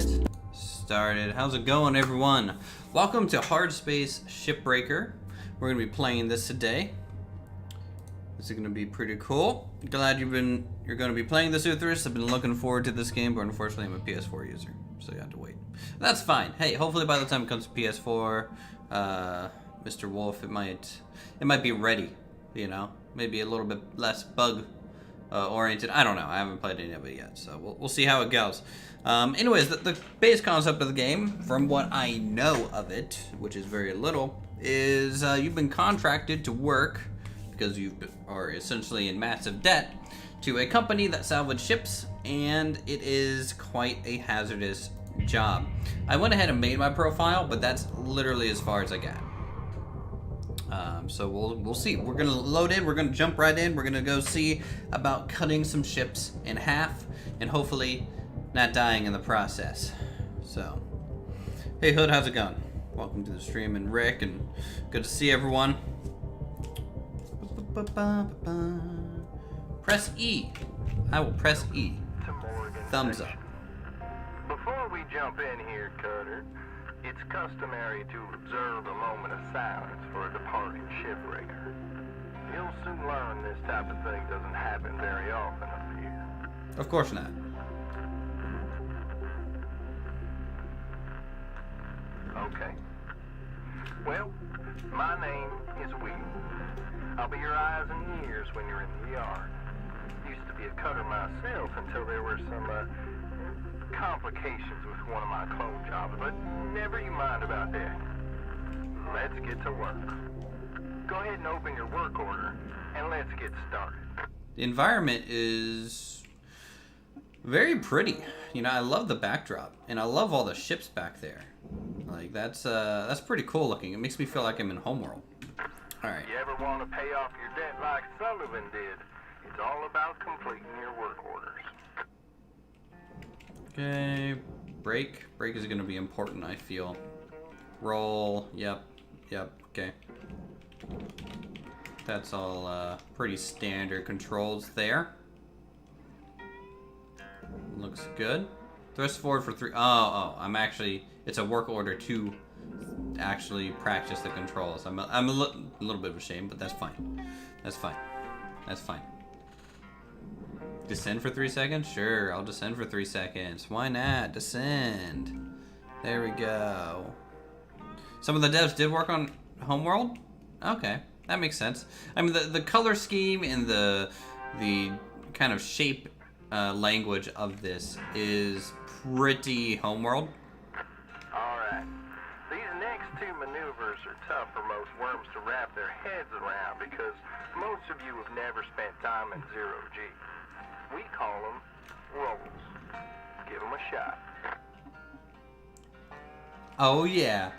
it started. How's it going, everyone? Welcome to Hardspace Shipbreaker. We're gonna be playing this today. This is gonna be pretty cool. Glad you're gonna be playing this with us. I've been looking forward to this game, but unfortunately I'm a PS4 user, so you have to wait. That's fine. Hey, hopefully by the time it comes to PS4, Mr. Wolf, it might be ready. You know, maybe a little bit less bug oriented. I don't know. I haven't played any of it yet, so we'll see how it goes. Anyways, the base concept of the game, from what I know of it, which is very little, is you've been contracted to work because you are essentially in massive debt to a company that salvages ships, and it is quite a hazardous job. I went ahead and made my profile, but that's literally as far as I got. So we'll see. We're gonna load in. We're gonna jump right in. We're gonna go see about cutting some ships in half, and hopefully not dying in the process. So, hey Hood, how's it going? Welcome to the stream, and Rick, and good to see everyone. Press E. I will press E. Thumbs up. Before we jump in here, Cutter, it's customary to observe a moment of silence for a departing shipbreaker. You'll soon learn this type of thing doesn't happen very often up here. Of course not. Okay. Well, my name is Will. I'll be your eyes and ears when you're in the yard. Used to be a cutter myself until there were some, complications with one of my clone jobs, but never you mind about that. Let's get to work. Go ahead and open your work order, and let's get started. The environment is very pretty. You know, I love the backdrop, and I love all the ships back there. Like, that's pretty cool looking. It makes me feel like I'm in Homeworld. All right. You ever want to pay off your debt like Sullivan did? It's all about completing your work orders. Okay, break is gonna be important, I feel. Roll, yep, okay. That's all pretty standard controls there. Looks good. Thrust forward for 3, I'm actually, it's a work order to actually practice the controls. I'm a little bit of a shame, but that's fine. That's fine. Descend for 3 seconds? Sure, I'll descend for 3 seconds. Why not? Descend. There we go. Some of the devs did work on Homeworld? Okay, that makes sense. I mean, the color scheme and the kind of shape language of this is pretty Homeworld. Alright. These next two maneuvers are tough for most worms to wrap their heads around because most of you have never spent time in 0G. We call them rolls. Give them a shot. Oh yeah,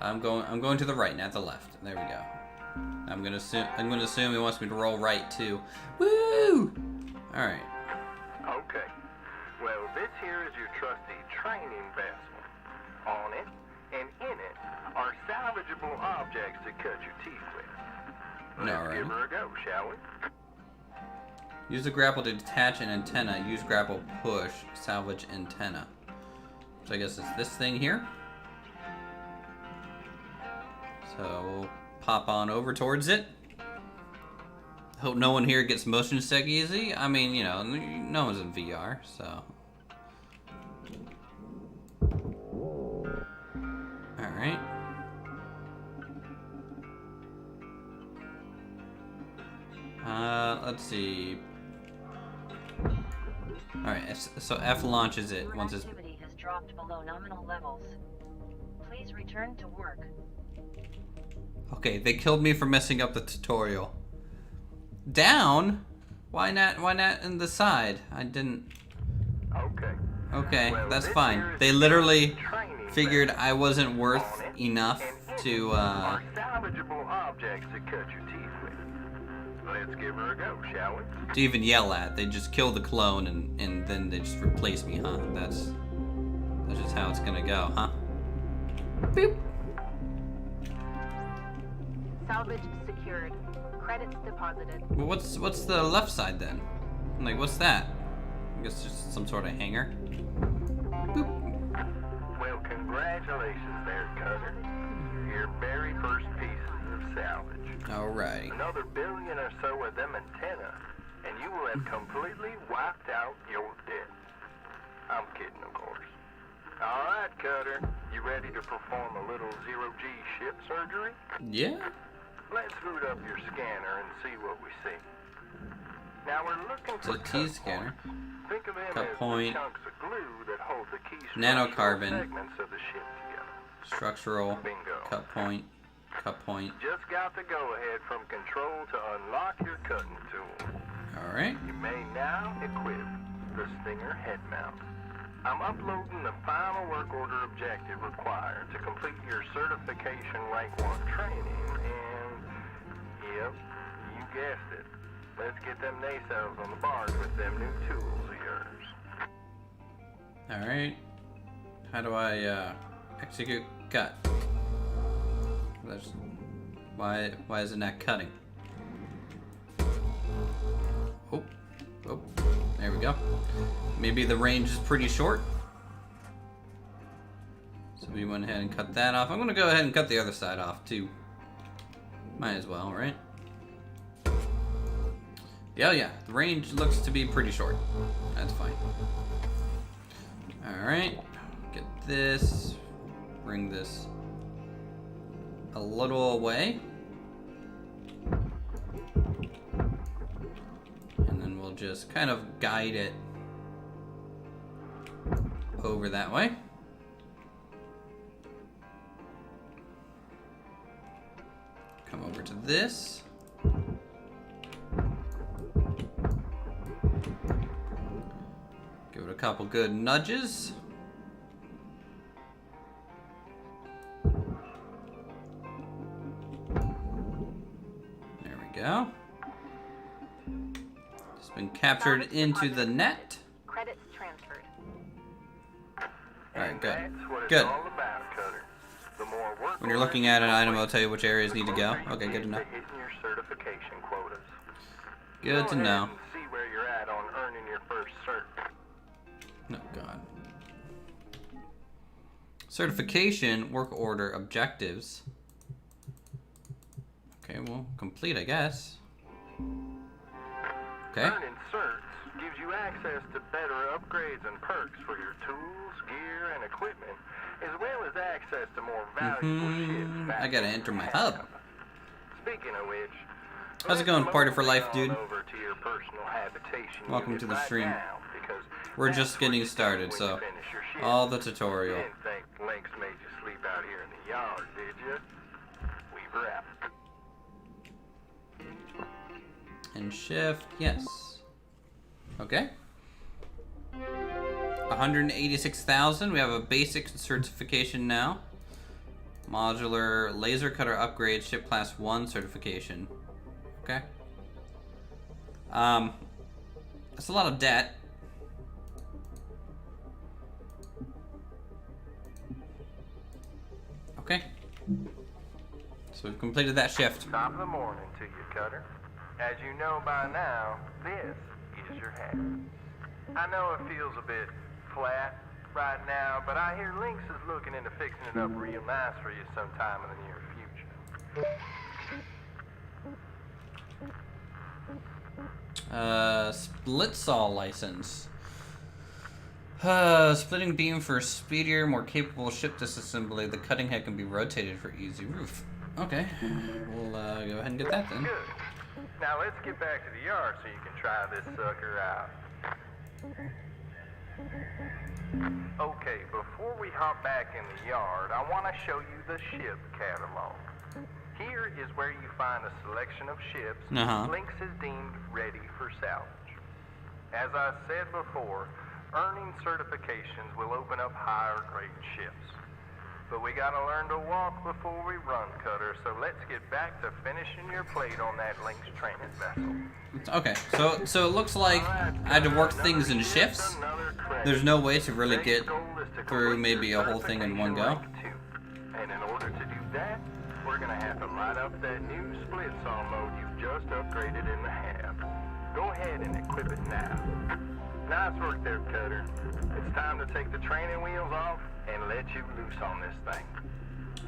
I'm going to the right, not the left. There we go. I'm gonna assume he wants me to roll right too. Woo! All right. Okay. Well, this here is your trusty training vessel. On it and in it are salvageable objects to cut your teeth with. Let's give her a go, shall we? Use the grapple to detach an antenna. Use grapple push. Salvage antenna. So I guess it's this thing here. So we'll pop on over towards it. Hope no one here gets motion sick easy. I mean, you know, no one's in VR, so. Alright. Let's see. Alright, so F launches it once it's... Activity has dropped below nominal levels. Please return to work. Okay, they killed me for messing up the tutorial. Down? Why not in the side? I didn't... Okay, Well, that's fine. They literally figured I wasn't worth enough to, are salvageable objects to cut your teeth with. Let's give her a go, shall we? to even yell at. They just kill the clone and then they just replace me, huh? That's just how it's gonna go, huh? Boop. Salvage secured. Credits deposited. Well, what's the left side then? Like, what's that? I guess just some sort of hanger. Boop. Congratulations there, Cutter. Your very first pieces of salvage. Alrighty. Another billion or so of them antenna, and you will have completely wiped out your debt. I'm kidding, of course. All right, Cutter. You ready to perform a little zero-G ship surgery? Yeah. Let's boot up your scanner and see what we see. Now we're looking It's for a T scanner. Think of them Cut as point. the chunks of glue that hold the key Nanocarbon. segments of the ship together. Structural. Bingo. Cut point. Cut point. Just got the go-ahead from control to unlock your cutting tool. Alright. You may now equip the Stinger head mount. I'm uploading the final work order objective required to complete your certification rank 1 training, and yep, you guessed it. Let's get them nacelles on the barge with them new tools of yours. Alright. How do I execute cut? That's why isn't that cutting? Oh. Oh. There we go. Maybe the range is pretty short. So we went ahead and cut that off. I'm gonna go ahead and cut the other side off too. Might as well, right? Yeah, the range looks to be pretty short. That's fine. Alright, get this, bring this a little away. And then we'll just kind of guide it over that way. Come over to this. Give it a couple good nudges. There we go. It's been captured into the net. Credits transferred. Alright, good. That's what it's Good. all about, Cutter. The more work When you're looking at an item, it'll tell you which areas need to go. Okay, good to know. hitting your certification quotas. Good to Go ahead know. and see where you're at on earning your first cert. Oh, God. Certification, work order, objectives. Okay, well, complete, I guess. Okay. Earning certs gives you access to better upgrades and perks for your tools, gear, and equipment, as well as access to more valuable ships. I gotta enter my hub. Speaking of which, How's it going, Party for Life, dude? over to your personal habitation Welcome unit to the right stream. now, because We're that's just what getting you do started, when so you finish your shift. all the tutorial. You didn't think LYNX made you sleep out here in the yard, did you? We wrap. And shift, yes. Okay. 186,000. We have a basic certification now. Modular laser cutter upgrade, ship class 1 certification. Okay. That's a lot of debt. Okay. So we've completed that shift. Top of the morning to you, Cutter. As you know by now, this is your hat. I know it feels a bit flat right now, but I hear LYNX is looking into fixing it up real nice for you sometime in the near future. Split saw license. Splitting beam for speedier, more capable ship disassembly. The cutting head can be rotated for easy roof. Okay, we'll go ahead and get that then. Good. Now let's get back to the yard so you can try this sucker out. Okay, before we hop back in the yard, I want to show you the ship catalog. Here is where you find a selection of ships LYNX is deemed ready for salvage. As I said before, earning certifications will open up higher grade ships. But we gotta learn to walk before we run, Cutter, so let's get back to finishing your plate on that LYNX training vessel. Okay, so it looks like I had to work things in shifts. There's no way to really get through maybe a whole thing in one go. And in order to do that, we're gonna have to light up that new split saw mode you've just upgraded in the hab. Go ahead and equip it now. Nice work there, Cutter. It's time to take the training wheels off and let you loose on this thing.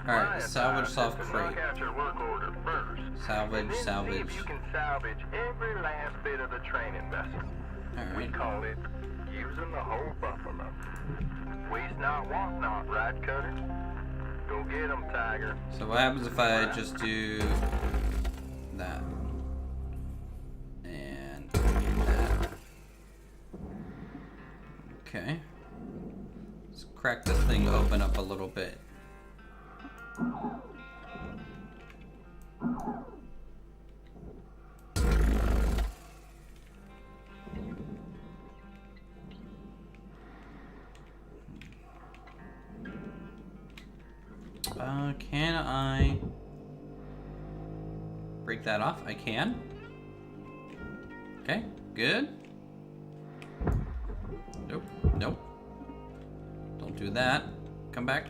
Alright, My salvage advice soft is to crate. knock out your work order first. Salvage, And then salvage. see if you can salvage every last bit of the training vessel. We Alright. call it using the whole buffalo. Waste not, want not, right, Cutter? Go get 'em, Tiger. So what happens if I just do that? And that. Okay. Let's crack this thing open up a little bit. Can I break that off? I can. Okay, good. Nope, nope. Don't do that. Come back.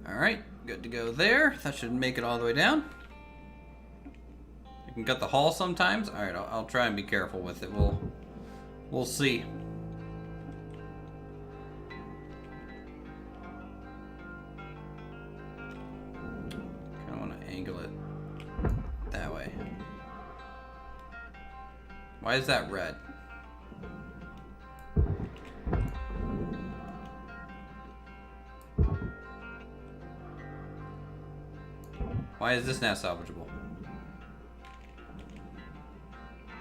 Alright, good to go there. That should make it all the way down. You can cut the hull sometimes. Alright, I'll try and be careful with it. We'll see. Kinda wanna angle it that way. Why is that red? Why is this now salvageable?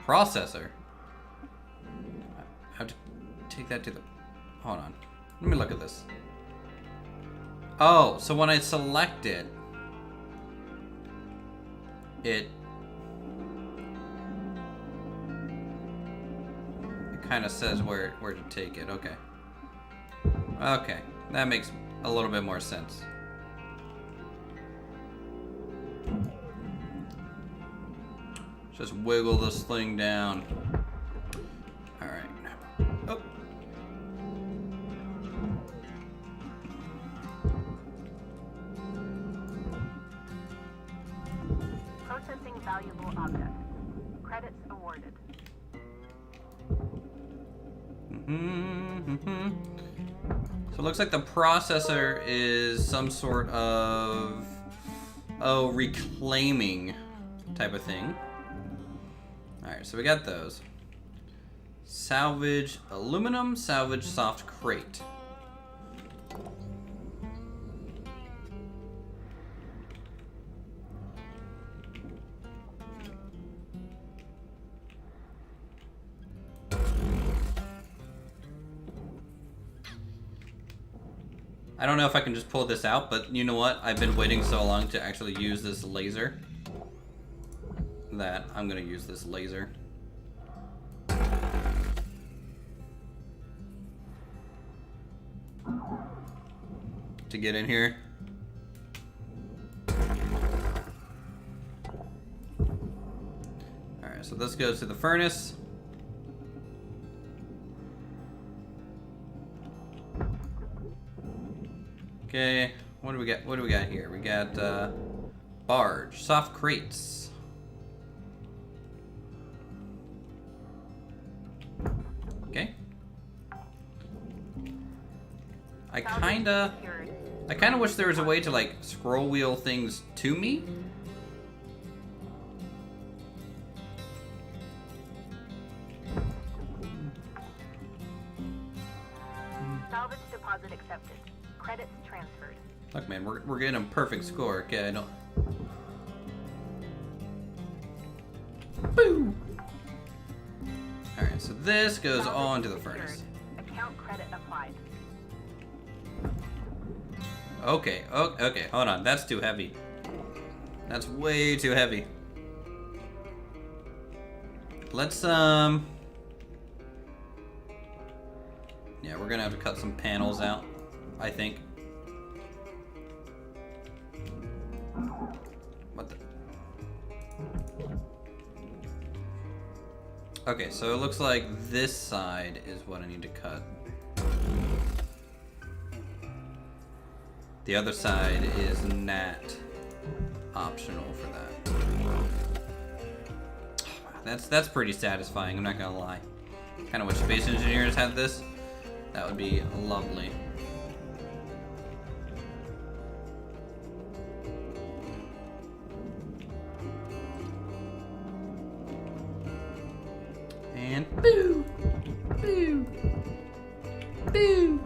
Processor. I have to take that to the... Hold on. Let me look at this. Oh, so when I select it, it kind of says where to take it. Okay. Okay, that makes a little bit more sense. Just wiggle this thing down. All right. Oh. Processing valuable object. Credits awarded. So it looks like the processor is some sort of reclaiming type of thing. Alright, so we got those. Salvage aluminum, salvage soft crate. I don't know if I can just pull this out, but you know what? I've been waiting so long to actually use this laser that I'm gonna use this laser. To get in here. Alright, so this goes to the furnace. Okay, what do we got? What do we got here? We got barge, soft crates. Okay. I kinda wish there was a way to like scroll wheel things to me. Salvage deposit accepted. Credits transferred. Look, man, we're getting a perfect score. Okay, I don't. Boo! Alright, so this goes on to the furnace. Account credit applied. Okay, okay, hold on. That's too heavy. That's way too heavy. Let's, yeah, we're gonna have to cut some panels out, I think. What the? Okay, so it looks like this side is what I need to cut. The other side is not optional for that. That's pretty satisfying, I'm not gonna lie. Kind of wish space engineers had this. That would be lovely. And boo! Boo! Boo!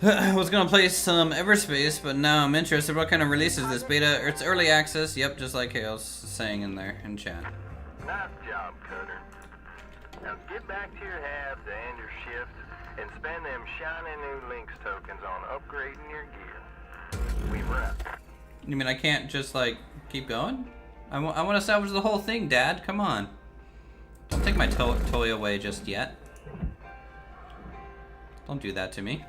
I was gonna play some Everspace, but now I'm interested. What kind of release is this? Beta? It's early access. Yep, just like Hale's saying in there in chat. Nice job, Cutter. Now get back to your hab to end your shift and spend them shiny new LYNX tokens on upgrading your gear. We run. You mean I can't just like keep going? I want to salvage the whole thing, Dad. Come on. Don't take my toy away just yet. Don't do that to me.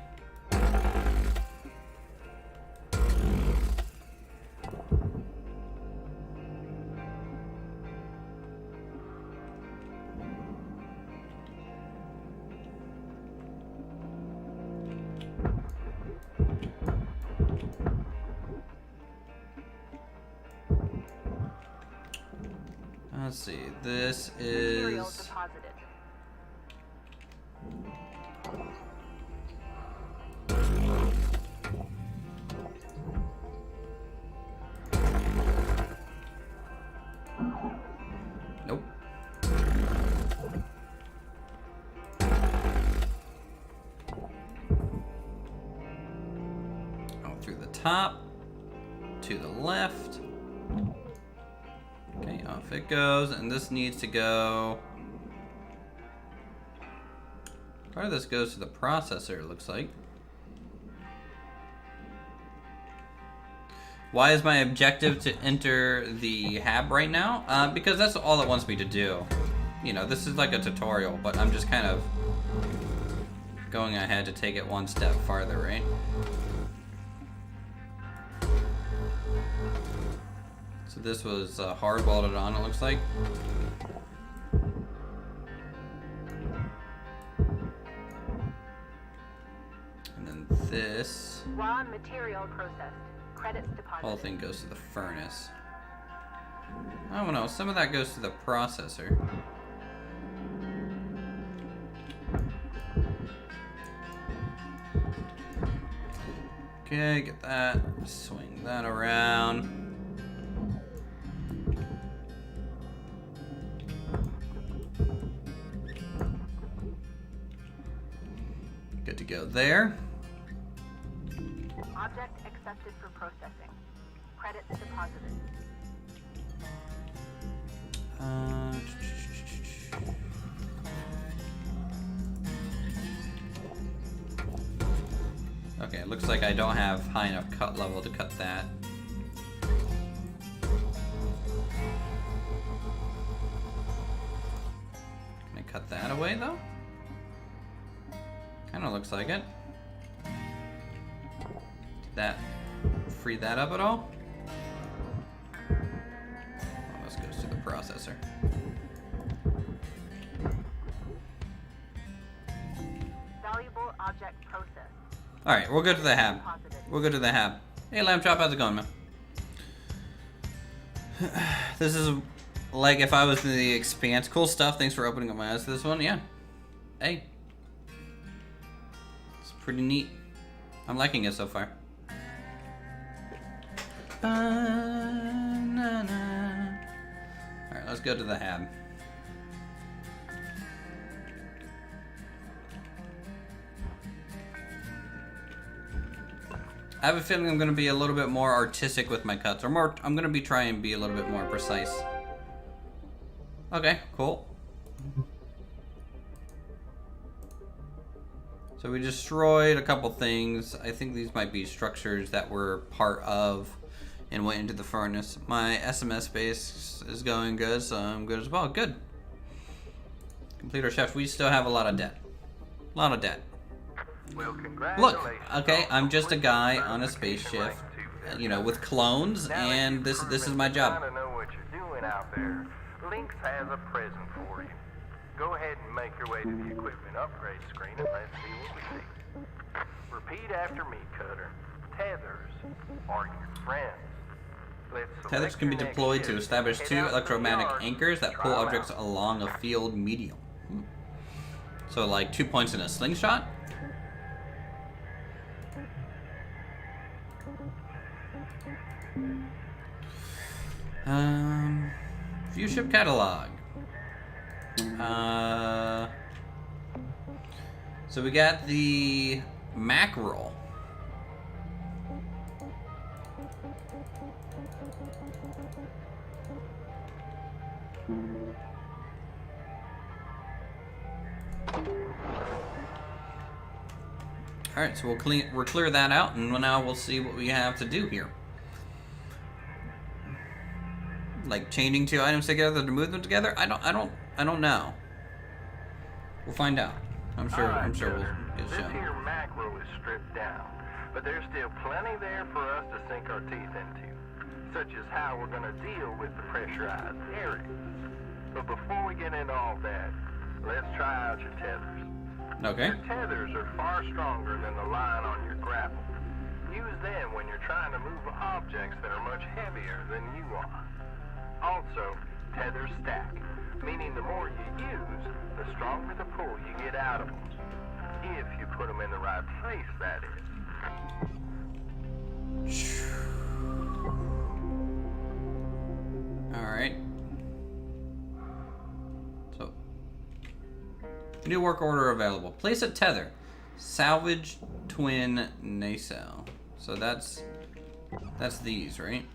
Let's see, this Materials is... deposited. Nope. Oh, through the top, to the left. Okay, off it goes, and this needs to go... Part of this goes to the processor, it looks like. Why is my objective to enter the hab right now? Because that's all it wants me to do. You know, this is like a tutorial, but I'm just kind of going ahead to take it one step farther, right? So this was hard welded on, it looks like. And then this Raw material processed. Credits deposited. whole thing goes to the furnace. I don't know, some of that goes to the processor. Okay, get that. Swing that around. Good to go there. Object accepted for processing. Credits deposited. Okay, it looks like I don't have high enough cut level to cut that. Can I cut that away though? Kinda looks like it. Did that free that up at all? Oh, this goes to the processor. Valuable object processed. Alright, we'll go to the hab. We'll go to the hab. Hey Lamb Chop, how's it going, man? This is like if I was in the Expanse. Cool stuff. Thanks for opening up my eyes to this one. Yeah. Hey. It's pretty neat. I'm liking it so far. Alright, let's go to the hab. I have a feeling I'm going to be a little bit more artistic with my cuts, or more. I'm going to be trying to be a little bit more precise. Okay, cool. So we destroyed a couple things. I think these might be structures that were part of and went into the furnace. My SMS base is going good, so I'm good as well. Good. Complete our shift. We still have a lot of debt. A lot of debt. Well, Look, congratulations. okay, I'm just a guy on a spaceship, you know, with clones, and this is my job. I know what you're doing out there. LYNX has a present for you. Go ahead and make your way to the equipment upgrade screen and let's see what we see. Repeat after me, Cutter. Tethers are your friends. Tethers can be deployed to establish 2 electromagnetic anchors that pull objects along a field medium. So like 2 points in a slingshot? View ship catalog. So we got the mackerel. All right, so we'll clear that out, and now we'll see what we have to do here. Like chaining 2 items together to move them together? I don't know. We'll find out. I'm sure we'll get This shown. here mackerel is stripped down, but there's still plenty there for us to sink our teeth into, such as how we're gonna deal with the pressurized areas. But before we get into all that, let's try out your tethers. Okay. Your tethers are far stronger than the line on your grapple. Use them when you're trying to move objects that are much heavier than you are. Also, tethers stack, meaning the more you use, the stronger the pull you get out of them. If you put them in the right place, that is. Alright. So, new work order available. Place a tether. Salvage twin nacelle. So that's these, right?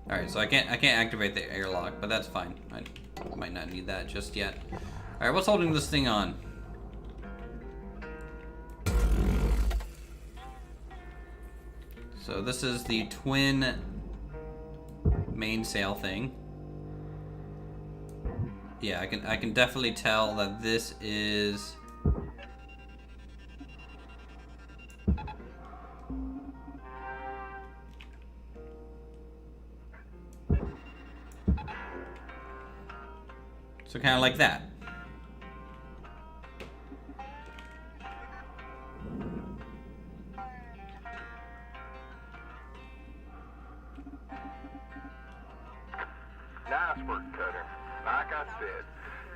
All right, so I can't activate the airlock, but that's fine. I might not need that just yet. All right, what's holding this thing on? So this is the twin mainsail thing. Yeah, I can definitely tell that this is so kind of like that. Nice work, Cutter. Like I said,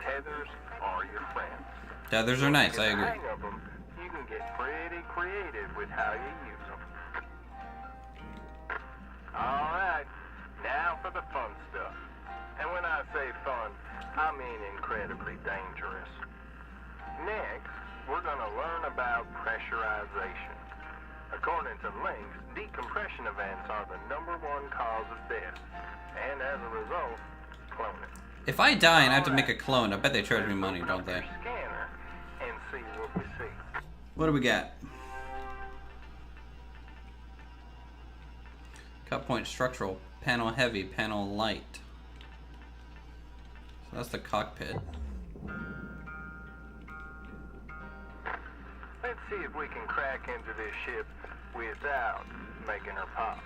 tethers are your friends. Tethers are nice, I agree. Hang of them, you can get pretty creative with how you use them. All right, now for the fun stuff. And when I say fun, I mean incredibly dangerous. Next, we're going to learn about pressurization. According to LYNX, decompression events are the #1 cause of death. And as a result, cloning. If I die and I have to make a clone, I bet they charge me money, don't they? Scanner and see what we see. What do we got? Cut point structural, panel heavy, panel light. So that's the cockpit. Let's see if we can crack into this ship without making her pop.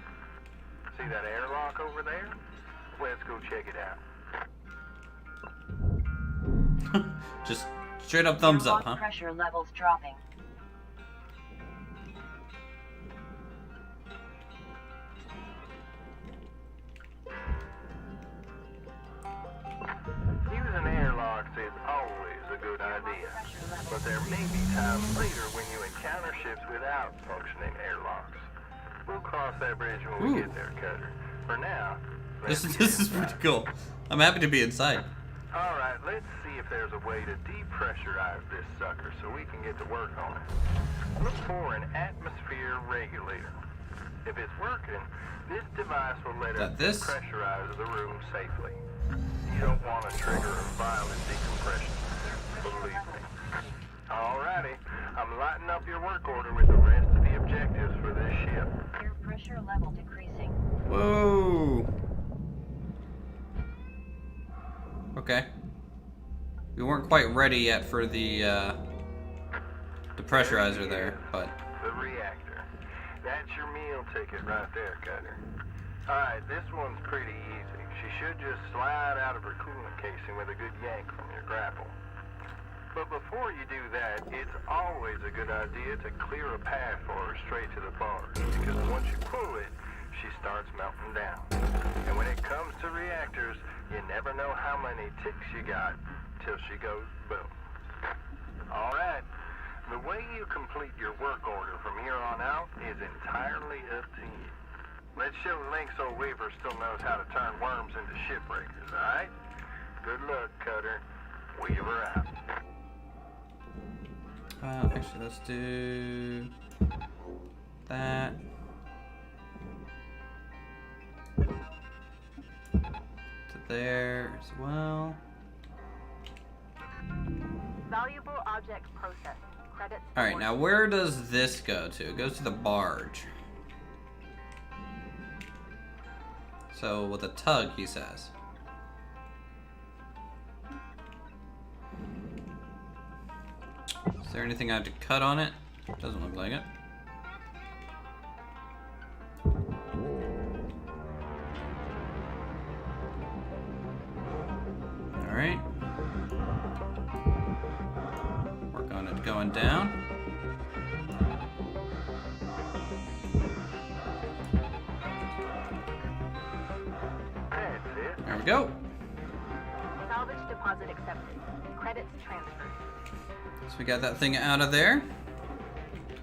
See that airlock over there? Let's go check it out. Just straight up thumbs up, huh? Pressure levels dropping. Using airlocks is always a good idea, but there may be times later when you encounter ships without functioning airlocks. We'll cross that bridge when we get there, Cutter. For now, This is pretty cool. I'm happy to be inside. All right, let's see if there's a way to depressurize this sucker so we can get to work on it. Look for an atmosphere regulator. If it's working, this device will let us depressurize the room safely. You don't want to trigger a violent decompression, believe me. Alrighty, I'm lighting up your work order with the rest of the objectives for this ship. Air pressure level decreasing. Whoa. Okay. We weren't quite ready yet for the pressurizer there, but The reactor. That's your meal ticket right there, Cutter. Alright, this one's pretty easy. She should just slide out of her coolant casing with a good yank from your grapple. But before you do that, it's always a good idea to clear a path for her straight to the barge, because once you pull it, she starts melting down. And when it comes to reactors, you never know how many ticks you got till she goes boom. Alright, the way you complete your work order from here on out is entirely up to you. Let's show LYNX old Weaver still knows how to turn worms into shipbreakers, alright? Good luck, Cutter. Weaver out. Actually, let's do that. To there as well. Valuable object processed. Credits. Alright, now where does this go to? It goes to the barge. So with a tug, he says. Is there anything I have to cut on it? Doesn't look like it. Alright. Work on it going down. That's it. There we go. Salvage deposit accepted. Credits transferred. So we got that thing out of there.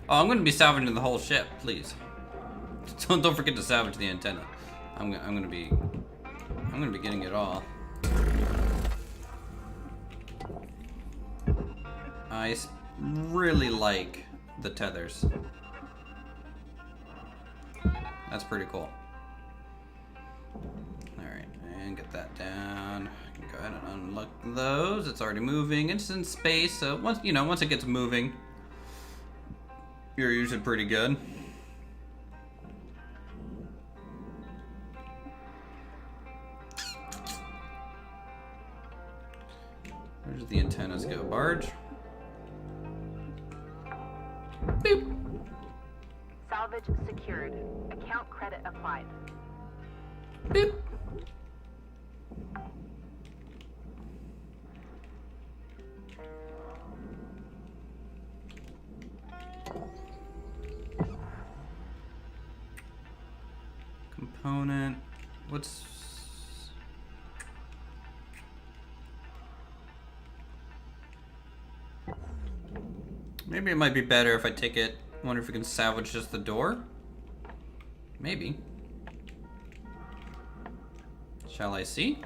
Oh, I'm going to be salvaging the whole ship, please. Don't forget to salvage the antenna. I'm going to be getting it all. I really like the tethers. That's pretty cool. Alright, and get that down. I can go ahead and unlock those. It's already moving. It's in space, so once it gets moving, you're usually pretty good. Where does the antennas go? Barge? Boop. Salvage secured. Account credit applied. Boop. Component. What's... Maybe it might be better if I take it. Wonder if we can salvage just the door? Maybe. Shall I see?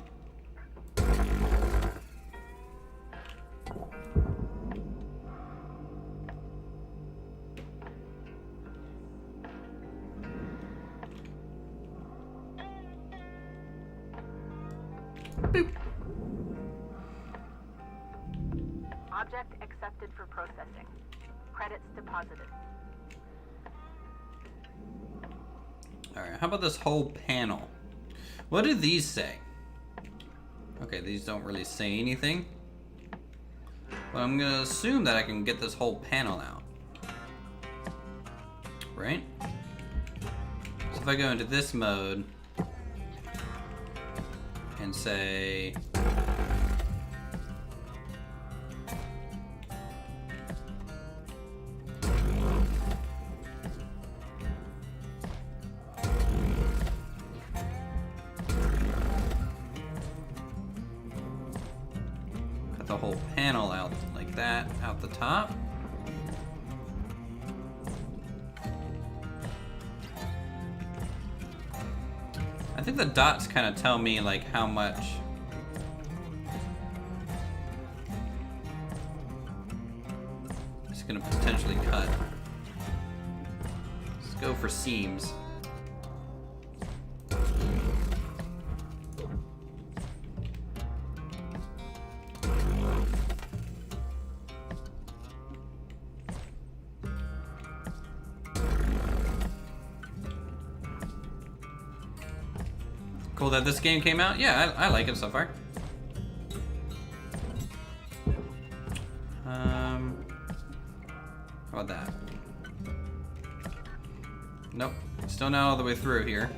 Boop. Object accepted for processing. Credits deposited. Alright, how about this whole panel? What do these say? Okay, these don't really say anything. But I'm gonna assume that I can get this whole panel out. Right? So if I go into this mode and say cut the whole panel out like that, out the top. I think the dots kind of tell me like how much it's gonna potentially cut. Let's go for seams. Cool that this game came out. Yeah, I like it so far. How about that? Nope. Still not all the way through here.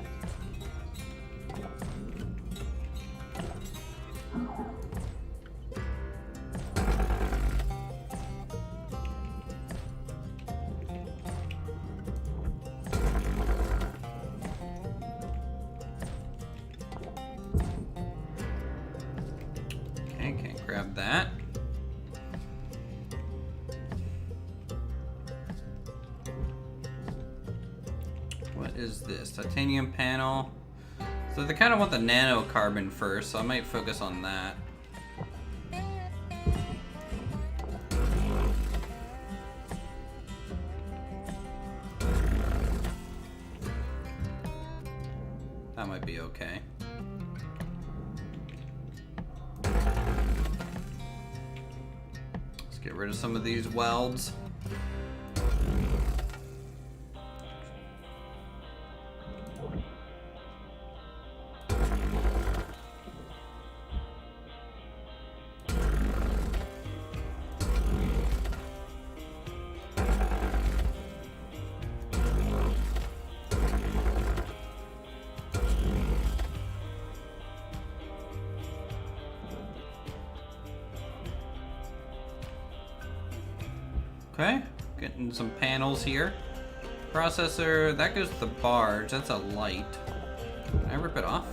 Okay, can't grab that. What is this? Titanium panel. So they kind of want the nanocarbon first, so I might focus on that. That might be okay. Let's get rid of some of these welds. Okay, getting some panels here. Processor, that goes to the barge. That's a light. Can I rip it off?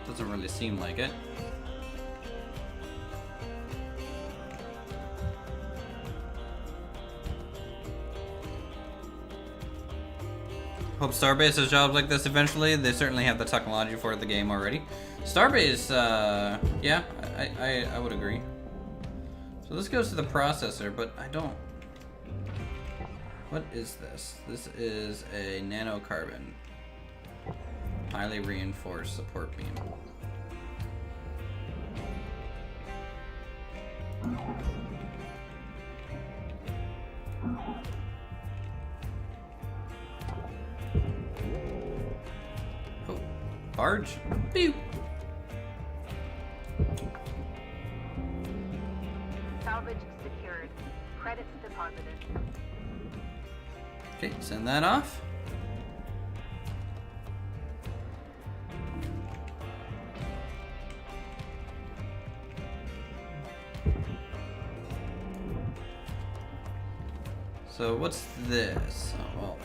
Doesn't really seem like it. Hope Starbase has jobs like this eventually. They certainly have the technology for the game already. Starbase, yeah, I would agree. So this goes to the processor, but I don't... What is this? This is a nanocarbon. Highly reinforced support beam. Oh, barge. Pew! Salvage secured. Credits deposited. Okay, send that off. So what's this? Oh, well,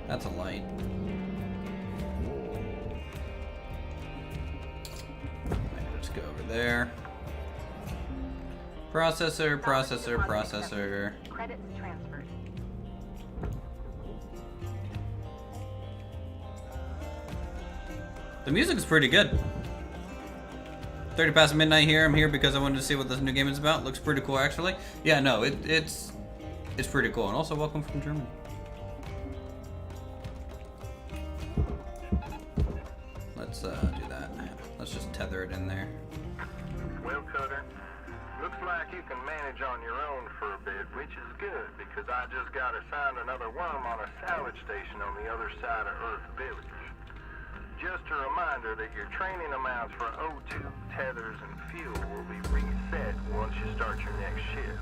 that's a light. Let's go over there. Processor, processor, processor. Credits transferred. The music's pretty good. 30 past midnight here. I'm here because I wanted to see what this new game is about. Looks pretty cool, actually. Yeah, no, it's pretty cool. And also, welcome from Germany. Let's do that. Let's just tether it in there. Well, Cutter, looks like you can manage on your own for a bit, which is good, because I just got assigned another worm on a salvage station on the other side of Earth Village. Just a reminder that your training amounts for O2, tethers, and fuel will be reset once you start your next shift.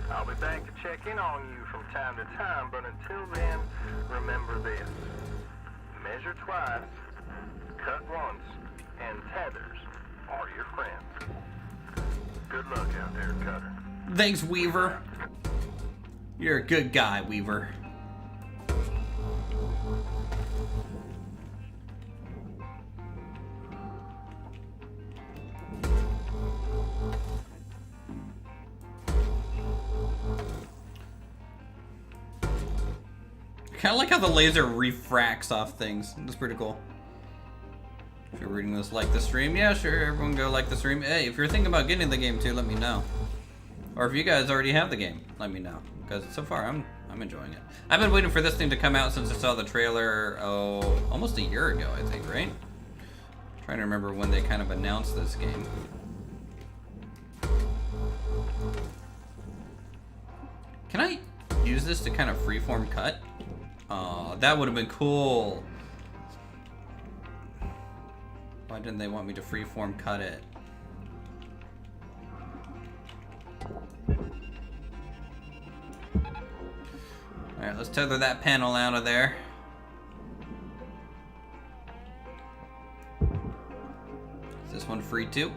I'll be back to check in on you from time to time, but until then, remember this. Measure twice, cut once, and tethers are your friends. Good luck out there, Cutter. Thanks, Weaver. You're a good guy, Weaver. Kind of like how the laser refracts off things. That's pretty cool. If you're reading this, like the stream. Yeah, sure, everyone go like the stream. Hey, if you're thinking about getting the game too, let me know. Or if you guys already have the game, let me know. Because so far, I'm enjoying it. I've been waiting for this thing to come out since I saw the trailer, almost a year ago, I think, right? I'm trying to remember when they kind of announced this game. Can I use this to kind of freeform cut? That would have been cool. Why didn't they want me to freeform cut it? Alright, let's tether that panel out of there. Is this one free too?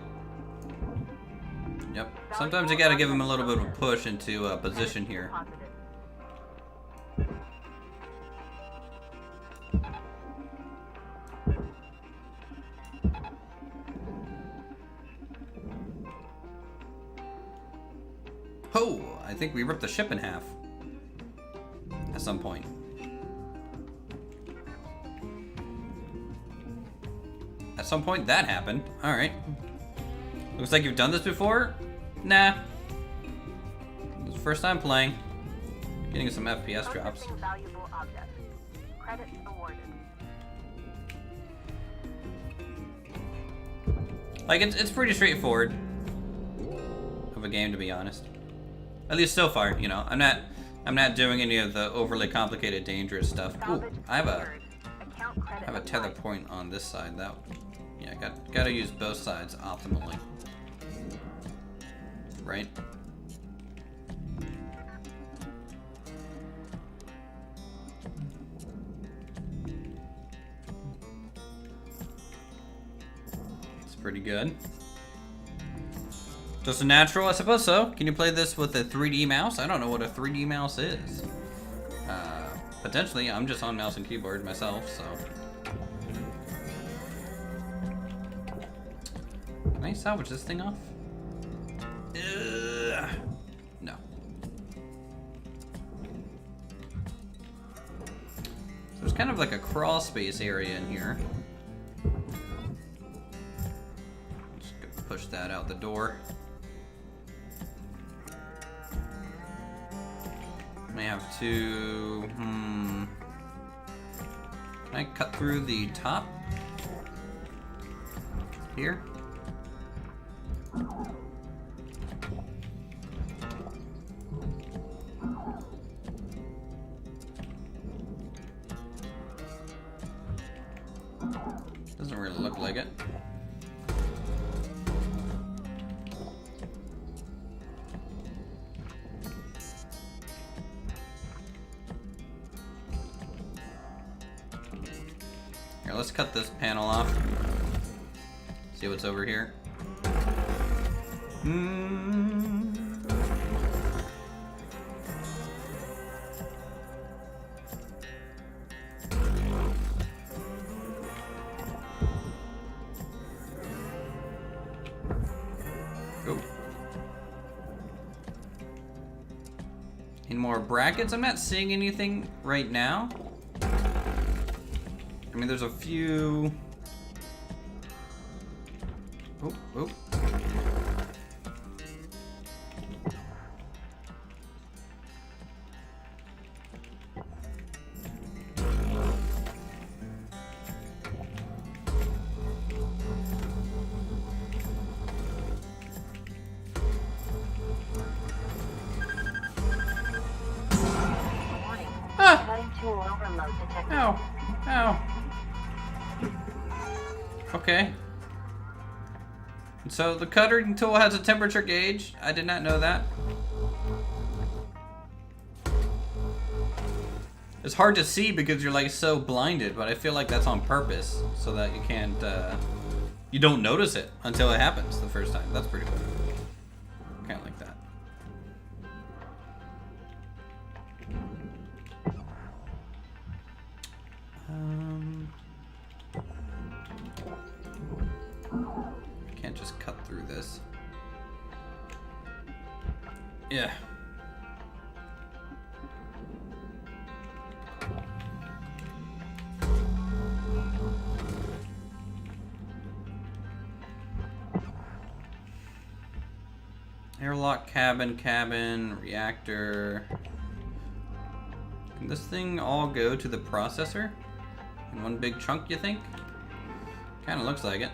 Yep. Sometimes you gotta give him a little bit of a push into position here. Oh, I think we ripped the ship in half. At some point. At some point that happened. Alright. Looks like you've done this before? Nah. This is the first time playing. Getting some FPS drops. Valuable object. Credits awarded. Like, it's pretty straightforward of a game, to be honest. At least so far, you know. I'm not doing any of the overly complicated, dangerous stuff. Ooh, I have a tether point on this side. That, yeah, gotta use both sides optimally, right? It's pretty good. Just a natural, I suppose so. Can you play this with a 3D mouse? I don't know what a 3D mouse is. Potentially, I'm just on mouse and keyboard myself, so. Can I salvage this thing off? No. So there's kind of like a crawl space area in here. Just gonna push that out the door. May have to, Can I cut through the top? Here? Doesn't really look like it. Here, let's cut this panel off. See what's over here. Go. Any more brackets? I'm not seeing anything right now. I mean, there's a few. Oh, oh. Ah! Cutting tool overload detected. Ow! Ow! Okay. So the cutting tool has a temperature gauge. I did not know that. It's hard to see because you're like so blinded, but I feel like that's on purpose so that you can't, you don't notice it until it happens the first time. That's pretty cool. Kind of like that. Can't just cut through this. Yeah. Airlock cabin, reactor. Can this thing all go to the processor in one big chunk, you think? Kind of looks like it.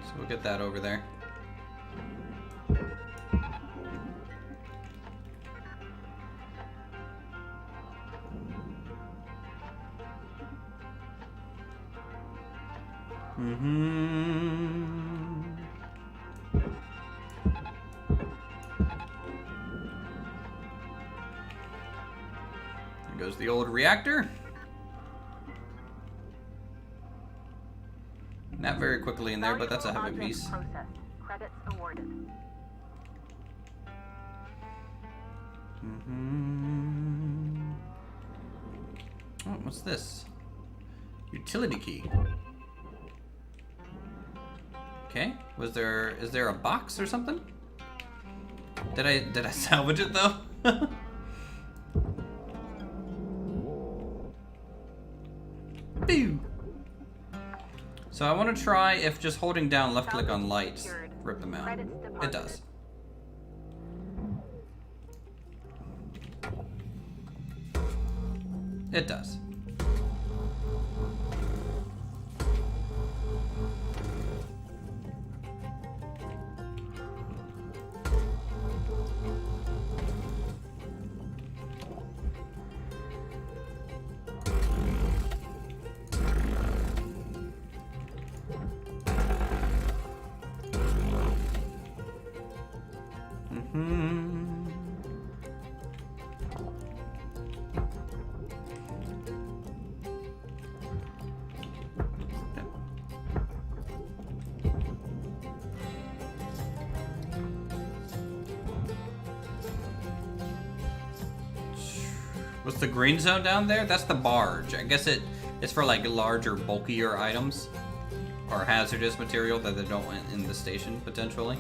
So we'll get that over there. There goes the old reactor. Not very quickly in there, but that's a heavy Valuable piece. object processed. Credits awarded. Oh, what's this? Utility key. Okay. Is there a box or something? Did I salvage it though? Boo! So I want to try if just holding down left click on lights rip them out. Credits deposited. It does. It does. What's the green zone down there? That's the barge. I guess it's for like larger, bulkier items or hazardous material that they don't want in the station potentially.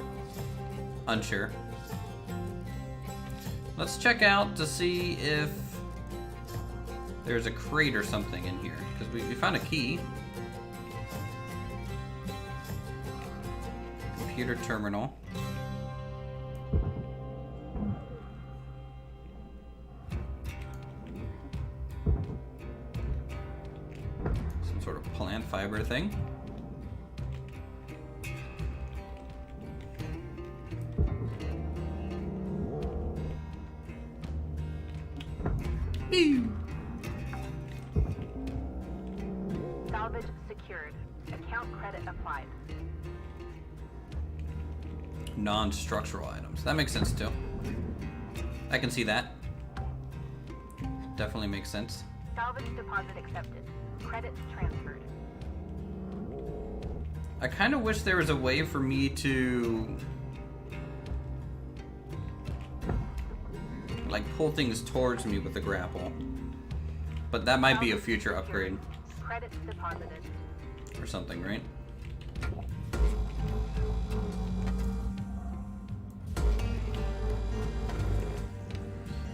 Unsure. Let's check out to see if there's a crate or something in here because we found a key. Computer terminal. Sort of plant fiber thing. Ew. Salvage secured. Account credit applied. Non-structural items. That makes sense too. I can see that. Definitely makes sense. Salvage deposit accepted. Credits transferred. I kind of wish there was a way for me to like pull things towards me with the grapple. But that might be a future upgrade Credits deposited. or something, right?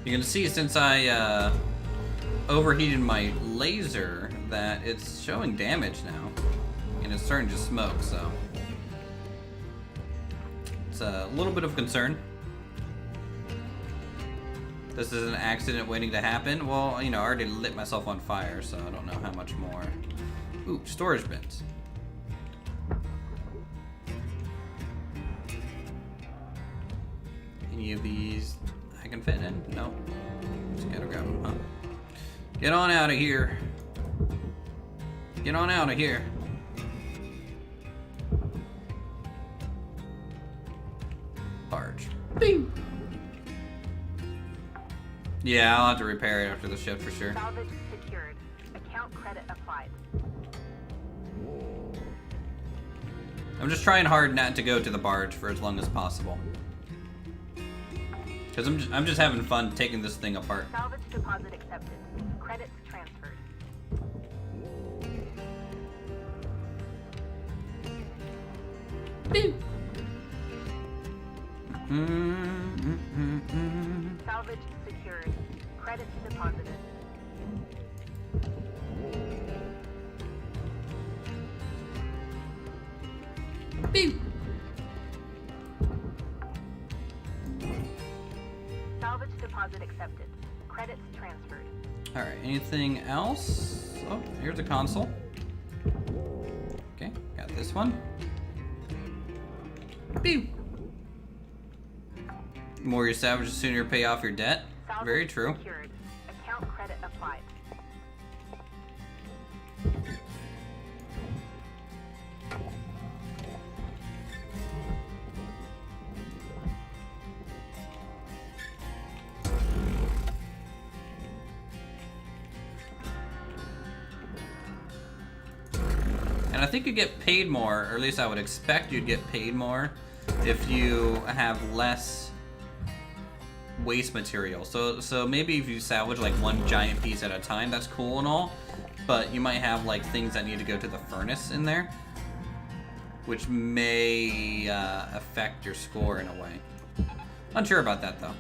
You can see since I overheated my laser that it's showing damage now. And it's starting to smoke, so it's a little bit of concern. This is an accident waiting to happen. Well, you know, I already lit myself on fire, so I don't know how much more. Ooh, storage bins. Any of these I can fit in? No. Just gotta grab them, huh? Get on out of here. Get on out of here. Barge. Bing. Yeah, I'll have to repair it after the shift for sure. Salvage secured. Account credit applied. I'm just trying hard not to go to the barge for as long as possible. Because I'm just having fun taking this thing apart. Salvage deposit accepted. Credits transferred. Bing. Salvage secured. Credits deposited. Bing. Salvage deposit accepted. Credits transferred. Alright, anything else? Oh, here's a console. Okay, got this one. Pew! The more you salvage, the sooner you pay off your debt. Salvage Very true. secured. Account credit applied. think you get paid more, or at least I would expect you'd get paid more if you have less waste material. So maybe if you salvage like one giant piece at a time, that's cool and all, but you might have like things that need to go to the furnace in there, which may affect your score in a way. Unsure about that though.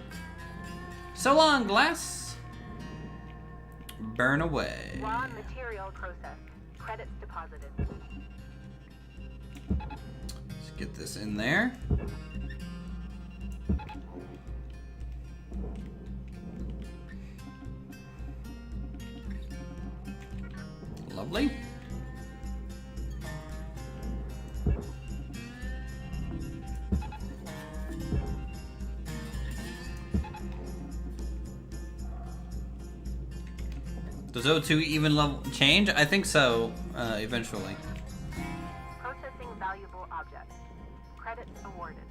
So long, glass. Burn away. Raw material processed. Credits deposited. Let's get this in there. Lovely. Does O2 even level change? I think so, eventually. Processing valuable objects. Credits awarded.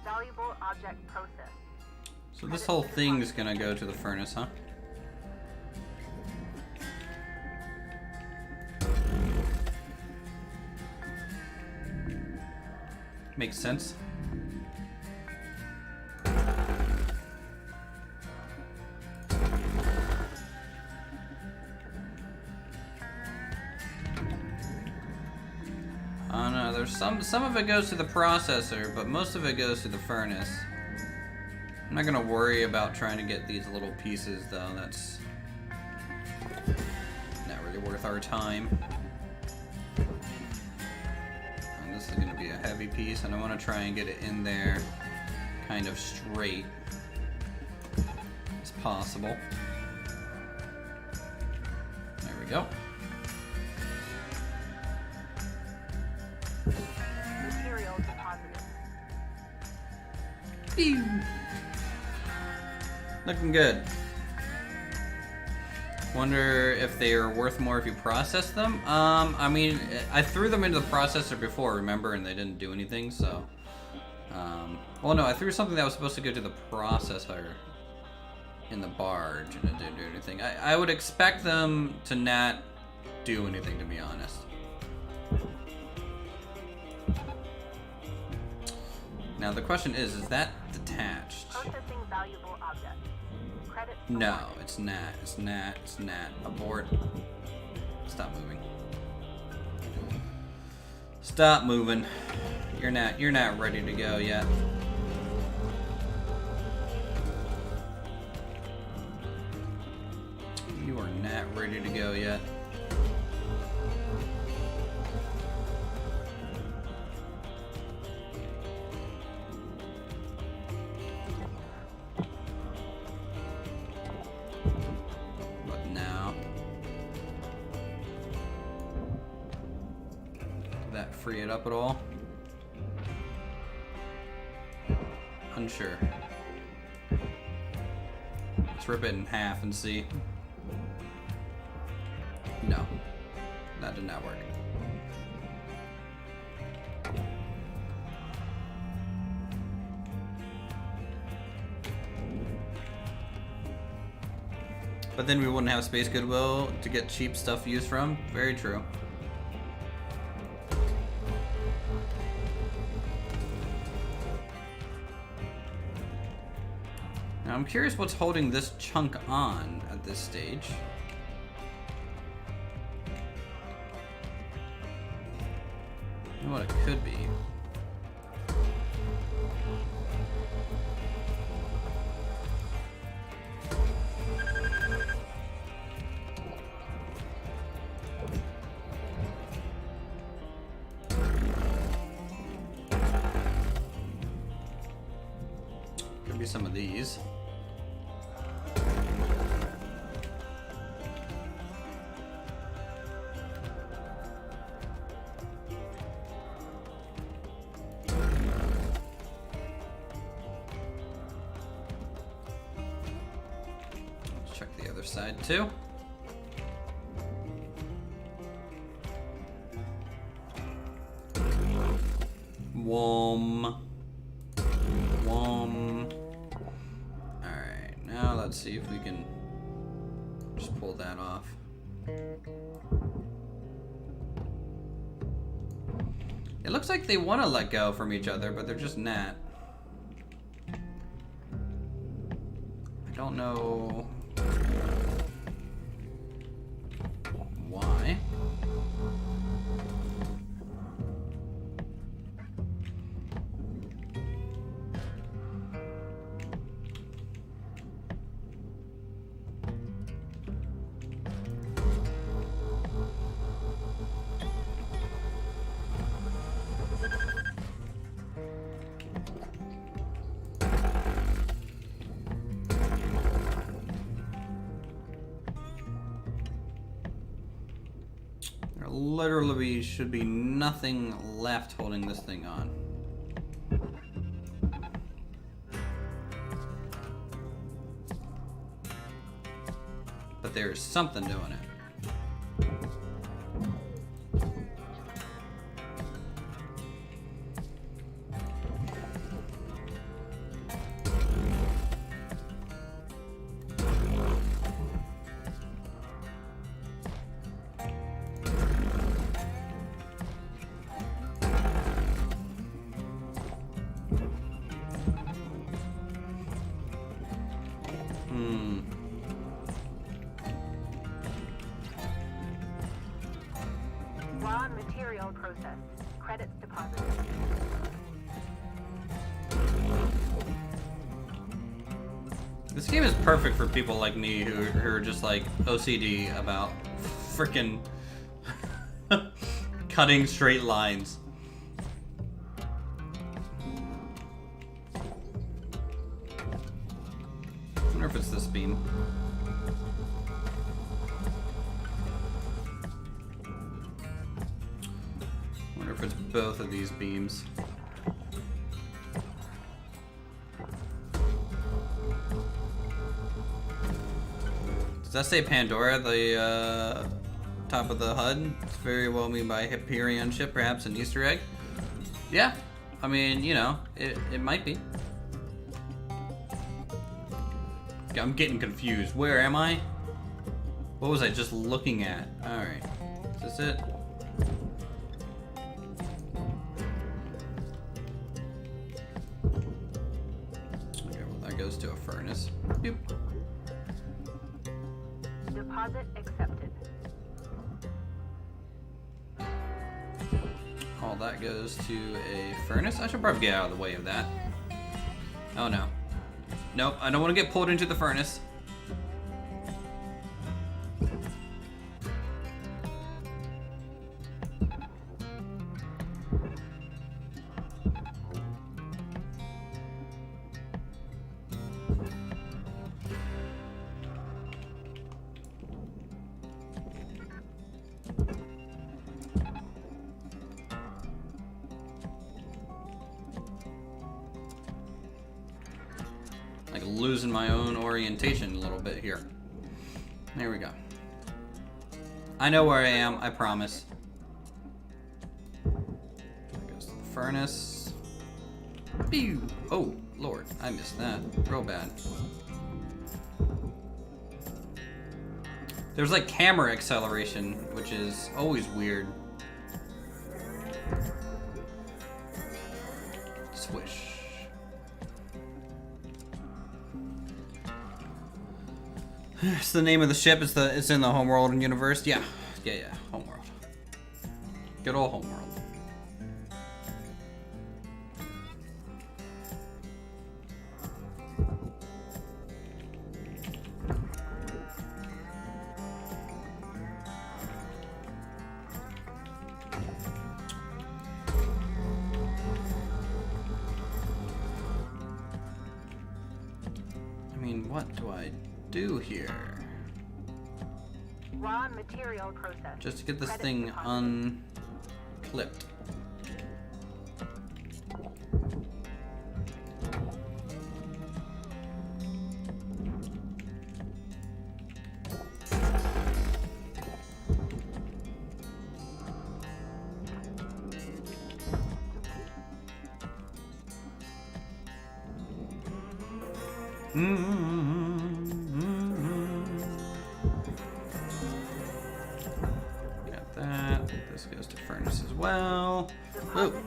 Valuable object processed. So this whole thing is gonna go to the furnace, huh? Makes sense. Oh no, there's some of it goes to the processor, but most of it goes to the furnace. I'm not gonna worry about trying to get these little pieces though, that's not really worth our time. And this is gonna be a heavy piece, and I wanna try and get it in there kind of straight as possible. There we go. Material deposited. Pew. Looking good. Wonder if they are worth more if you process them. I mean, I threw them into the processor before, remember, and they didn't do anything, so. Well, no, I threw something that was supposed to go to the processor in the barge, and it didn't do anything. I would expect them to not do anything, to be honest. Now, the question is that detached? Processing valuable objects. Credits No, awarded. it's not. It's not. It's not. Abort. Stop moving. Stop moving. You're not ready to go yet. You are not ready to go yet. Free it up at all? Unsure. Let's rip it in half and see. No, that did not work. But then we wouldn't have space goodwill to get cheap stuff used from. Very true. Now I'm curious what's holding this chunk on at this stage. I know what it could be. Could be some of these. side too. Wom. Wom. Alright, now let's see if we can just pull that off. It looks like they want to let go from each other, but they're just not. I don't know why. There literally should be nothing left holding this thing on. But there's something doing it. Raw material processed. Credits deposited. This game is perfect for people like me who are just like OCD about freaking cutting straight lines. I wonder if it's this beam. I wonder if it's both of these beams. Does that say Pandora, the top of the HUD? It's very well made by Hyperion ship, perhaps an Easter egg. Yeah, I mean, you know, it might be. I'm getting confused. Where am I? What was I just looking at? Alright, is this it? Okay, well that goes to a furnace. Boop. Deposit accepted. All that goes to a furnace. I should probably get out of the way of that. Oh no. Nope, I don't want to get pulled into the furnace. Like losing my own orientation a little bit here. There we go. I know where I am, I promise. There goes the furnace. Pew! Oh, Lord, I missed that. Real bad. There's like camera acceleration, which is always weird. Swish. It's the name of the ship. It's in the homeworld and universe. Yeah, homeworld. Good old homeworld. I mean, what do I do here? Raw material processed. Just to get this Credits thing deposited. unclipped. Got that. This goes to furnace as well. Ooh.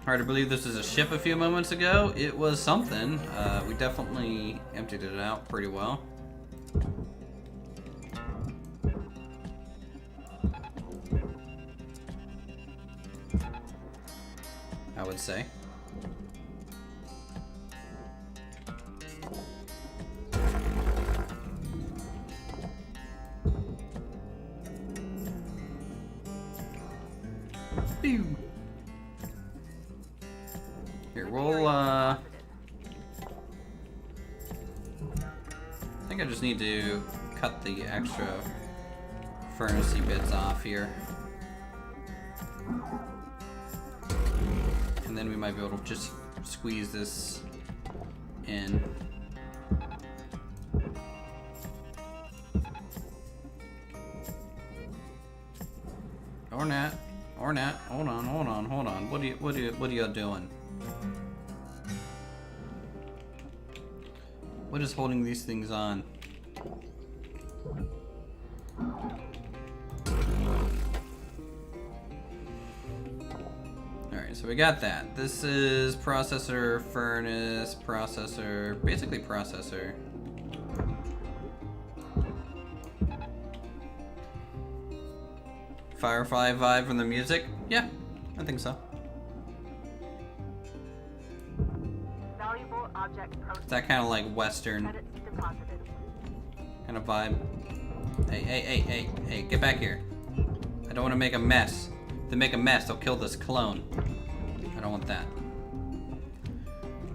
Hard to believe this is a ship a few moments ago. It was something. We definitely emptied it out pretty well. I would say. Pew. Here, we'll, I think I just need to cut the extra furnacey bits off here. And then we might be able to just squeeze this in. Or not. Or not. Hold on, hold on, hold on. What are y'all doing? What is holding these things on? Alright, so we got that. This is processor, furnace, processor, basically processor. Firefly vibe from the music? Yeah, I think so. Valuable object processed. It's that kind of like Western Credits deposited. kind of vibe. Hey, get back here. I don't want to make a mess. If they make a mess, they'll kill this clone. I don't want that.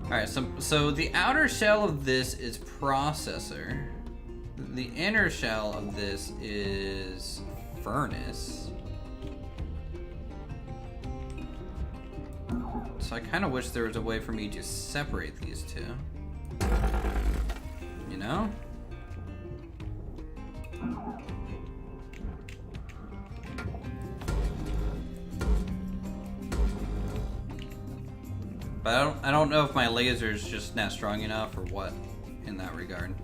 Alright, so the outer shell of this is processor. The inner shell of this is furnace. So I kind of wish there was a way for me to separate these two. You know? But I don't know if my laser is just not strong enough or what in that regard.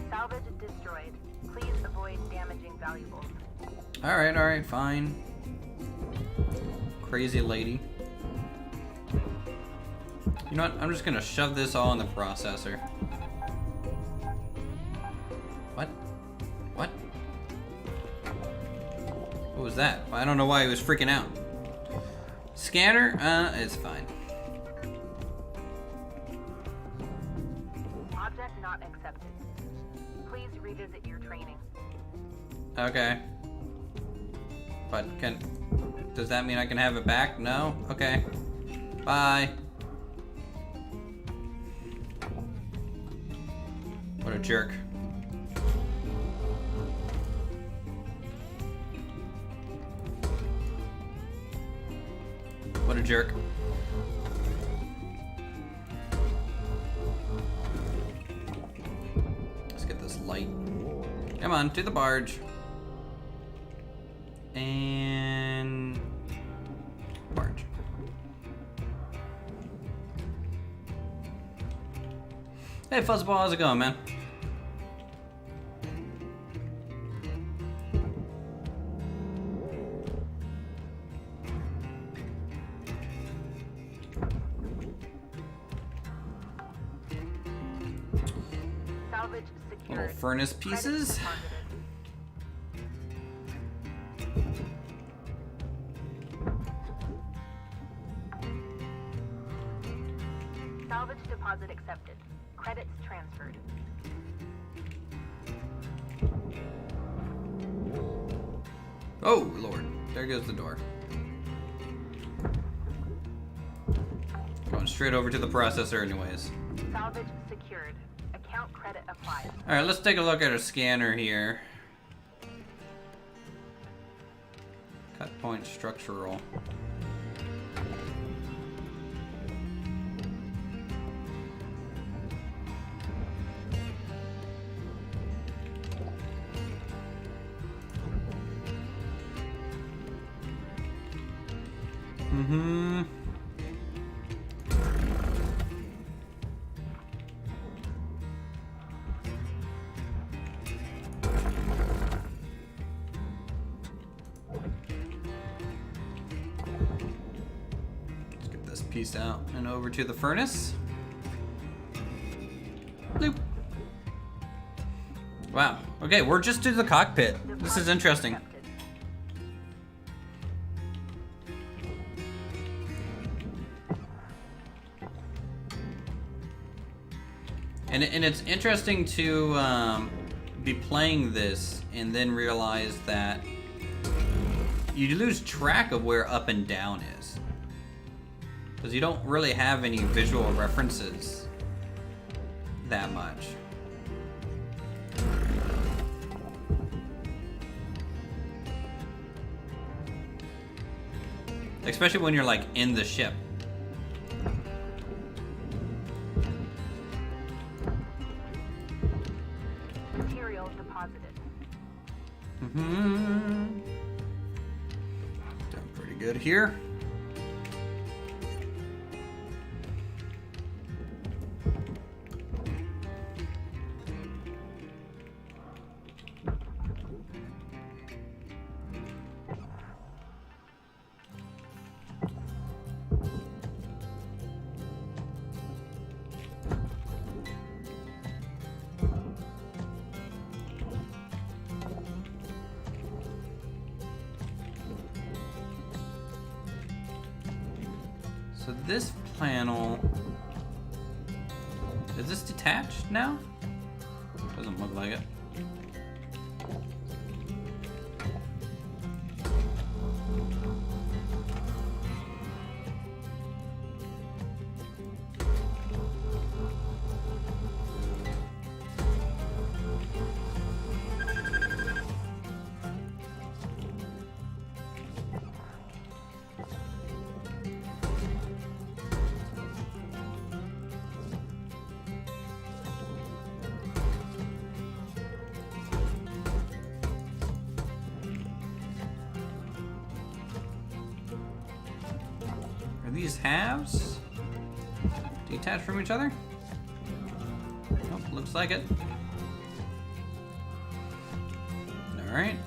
Salvage destroyed. Please avoid damaging valuables. Alright, fine. Crazy lady. You know what? I'm just gonna shove this all in the processor. What? What? What was that? I don't know why he was freaking out. Scanner? It's fine. Object not accepted. Please revisit your training. Okay. But does that mean I can have it back? No? Okay. Bye. What a jerk. What a jerk. Let's get this light. Come on, to the barge. And barge. Hey Fuzzball, how's it going, man? Salvage secured. Little furnace Credits pieces. deposited. Salvage deposit accepted. Credits transferred. Oh, Lord. There goes the door. Going straight over to the processor anyways. Salvage secured. Account credit applied. Alright, let's take a look at our scanner here. Cut point structural. Mm-hmm. Let's get this piece out and over to the furnace. Bloop. Wow. Okay, we're just to the cockpit. This is interesting. And it's interesting to be playing this and then realize that you lose track of where up and down is. Because you don't really have any visual references that much. Especially when you're like in the ship. Materials deposited. Mm-hmm. Done pretty good here. So this panel, is this detached now? Doesn't look like it. These halves detached from each other? Nope, looks like it. Alright.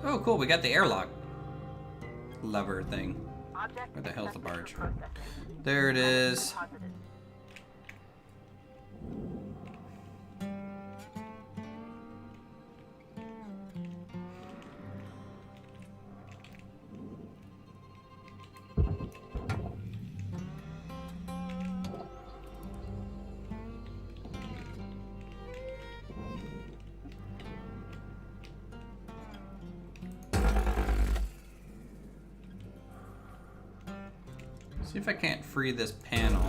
Oh, cool, we got the airlock lever thing. Where the hell's the barge? There it is. See if I can't free this panel.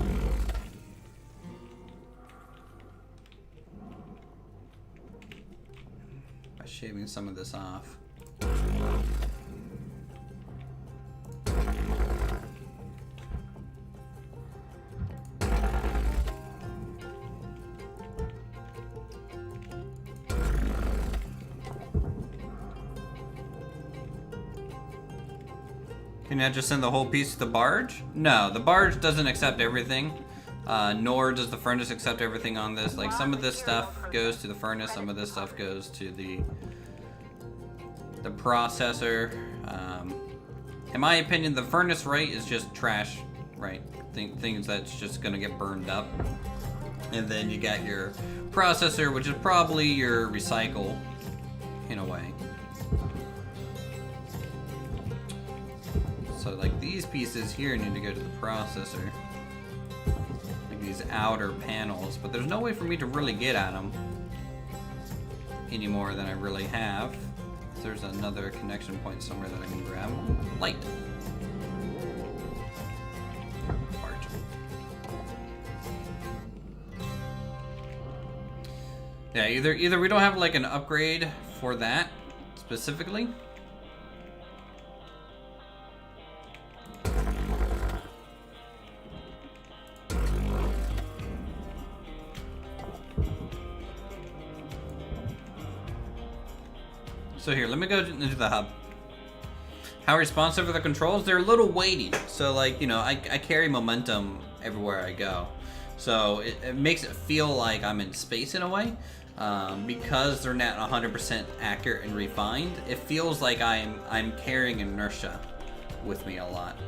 By shaving some of this off. Can I just send the whole piece to the barge? No, the barge doesn't accept everything, nor does the furnace accept everything on this. Like, some of this stuff goes to the furnace, some of this stuff goes to the processor. In my opinion, the furnace right is just trash, right? Things that's just gonna get burned up. And then you got your processor, which is probably your recycle, in a way. So like these pieces here need to go to the processor, like these outer panels, but there's no way for me to really get at them any more than I really have. There's another connection point somewhere that I can grab. Light. Barge. Yeah, either we don't have like an upgrade for that specifically. So here, let me go into the hub. How responsive are the controls? They're a little weighty. So like, you know, I carry momentum everywhere I go. So it makes it feel like I'm in space in a way. Because they're not 100% accurate and refined, it feels like I'm carrying inertia with me a lot.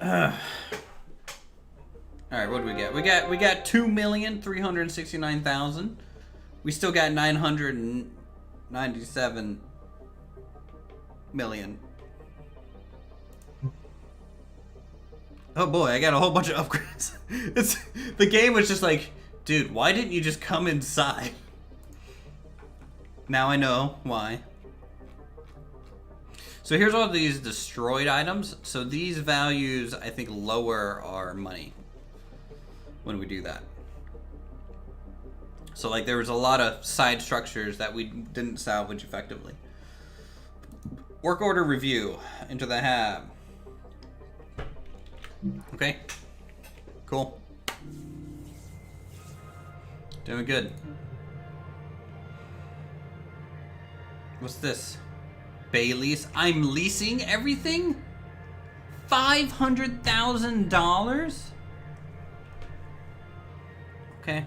All right, what do we get? We got 2,369,000. We still got 997 million. Oh boy, I got a whole bunch of upgrades. The game was just like, dude, why didn't you just come inside? Now I know why. So here's all these destroyed items. So these values, I think, lower our money when we do that. So like there was a lot of side structures that we didn't salvage effectively. Work order review. Enter the hab. Okay. Cool. Doing good. What's this? Bay lease. I'm leasing everything? $500,000? Okay.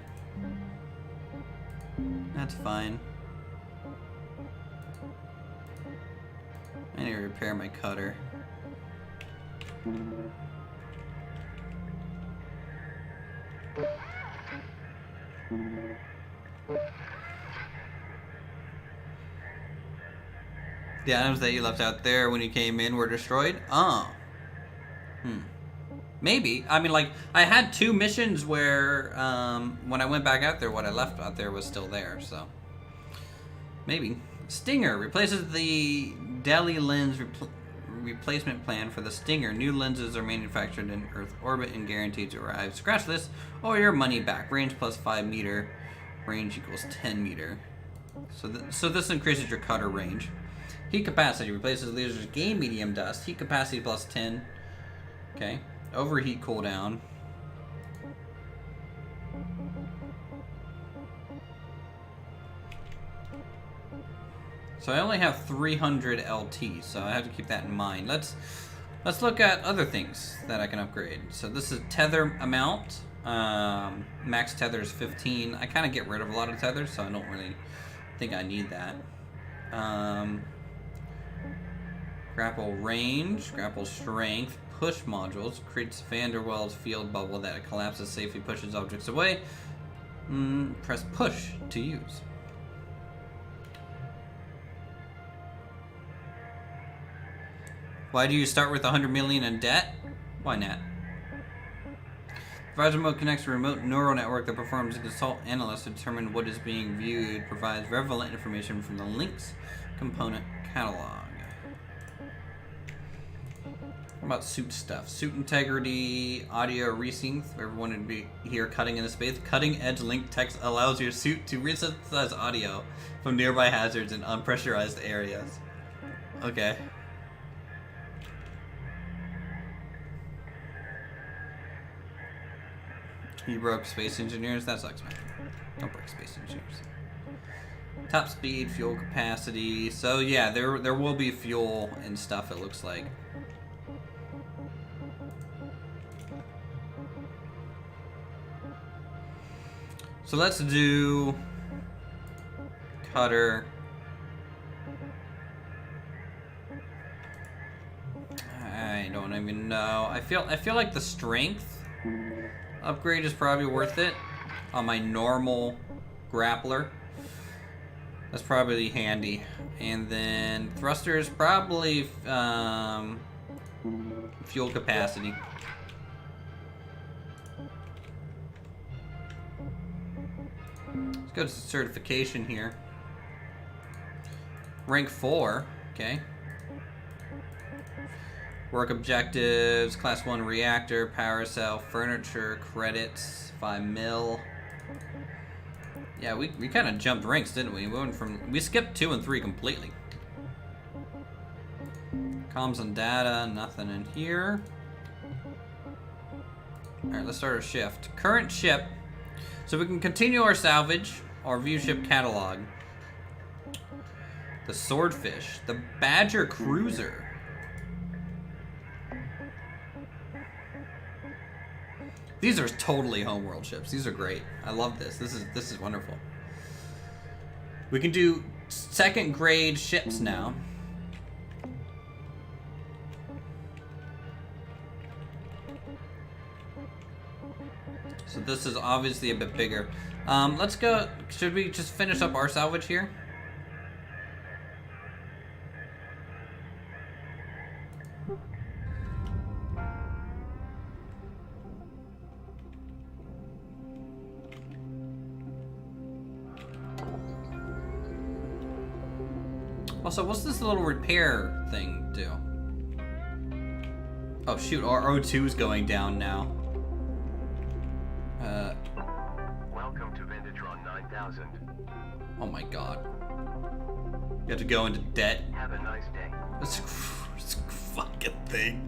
That's fine. I need to repair my cutter. The items that you left out there when you came in were destroyed? Oh. Maybe. I mean, like, I had 2 missions where, when I went back out there, what I left out there was still there, so. Maybe. Stinger replaces the Delhi lens replacement plan for the Stinger. New lenses are manufactured in Earth orbit and guaranteed to arrive. Scratch this or your money back. Range plus 5 meter. Range equals 10 meter. So this increases your cutter range. Heat capacity replaces laser's gain medium dust. Heat capacity plus 10. Okay. Overheat cooldown. So I only have 300 LT, so I have to keep that in mind. Let's look at other things that I can upgrade. So this is tether amount. Max tether is 15. I kind of get rid of a lot of tethers, so I don't really think I need that. Grapple range, grapple strength, push modules, creates Van der Waals field bubble that collapses safely, pushes objects away. Press push to use. Why do you start with 100 million in debt? Why not? Advisor mode connects to a remote neural network that performs a consult analyst to determine what is being viewed, provides relevant information from the LYNX component catalog. What about suit stuff? Suit integrity, audio resync. Everyone would be here cutting into space. Cutting edge link text allows your suit to resynthesize audio from nearby hazards in unpressurized areas. Okay. You broke space engineers? That sucks, man. Don't break space engineers. Top speed, fuel capacity. So yeah, there will be fuel and stuff, it looks like. So let's do cutter. I don't even know. I feel like the strength upgrade is probably worth it on my normal grappler. That's probably handy. And then thrusters, probably fuel capacity. Let's go to certification here. Rank 4, okay. Work objectives, class 1 reactor, power cell, furniture, credits, 5 mil. Yeah, we kind of jumped ranks, didn't we? We skipped 2 and 3 completely. Comms and data, nothing in here. Alright, let's start our shift. Current ship. So we can continue our salvage or view ship catalog. The Swordfish. The Badger Cruiser. These are totally homeworld ships. These are great. I love this. This is wonderful. We can do second grade ships now. So this is obviously a bit bigger. Let's go. Should we just finish up our salvage here? Also, what's this little repair thing do? Oh shoot, our O2 is going down now. Welcome to Vintatron 9000. Oh my god. You have to go into debt. Have a nice day. This fucking thing.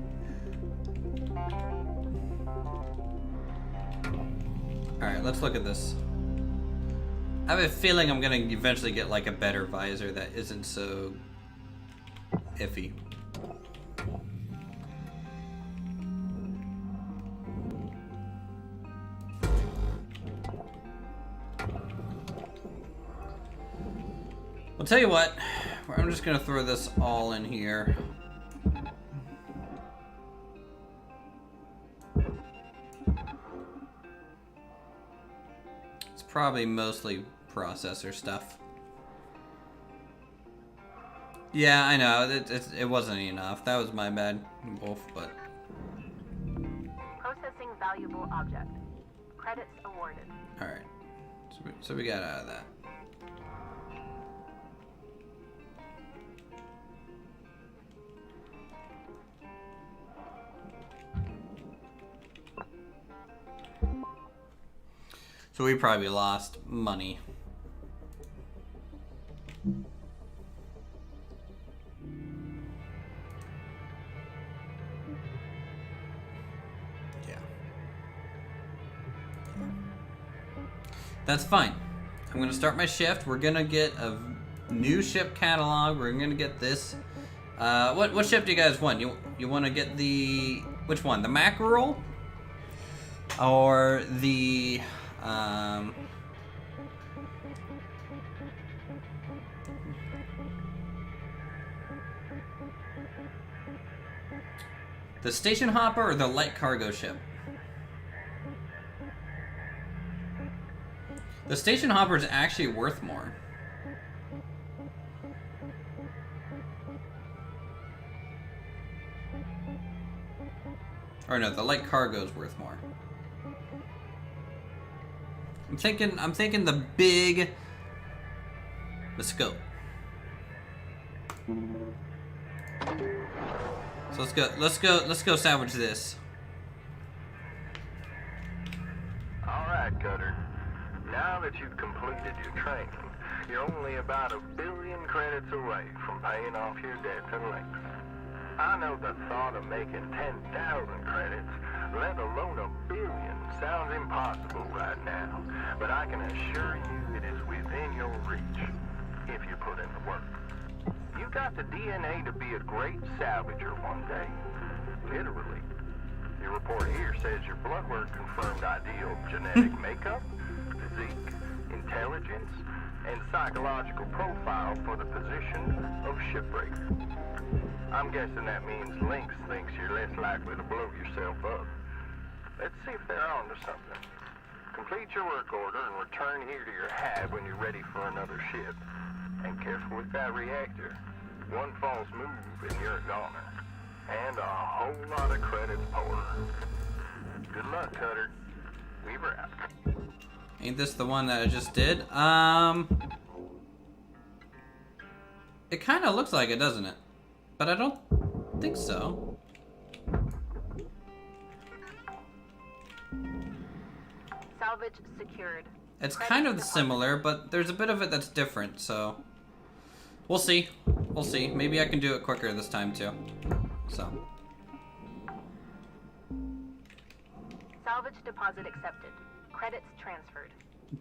Alright, let's look at this. I have a feeling I'm gonna eventually get like a better visor that isn't so iffy. I'll tell you what, I'm just gonna throw this all in here. It's probably mostly processor stuff. Yeah, I know, it wasn't enough. That was my bad, Wolf, but... Processing valuable object. Credits awarded. Alright, so we got out of that. So we probably lost money. Yeah. That's fine. I'm gonna start my shift. We're gonna get a new ship catalog. We're gonna get this. What ship do you guys want? You want to get the which one? The mackerel or the the station hopper or the light cargo ship? The station hopper is actually worth more. Or no, the light cargo is worth more. I'm thinking the big, the scope. So let's go salvage this. Alright, Cutter. Now that you've completed your training, you're only about 1 billion credits away from paying off your debt to LYNX. I know the thought of making 10,000 credits, let alone 1 billion, sounds impossible right now, but I can assure you it is within your reach, if you put in the work. You got the DNA to be a great salvager one day, literally. Your report here says your blood work confirmed ideal genetic makeup, physique, intelligence, and psychological profile for the position of Shipbreaker. I'm guessing that means LYNX thinks you're less likely to blow yourself up. Let's see if they're on to something. Complete your work order and return here to your hive when you're ready for another ship. And careful with that reactor. One false move and you're a goner. And a whole lot of credits poured. Good luck, Cutter. Weaver out. Ain't this the one that I just did? It kind of looks like it, doesn't it? But I don't think so. Salvage secured. It's kind of similar, but there's a bit of it that's different, so... We'll see. We'll see. Maybe I can do it quicker this time, too. So. Salvage deposit accepted. Credits transferred.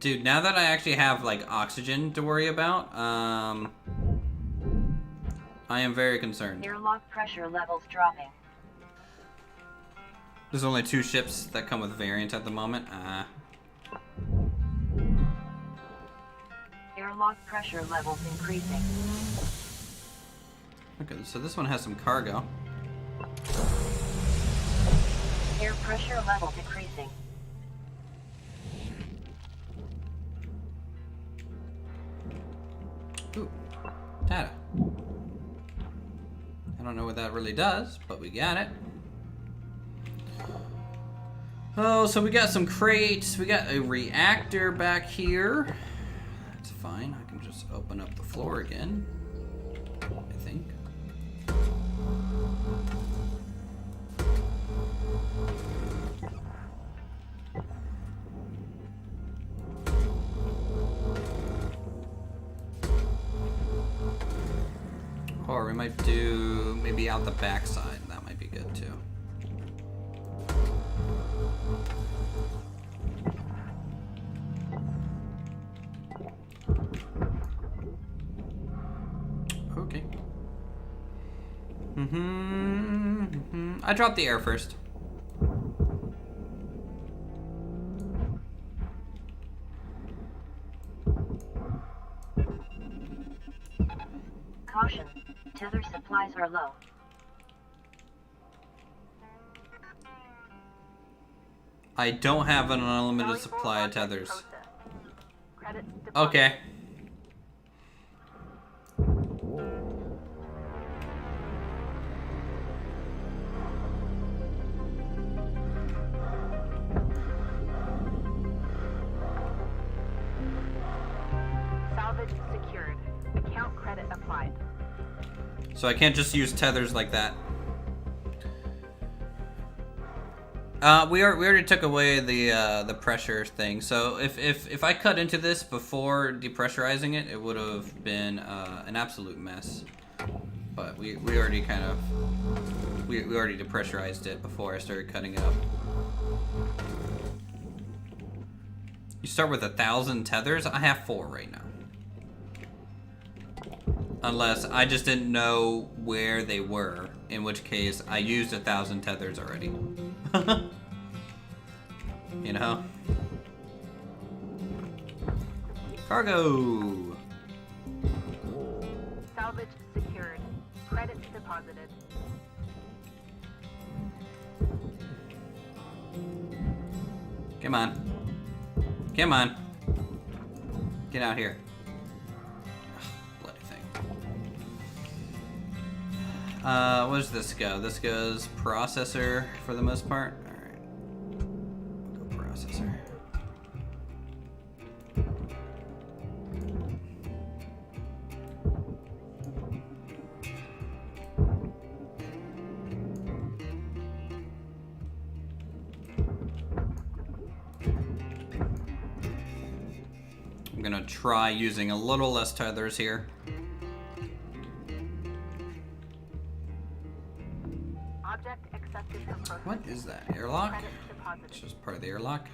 Dude, now that I actually have, like, oxygen to worry about, I am very concerned. Airlock pressure levels dropping. There's only 2 ships that come with variant at the moment. Airlock pressure levels increasing. Okay, so this one has some cargo. Air pressure level decreasing. Ooh, data. I don't know what that really does, but we got it. Oh, so we got some crates. We got a reactor back here. That's fine. I can just open up the floor again, I think. Or we might do maybe out the backside. That might be good too. Okay. I dropped the air first. Caution. Tether supplies are low. I don't have an unlimited supply of tethers. Credits deposited. Okay. Salvage secured. Account credit applied. So I can't just use tethers like that. We already took away the pressure thing. So if I cut into this before depressurizing it, it would have been an absolute mess. But we already kind of we already depressurized it before I started cutting it up. You start with 1,000 tethers. I have 4 right now. Unless I just didn't know where they were, in which case I used 1,000 tethers already. You know? Cargo! Salvage secured. Credits deposited. Come on. Come on. Get out here. What does this go? This goes processor for the most part. Alright. Go processor. I'm gonna try using a little less tethers here. Object accepted for processing. What is that? Airlock? Credits deposited. It's just part of the airlock.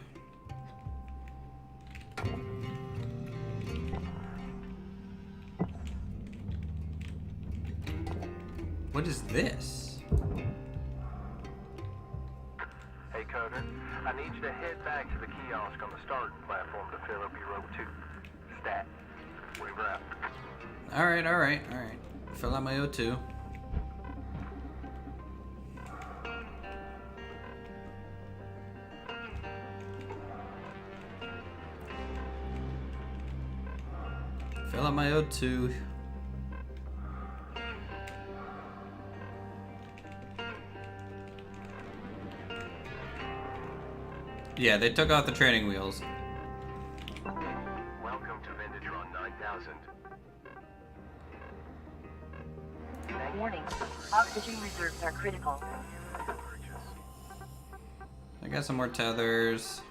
What is this? Hey, Coder, I need you to head back to the kiosk on the starting platform to fill up your O2. Stat. We wrap. Alright, alright, alright. Fill out my O2. Fill out my O2. Yeah, they took out the training wheels. Welcome to Vindatron 9000. Warning. Oxygen reserves are critical. I got some more tethers.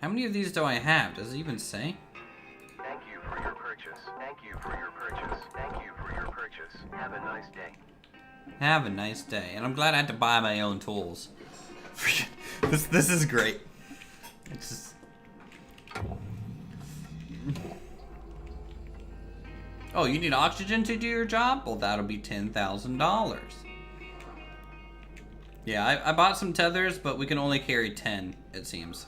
How many of these do I have? Does it even say? Thank you for your purchase. Thank you for your purchase. Thank you for your purchase. Have a nice day. Have a nice day. And I'm glad I had to buy my own tools. This is great. It's just... Oh, you need oxygen to do your job? Well, that'll be $10,000. Yeah, I bought some tethers, but we can only carry 10, it seems.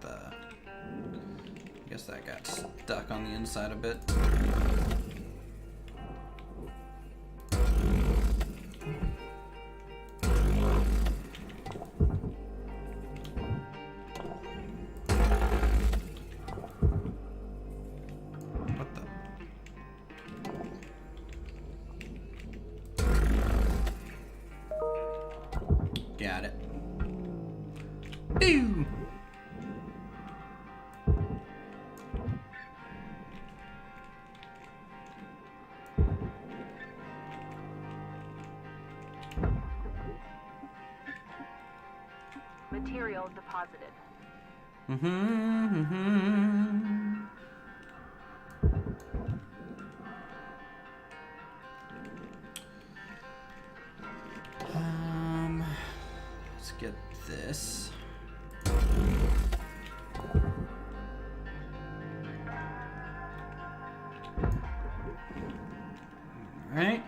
I guess that got stuck on the inside a bit. What the? Got it. Ew. Material deposited. Let's get this. All right.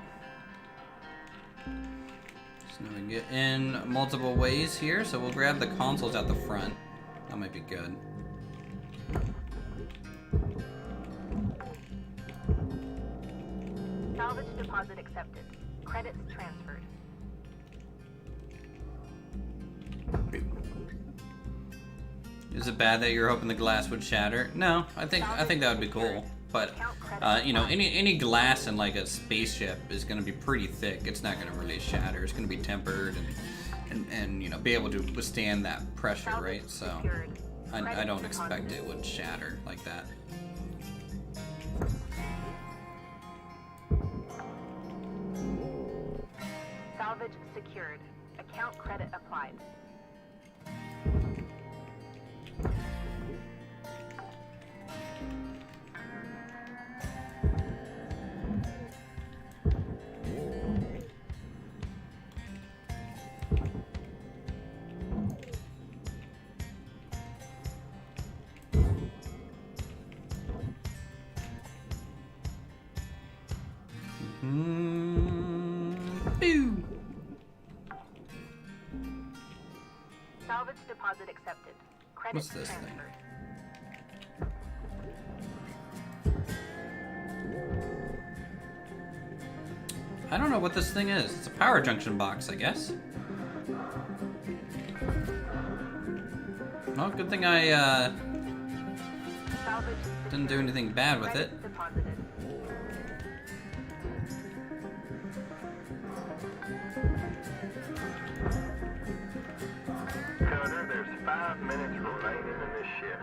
So now we can get in multiple ways here. So we'll grab the consoles at the front. That might be good. Salvage deposit accepted. Credits transferred. Is it bad that you're hoping the glass would shatter? No, I think that would be cool. But you know, any glass in like a spaceship is going to be pretty thick. It's not going to really shatter. It's going to be tempered and you know, be able to withstand that pressure, right? So I don't expect it would shatter like that. Salvage secured. Account credit applied. Boo. Salvage deposit accepted. Credits What's this thing? transferred. I don't know what this thing is. It's a power junction box, I guess. Well, good thing I Salvage didn't do anything bad with it. credits deposited. Cutter, there's 5 minutes remaining in this shift.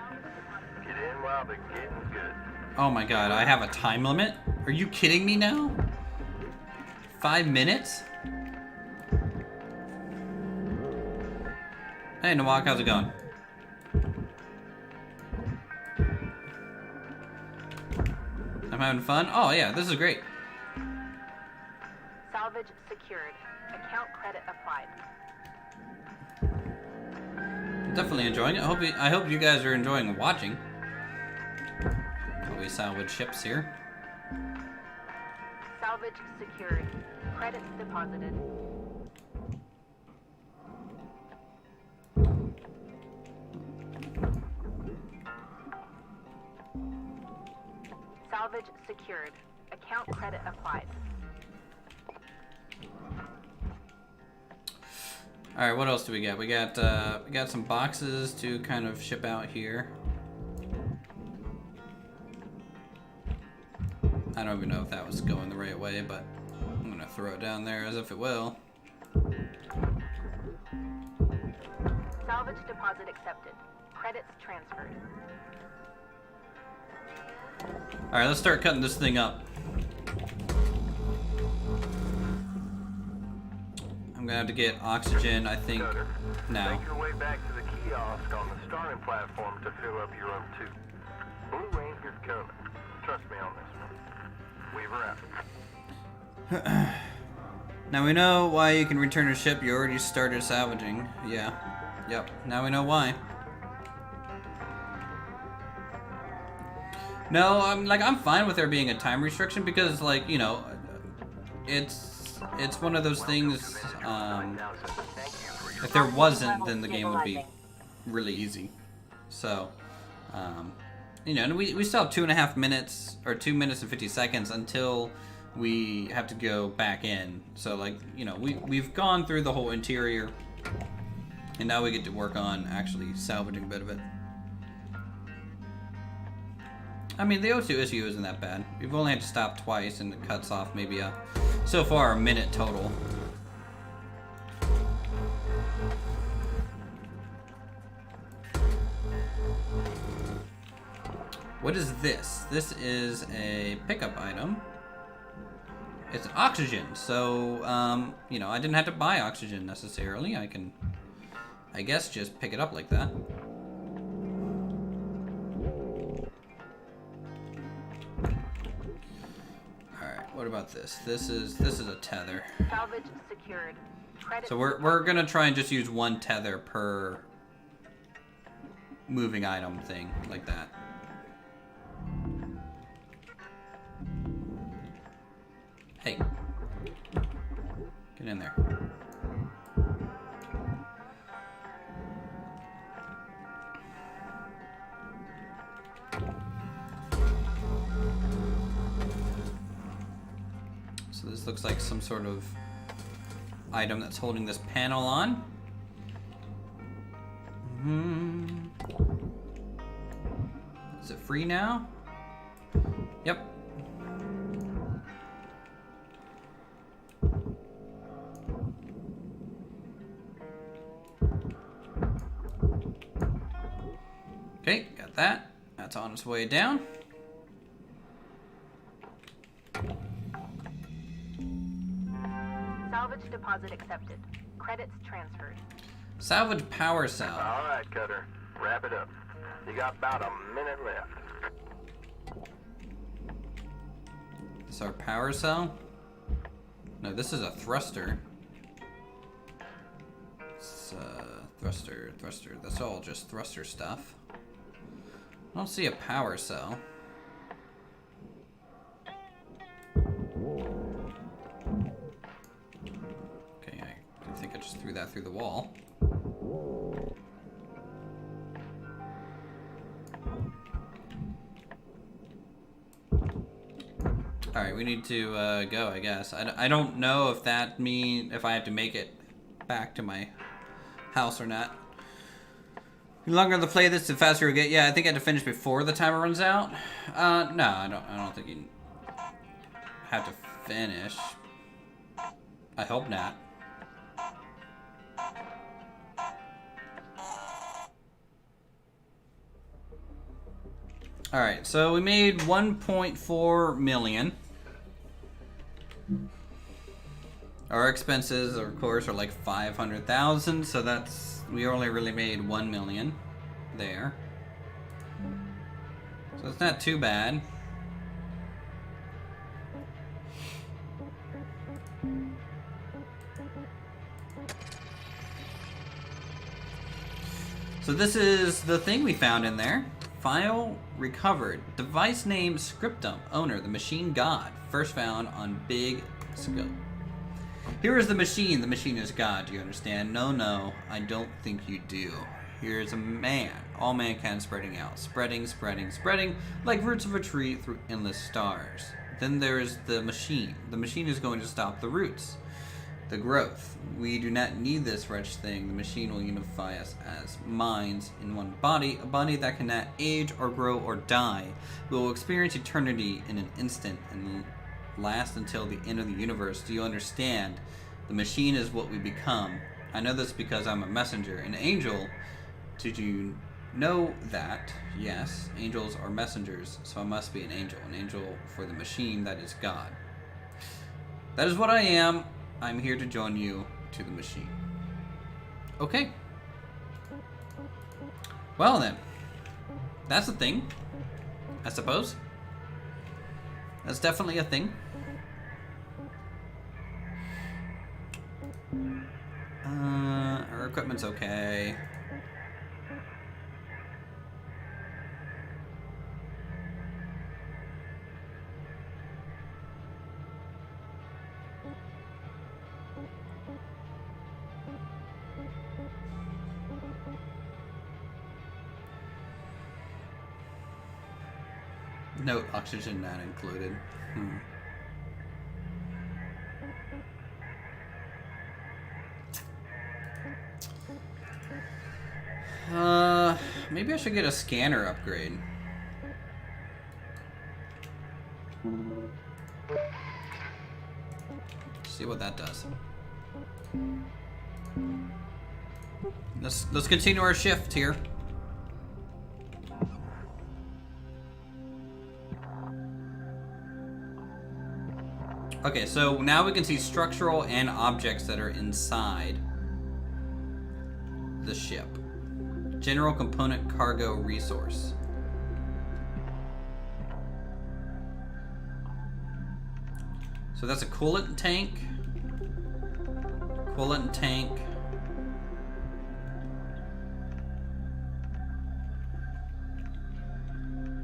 Get in while the getting's good. Oh my god, I have a time limit? Are you kidding me now? 5 minutes? Hey Nawak, how's it going? I'm having fun? Oh yeah, this is great. Salvage secured. Account credit applied. I'm definitely enjoying it. I hope you guys are enjoying watching. While we salvage ships here. Salvage secured. Credits deposited. Salvage secured. Account credit applied. All right, what else do we got? We got some boxes to kind of ship out here. I don't even know if that was going the right way, but I'm gonna throw it down there as if it will. Salvage deposit accepted. Credits transferred. All right, let's start cutting this thing up. I'm gonna have to get oxygen, I think, Cutter, now. make your way back to the kiosk on the starting platform to fill up your O2. Blue Ranger's coming. Trust me on this one. Weaver out. Now we know why you can return a ship you already started salvaging. Yeah. Yep. Now we know why. No, I'm fine with there being a time restriction because, like, you know, it's one of those things. If there wasn't, then the game would be really easy. So, you know, and we still have 2.5 minutes or 2 minutes and 50 seconds until we have to go back in. So, like, you know, we've gone through the whole interior, and now we get to work on actually salvaging a bit of it. I mean, the O2 issue isn't that bad. We've only had to stop twice, and it cuts off maybe so far a minute total. What is this? This is a pickup item. It's oxygen, so, you know, I didn't have to buy oxygen necessarily. I can, I guess, just pick it up like that. Alright, what about this? This is a tether. Salvage secured. Credit So we're gonna try and just use one tether per moving item thing, like that. Hey, get in there. So this looks like some sort of item that's holding this panel on. Is it free now? Yep. Okay, got that. That's on its way down. Salvage deposit accepted. Credits transferred. Salvage power cell. All right, Cutter. Wrap it up. You got about a minute left. This is our power cell? No, this is a thruster. It's thruster. That's all just thruster stuff. I don't see a power cell. Okay, I think I just threw that through the wall. Alright, we need to go, I guess. I don't know if that means if I have to make it back to my house or not. The longer to play this, the faster we get. Yeah, I think I had to finish before the timer runs out. No, I don't think you have to finish. I hope not. Alright, so we made 1.4 million. Our expenses, of course, are like 500,000, so that's, we only really made 1 million there. So it's not too bad. So this is the thing we found in there. File recovered. Device name Scriptum. Owner, the machine god. First found on Big Scope. Here is the machine. The machine is God. Do you understand? No, I don't think you do. Here is a man. All mankind spreading out. Spreading, like roots of a tree through endless stars. Then there is the machine. The machine is going to stop the roots. The growth. We do not need this wretched thing. The machine will unify us as minds in one body, a body that cannot age or grow or die. We will experience eternity in an instant and last until the end of the universe. Do you understand? The machine is what we become. I know this because I'm a messenger, an angel. Did you know that? Yes, angels are messengers, so I must be an angel for the machine that is God. That is what I am. I'm here to join you to the machine. Okay. Well then, that's the thing, I suppose. That's definitely a thing. Our equipment's okay. Note, oxygen not included. Maybe I should get a scanner upgrade. See what that does. Let's continue our shift here. Okay, so now we can see structural and objects that are inside the ship. General component cargo resource. So that's a coolant tank. Coolant tank.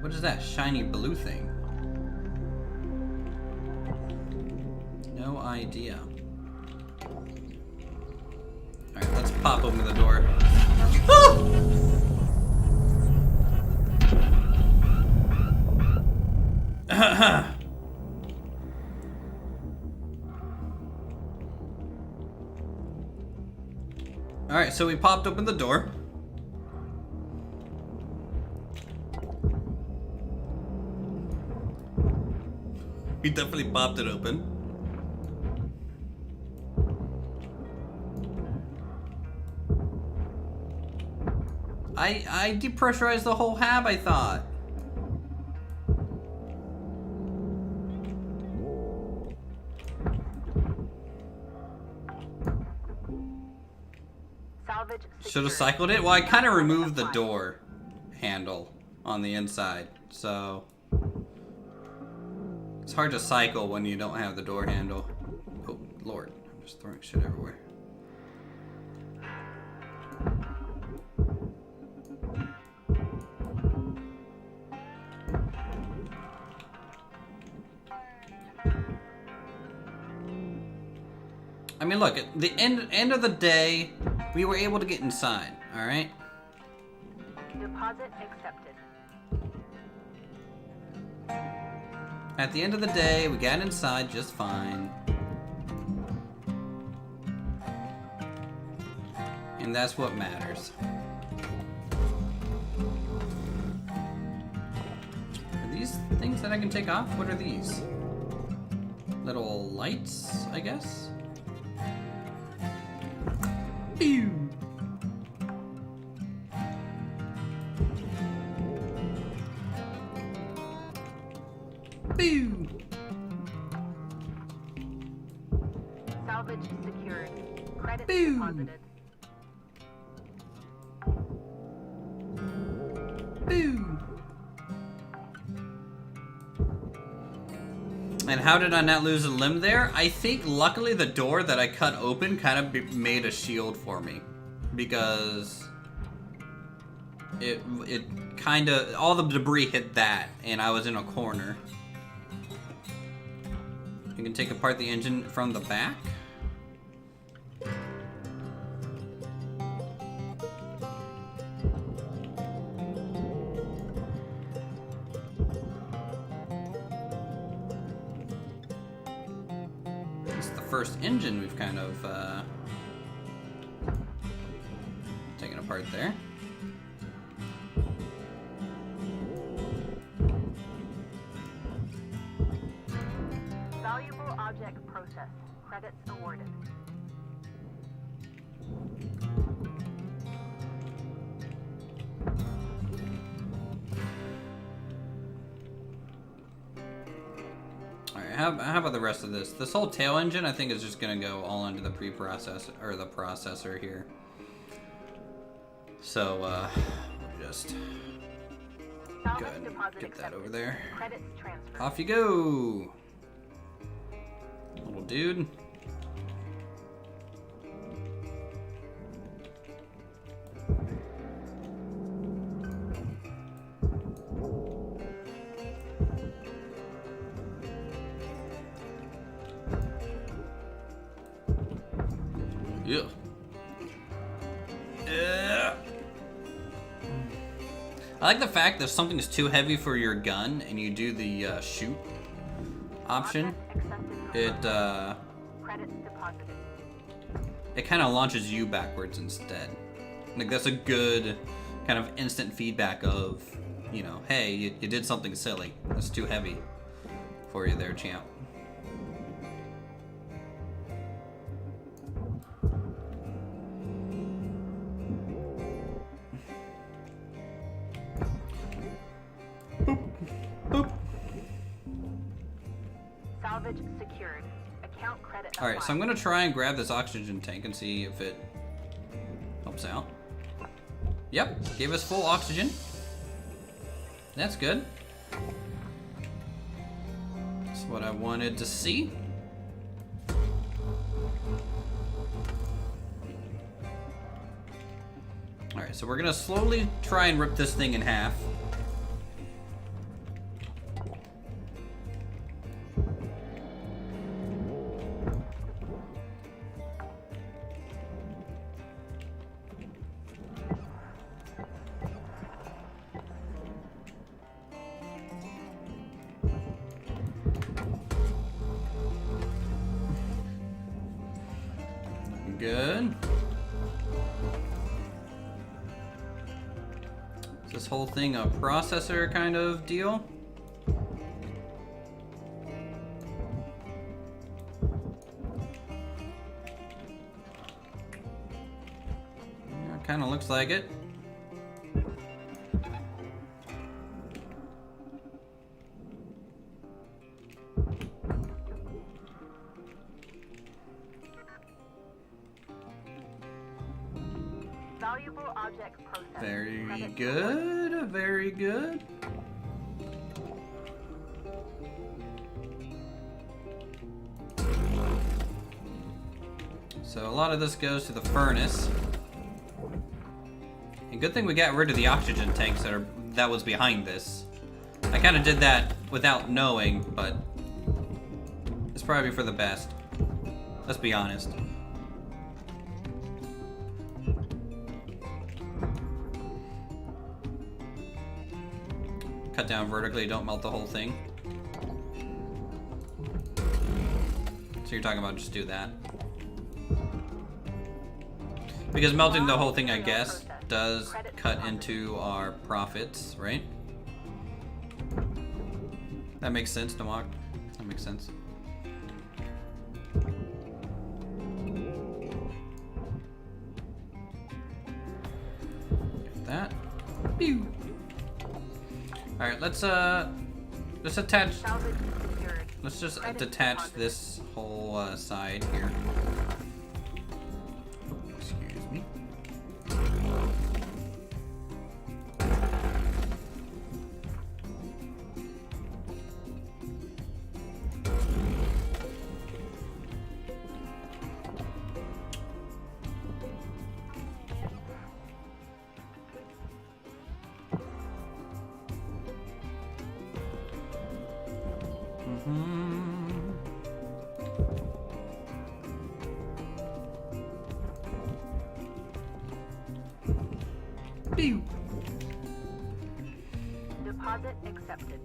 What is that shiny blue thing? No idea. Alright, let's pop open the door. Alright, so we popped open the door. We definitely popped it open. I depressurized the whole hab, I thought. Salvage Should have secured. cycled it? Well, I kind of removed the door handle on the inside, so it's hard to cycle when you don't have the door handle. Oh, Lord, I'm just throwing shit everywhere. I mean, look, at the end of the day, we were able to get inside, all right? Deposit accepted. At the end of the day, we got inside just fine. And that's what matters. Are these things that I can take off? What are these? Little lights, I guess? Pew! Pew! Salvage secured. Credits Boom. deposited. Boom! And how did I not lose a limb there? I think luckily the door that I cut open kind of made a shield for me. Because it kind of, all the debris hit that and I was in a corner. You can take apart the engine from the back. It's the first engine we've kind of taken apart there. Valuable object processed. Credits awarded. Alright, how about the rest of this? This whole tail engine, I think, is just gonna go all into the pre-processor, or the processor here. So, just Go ahead and get that over there. Credits transferred. Off you go, little dude. Yeah. I like the fact that if something is too heavy for your gun and you do the shoot option, it Credits deposited. it kind of launches you backwards instead. Like that's a good kind of instant feedback of, you know, hey, you did something silly. That's too heavy for you there, champ. Salvage secured. Account credit. All right, so I'm gonna try and grab this oxygen tank and see if it helps out. Yep, gave us full oxygen. That's good. That's what I wanted to see. All right, so we're gonna slowly try and rip this thing in half. Good. Is this whole thing a processor kind of deal? Yeah, kind of looks like it. Valuable object processed. Very Credits good, very good. So a lot of this goes to the furnace. And good thing we got rid of the oxygen tanks that was behind this. I kind of did that without knowing, but it's probably for the best. Let's be honest. Cut down vertically, don't melt the whole thing. So you're talking about just do that. Because melting the whole thing, I guess, does cut into our profits, right? That makes sense, Nawak. That makes sense. Get that. Pew. All right, let's attach. Salvage secured. Let's just Credits detach deposited. this whole side here. Excuse me. Pew. Deposit accepted.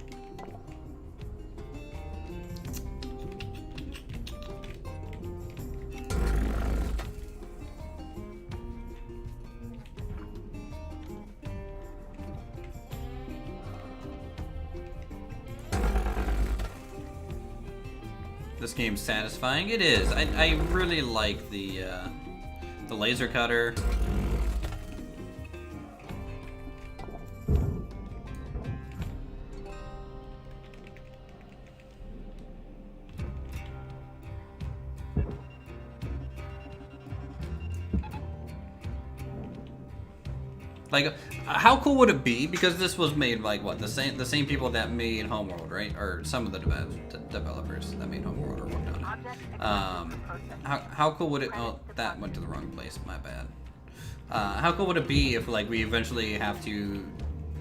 This game's satisfying. It is. I really like the laser cutter. Like, how cool would it be? Because this was made like what, the same people that made Homeworld, right? Or some of the developers that made Homeworld or worked on it. How cool would it? Oh, that went to the wrong place. My bad. How cool would it be if like we eventually have to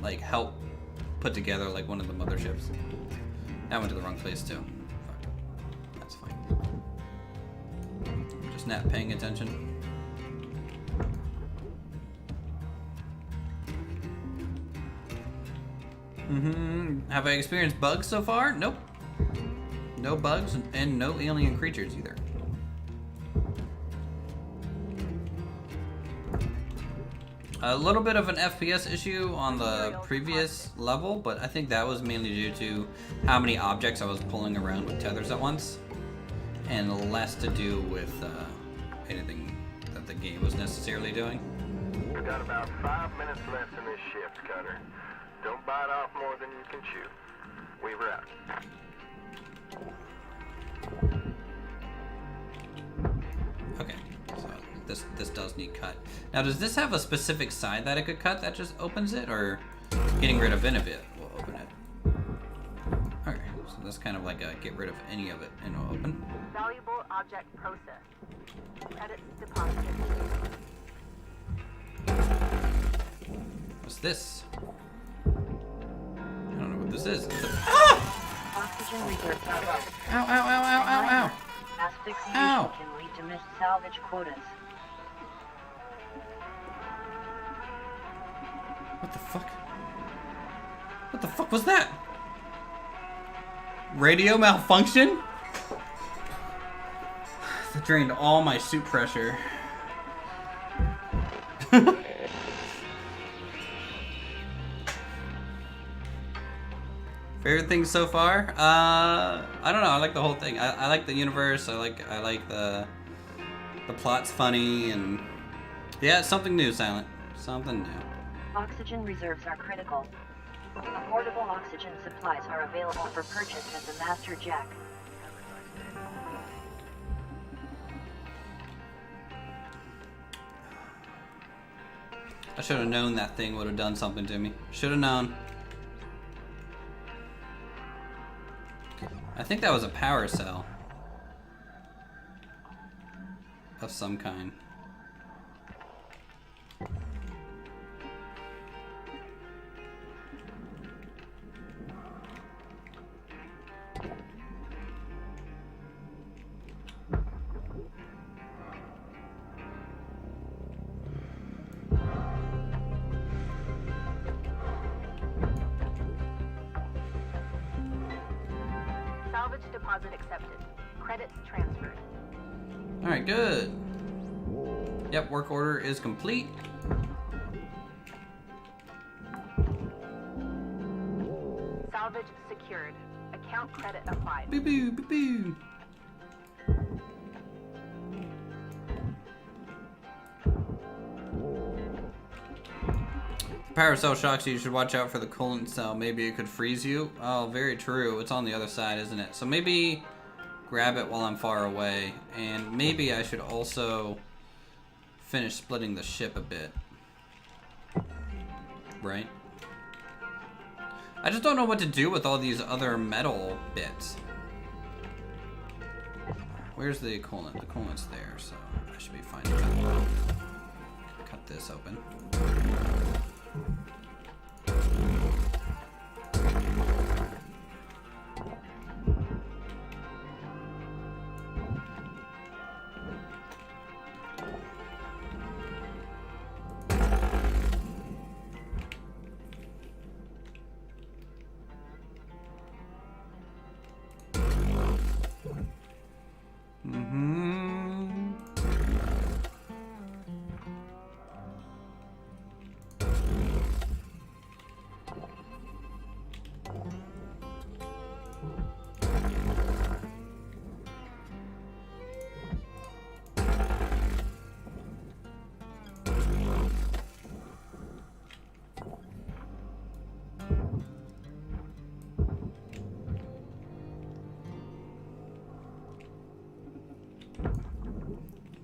like help put together like one of the motherships? That went to the wrong place too. Fuck. That's fine. Just not paying attention. Have I experienced bugs so far? Nope. No bugs and no alien creatures either. A little bit of an FPS issue on the previous level, but I think that was mainly due to how many objects I was pulling around with tethers at once, and less to do with anything that the game was necessarily doing. We've got about 5 minutes left in this shift, Cutter. Don't bite off more than you can chew. Weaver out. Okay, so this does need cut. Now, does this have a specific side that it could cut that just opens it, or getting rid of any of it will open it? Okay, so that's kind of like a get rid of any of it and it'll open. Valuable object processed. Credits deposited. What's this? I don't know what this is. Oxygen reserves are low. Ow, ow, ow, ow, ow, ow. Asphyxiation Ow. can lead to missed salvage quotas. What the fuck? What the fuck was that? Radio malfunction? That drained all my suit pressure. Favorite things so far? I don't know. I like the whole thing. I like the universe. I like the plot's funny, and yeah, it's something new, Silent. Something new. Oxygen reserves are critical. Affordable oxygen supplies are available for purchase at the Master Jack. I should have known that thing would have done something to me. Should have known. I think that was a power cell of some kind. Salvage deposit accepted. Credits transferred. Alright, good. Yep, work order is complete. Salvage secured. Account credit applied. Boo boo, boo boo. Power cell shocks you. You should watch out for the coolant cell. Maybe it could freeze you. Oh, very true. It's on the other side, isn't it? So maybe grab it while I'm far away. And maybe I should also finish splitting the ship a bit. Right? I just don't know what to do with all these other metal bits. Where's the coolant? The coolant's there, so I should be fine to cut this open.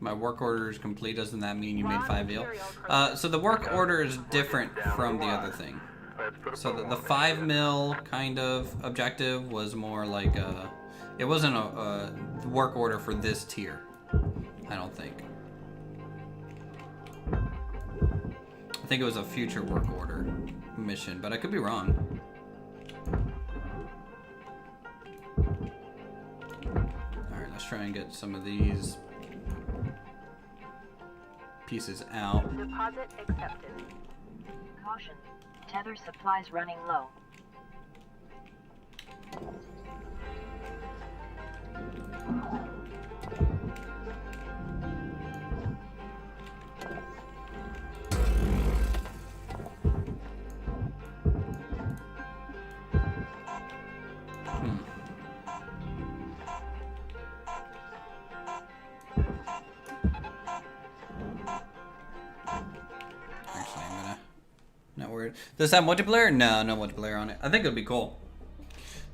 My work order is complete. Doesn't that mean you made 5 mil? So the work order is different from the other thing. So the 5 mil kind of objective was more like it wasn't a work order for this tier. I don't think. I think it was a future work order mission, but I could be wrong. Alright, let's try and get some of these pieces out. Deposit accepted. Caution. Tether supplies running low. Does that have multiplayer? No, no multiplayer on it. I think it'd be cool.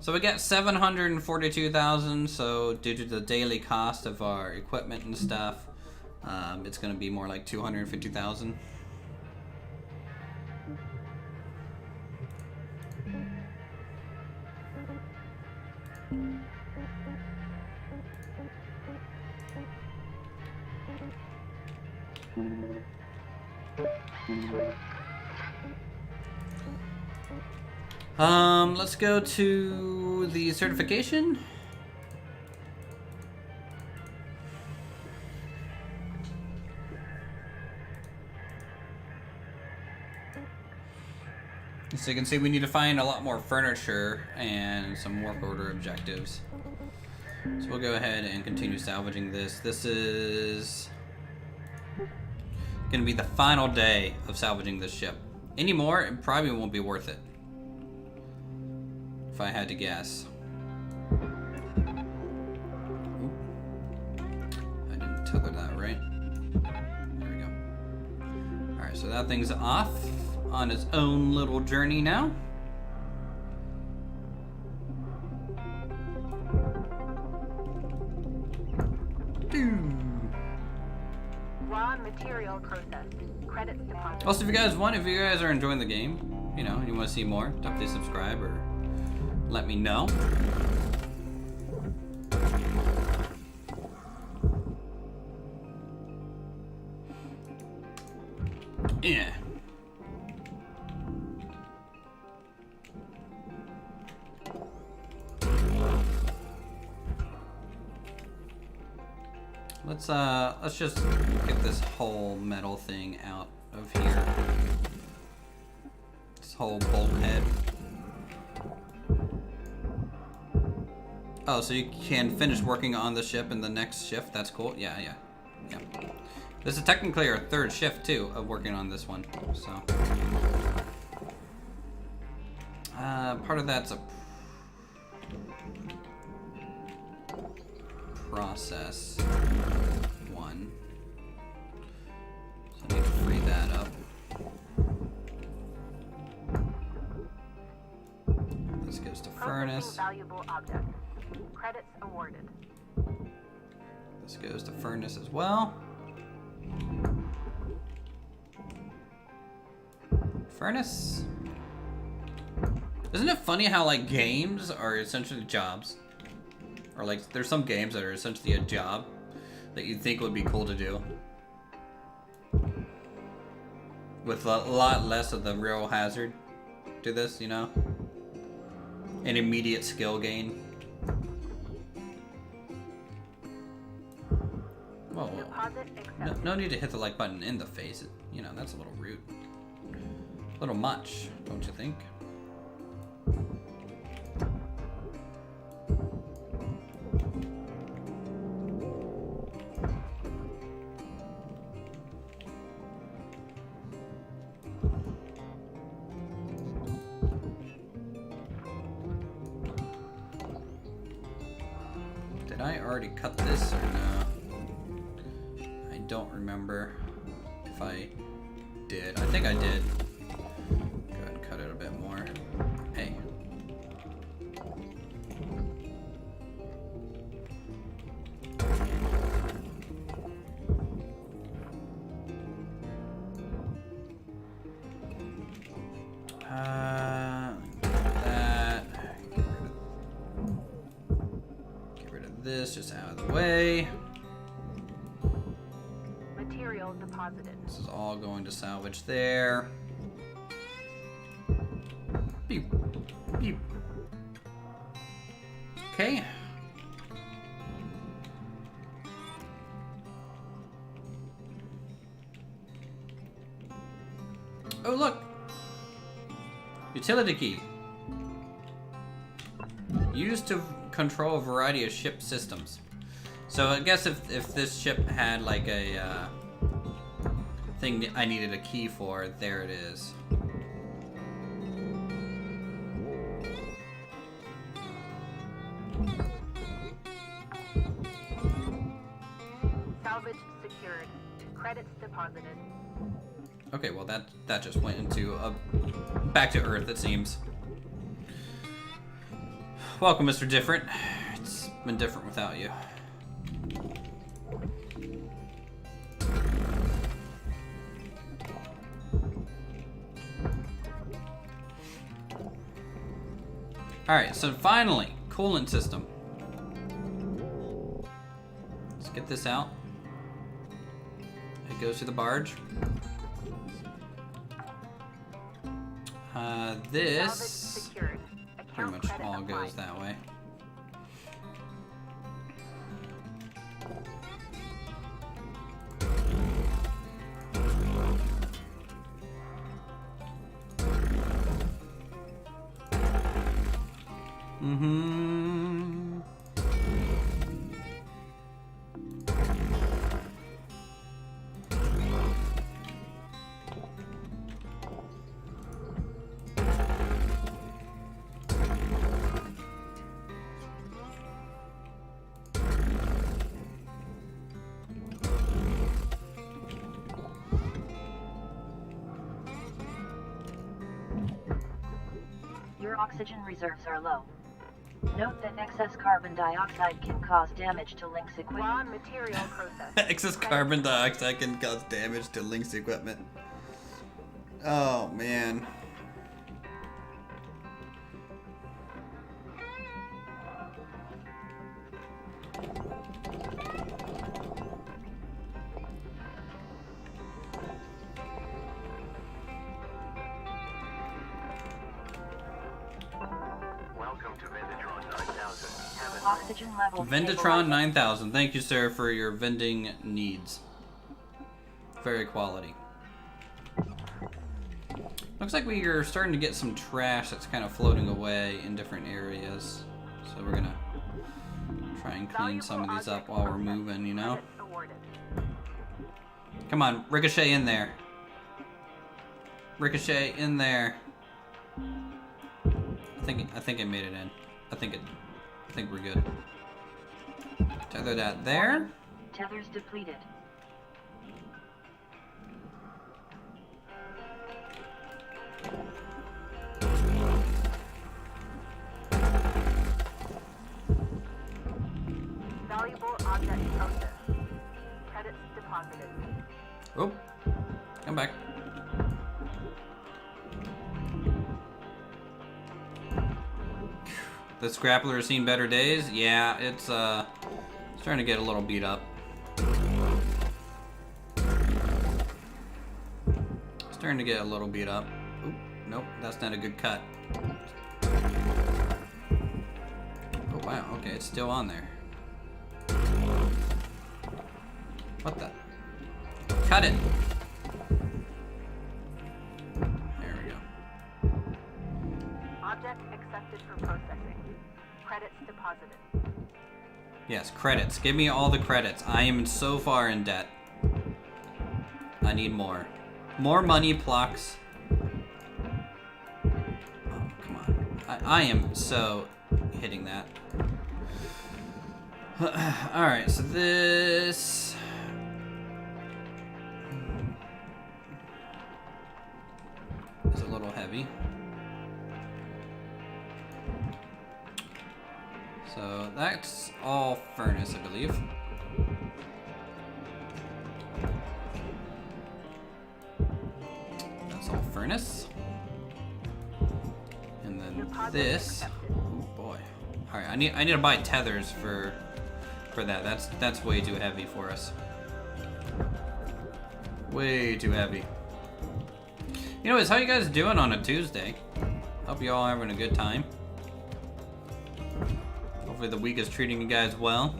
So we get 742,000. So due to the daily cost of our equipment and stuff, it's gonna be more like 250,000. Let's go to the certification. So you can see we need to find a lot more furniture and some work order objectives. So we'll go ahead and continue salvaging this. This is gonna be the final day of salvaging this ship. Any more, it probably won't be worth it. If I had to guess. Oop. I didn't tether that right. There we go. Alright, so that thing's off on its own little journey now. Raw material processed. Credits deposited. Also, if you guys want, if you guys are enjoying the game, you know, you want to see more, definitely subscribe or let me know. Yeah. Let's just get this whole metal thing out of here. This whole bulkhead. Oh, so you can finish working on the ship in the next shift? That's cool. Yeah. This is technically our third shift too of working on this one. So part of that's a process one. So I need to free that up. This goes to furnace. Valuable object. Credits awarded. This goes to furnace as well. Furnace. Isn't it funny how like games are essentially jobs? Or like there's some games that are essentially a job that you'd think would be cool to do. With a lot less of the real hazard to this, you know? An immediate skill gain. Whoa. No need to hit the like button in the face. You know, that's a little rude. A little much, don't you think? Did I already cut this or no? I don't remember if I did. I think I did. Go ahead and cut it a bit more. Hey. this just out of the way. Material deposited. This is all going to salvage there. Beep. Beep. Okay. Oh, look! Utility key. Used to control a variety of ship systems. So I guess if this ship had like a thing that I needed a key for, there it is. Salvage secured. Credits deposited. Okay, well that just went into a back to Earth, it seems. Welcome, Mr. Different. It's been different without you. Alright, so finally, coolant system. Let's get this out. It goes to the barge. This pretty much all goes that way. Your oxygen reserves are low. Note that excess carbon dioxide can cause damage to LYNX equipment. Raw material process. Excess carbon dioxide can cause damage to LYNX equipment. Oh man. Oxygen level. Venditron 9000. Thank you, sir, for your vending needs. Very quality. Looks like we are starting to get some trash that's kind of floating away in different areas. So we're gonna try and clean some of these up while we're moving, you know? Come on, ricochet in there. Ricochet in there. I think it made it in. I think we're good. Tether that there. Tether's depleted. Valuable object process. Credits deposited. Oh, come back. This grappler has seen better days. Yeah, it's starting to get a little beat up. Starting to get a little beat up. Oop, nope, that's not a good cut. Oh wow, okay, it's still on there. What the? Cut it! There we go. Object accepted for processing. Credits deposited. Yes, credits. Give me all the credits. I am so far in debt. I need more. More money, Plux. Oh, come on. I am so hitting that. Alright, so this... is a little heavy. So that's all furnace, I believe. That's all furnace. And then this. Oh boy. Alright, I need to buy tethers for for that. That's way too heavy for us. Way too heavy. Anyways, how you guys doing on a Tuesday? Hope you all having a good time. Hopefully the week is treating you guys well.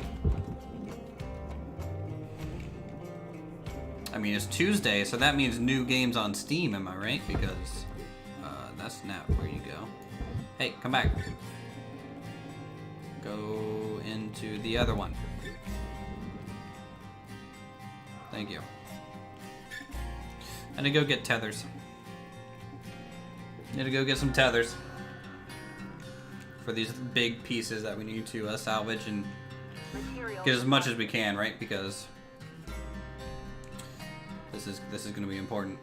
I mean, it's Tuesday, so that means new games on Steam, am I right? Because that's not where you go. Hey, come back. Go into the other one. Thank you. I need to go get tethers. Need to go get some tethers for these big pieces that we need to salvage and get as much as we can, right? Because this is going to be important.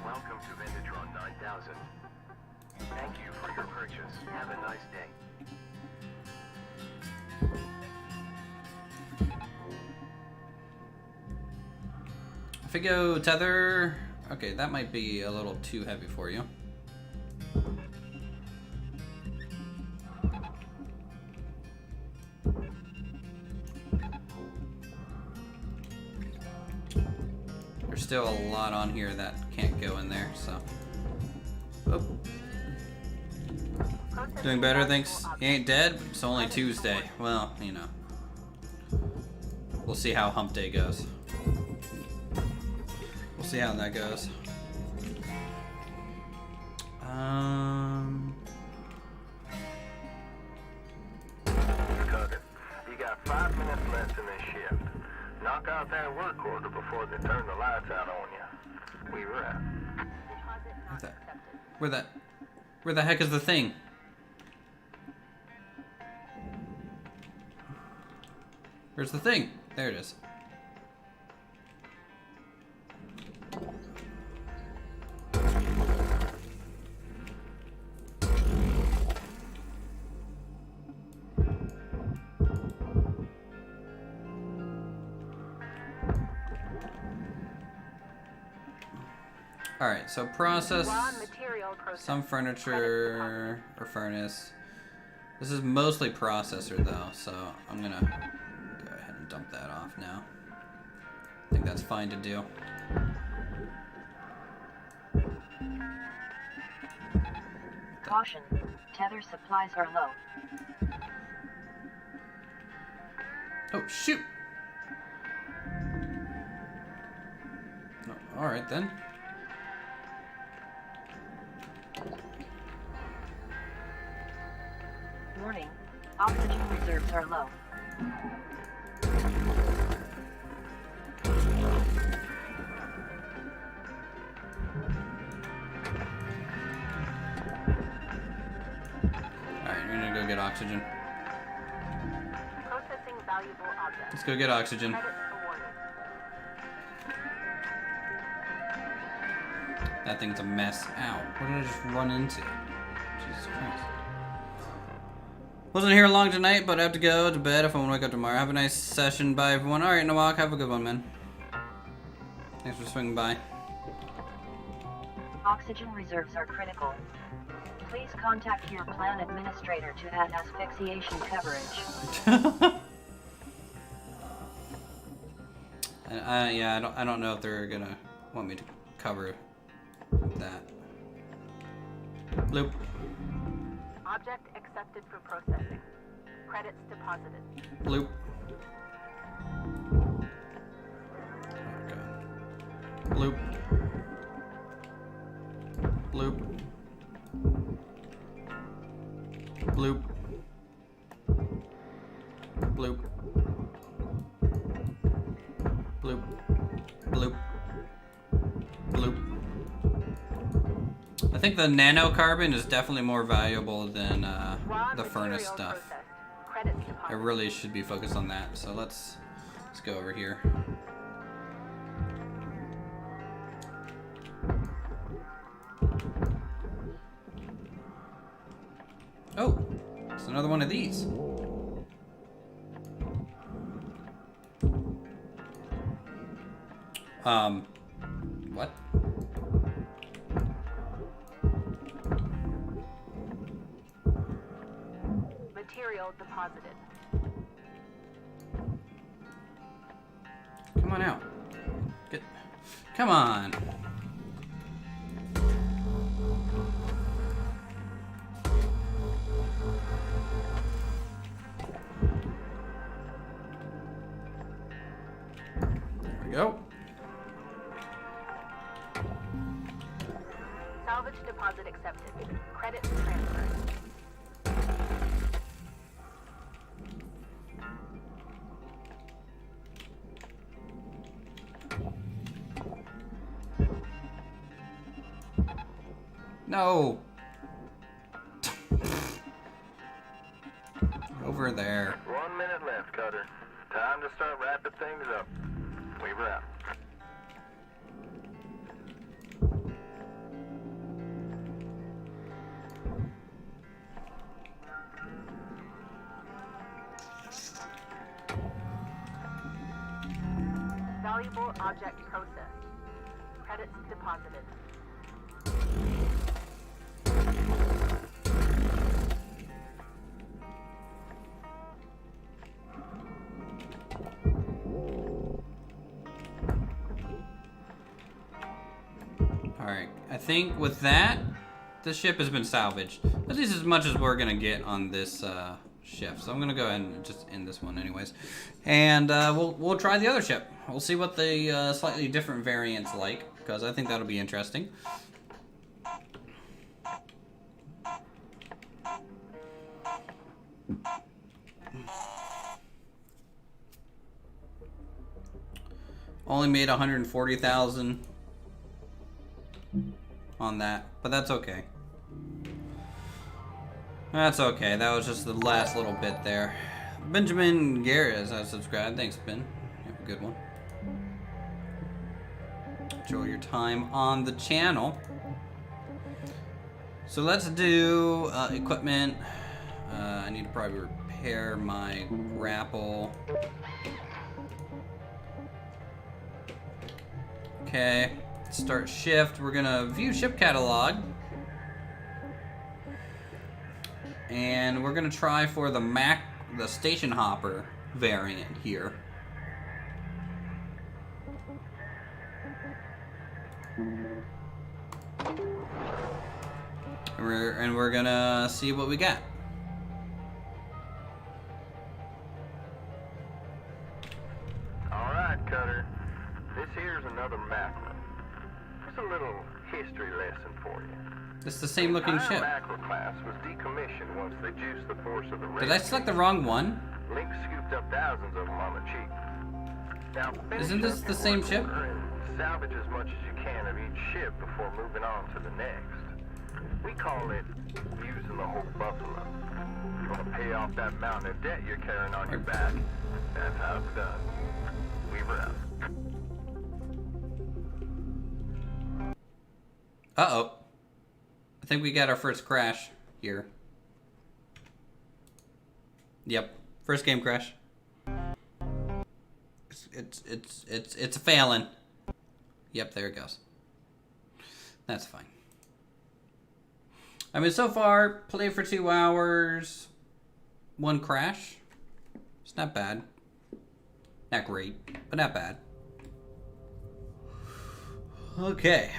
Welcome to Vendatron 9000. Thank you for your purchase. Have a nice day. If we go tether, okay, that might be a little too heavy for you. There's still a lot on here that can't go in there, so. Oh. Doing better, thanks. He ain't dead? It's only Tuesday. Well, you know. We'll see how hump day goes. We'll see how that goes. Tucker, you got 5 minutes left in this shift. Knock out that work order before they turn the lights out on you. We wrap. Where the heck is the thing? Where's the thing? There it is. Alright, so process some furniture or furnace. This is mostly processor though, so I'm gonna go ahead and dump that off now. I think that's fine to do. Caution, tether supplies are low. Oh, shoot! Oh, alright then. Warning, oxygen reserves are low. Alright, we're gonna go get oxygen. Processing valuable objects. Let's go get oxygen. Credits awarded. That thing's a mess. Ow. What did I just run into? Jesus Christ. Wasn't here long tonight, but I have to go to bed if I want to wake up tomorrow. Have a nice session. Bye, everyone. Alright, Nawak, have a good one, man. Thanks for swinging by. Oxygen reserves are critical. Please contact your plan administrator to add asphyxiation coverage. Yeah, I don't know if they're gonna want me to cover that. Bloop. Object accepted for processing. Credits deposited. Bloop. Okay. Bloop. Bloop. Bloop. Bloop. Bloop. Bloop. Bloop. I think the nanocarbon is definitely more valuable than the furnace stuff. I really should be focused on that. So let's go over here. Oh, it's another one of these. What? material deposited. Come on out. Get. Come on. There we go. Salvage deposit accepted. Credits transferred. No. Over there. 1 minute left, Cutter. Time to start wrapping things up. Weaver out. Valuable object processed. Credits deposited. Alright, I think with that, the ship has been salvaged. At least as much as we're gonna get on this ship. So I'm gonna go ahead and just end this one anyways. And we'll try the other ship. We'll see what the slightly different variant's like, because I think that'll be interesting. Only made 140,000 on that, but that's okay. That's okay. That was just the last little bit there. Benjamin Garris has subscribed. Thanks, Ben. You have a good one. Enjoy your time on the channel. So let's do equipment. I need to probably repair my grapple. Okay, start shift. We're gonna view ship catalog. And we're gonna try for the station hopper variant here. And we're gonna see what we got. Alright, Cutter. This here's another macro. Just a little history lesson for you. It's the same looking Entire ship. macro class was decommissioned once they juiced the force of the Did I select the wrong one? LYNX scooped up thousands of them on the cheap. Now, Isn't this the same ship? And salvage as much as you can of each ship before moving on to the next. We call it using the whole buffalo. You want to pay off that mountain of debt you're carrying on your back. That's how it's done. Weaver out. Uh-oh. I think we got our first crash here. Yep, first game crash. It's a failing. Yep, there it goes. That's fine. I mean, so far, play for 2 hours, 1 crash. It's not bad. Not great, but not bad. Okay.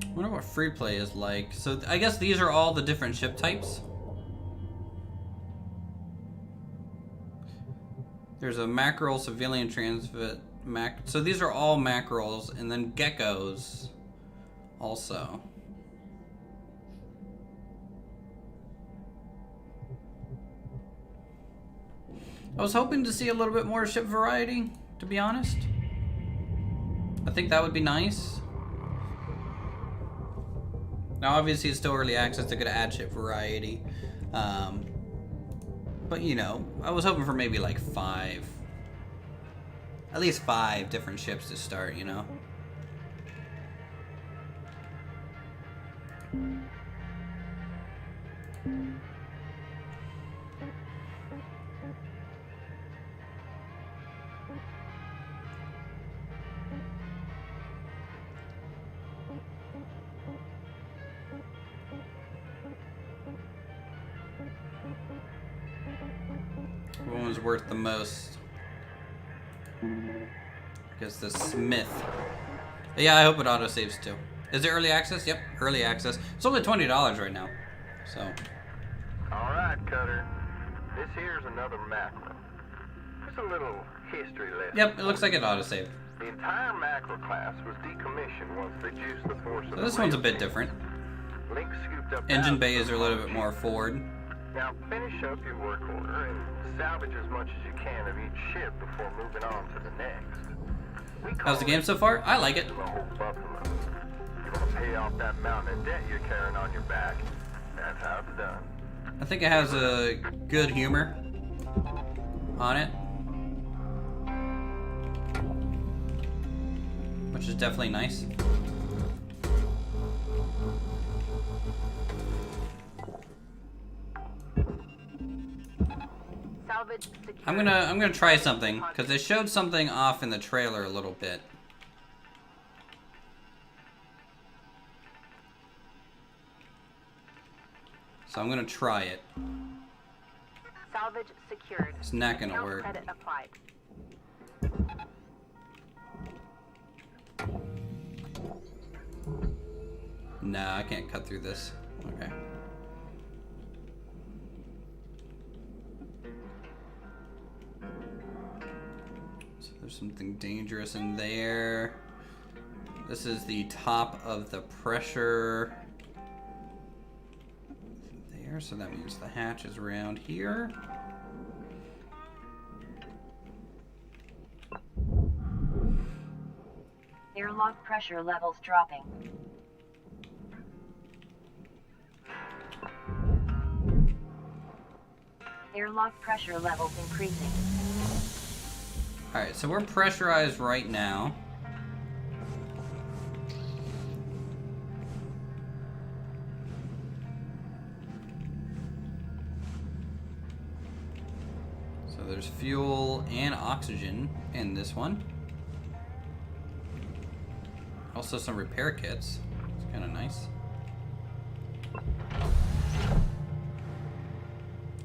I wonder what free play is like. So I guess these are all the different ship types. There's a mackerel, civilian, transmit, so these are all mackerels, and then geckos. Also. I was hoping to see a little bit more ship variety, to be honest. I think that would be nice. Now, obviously, it's still early access. They're gonna add ship variety, but you know, I was hoping for maybe like at least 5 different ships to start. You know. What one's worth the most? I guess the Smith. But yeah, I hope it autosaves too. Is it early access? Yep, early access. It's only $20 right now. So. Alright, Cutter. This here's another macro. Just a little history lesson. Yep, it looks like it autosaved. The entire macro class was decommissioned once they juiced the force of So this one's a bit different. LYNX scooped up Engine bays are a little bit more forward. Now finish up your work order and salvage as much as you can of each ship before moving on to the next. How's the game so far? I like it. You want to pay off that mountain of debt you're carrying on your back. That's how it's done. I think it has a good humor on it, which is definitely nice. Salvage secure. I'm gonna try something because they showed something off in the trailer a little bit. So I'm gonna try it. Salvage secured. It's not gonna No work. credit applied. No, I can't cut through this. Okay. So there's something dangerous in there. This is the top of the pressure there, so that means the hatch is around here. Airlock pressure levels dropping. Airlock pressure levels increasing. Alright, so we're pressurized right now. So there's fuel and oxygen in this one. Also some repair kits. It's kind of nice.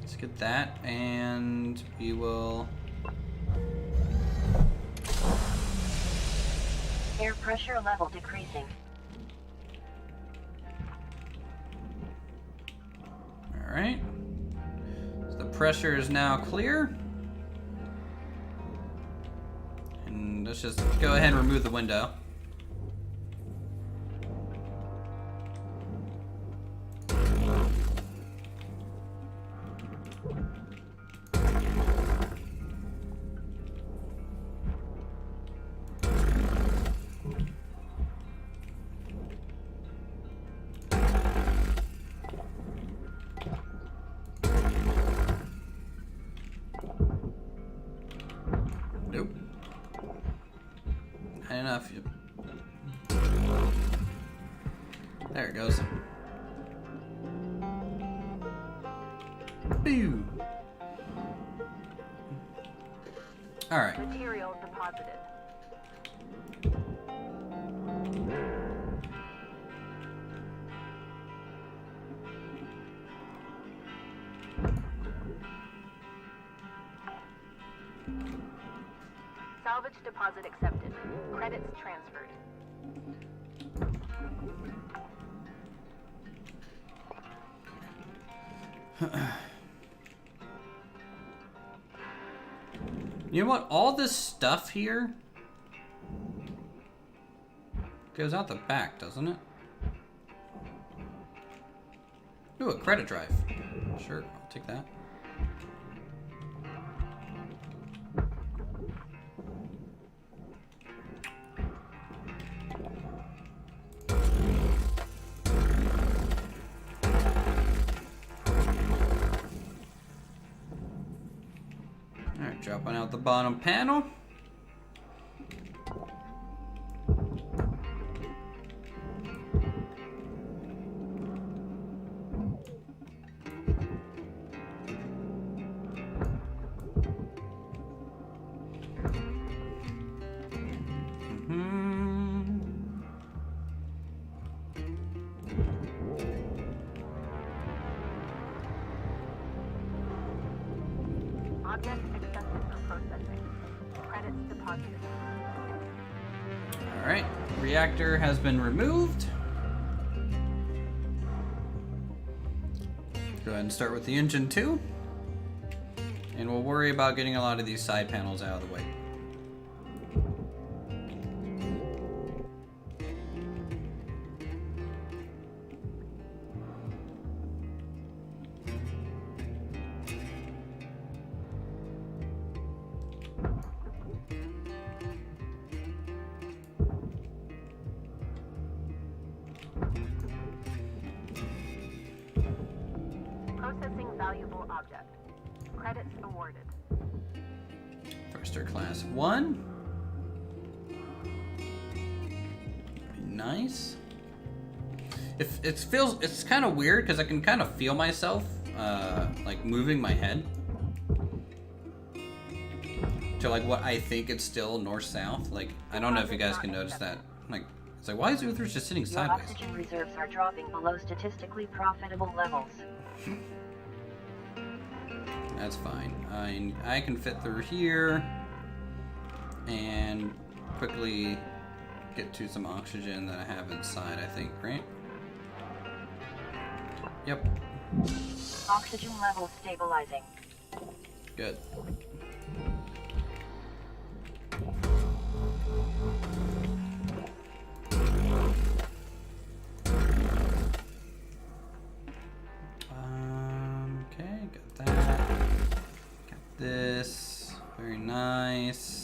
Let's get that, and we will... Air pressure level decreasing. Alright. So the pressure is now clear. And let's just go ahead and remove the window. Nope. Not enough. There it goes. Boo. All right. Material deposited. Salvage deposit accepted. Credits transferred. You know what? All this stuff here goes out the back, doesn't it? Ooh, a credit drive. Sure, I'll take that. Alright, dropping out the bottom panel. Object accepted for processing. Credits deposited. Alright, reactor has been removed. Go ahead and start with the engine 2. And we'll worry about getting a lot of these side panels out of the way. Processing valuable object. Credits awarded. Thruster class 1. Nice. If it feels, it's kind of weird because I can kind of feel myself like moving my head to like what I think it's still north-south. Like I don't know if you guys can notice that. Like it's like, why is Uther's just sitting Your sideways? oxygen reserves are dropping below statistically profitable levels. That's fine. I can fit through here and quickly get to some oxygen that I have inside, I think, right? Yep. Oxygen levels stabilizing. Good. Okay, got that. Got this. Very nice.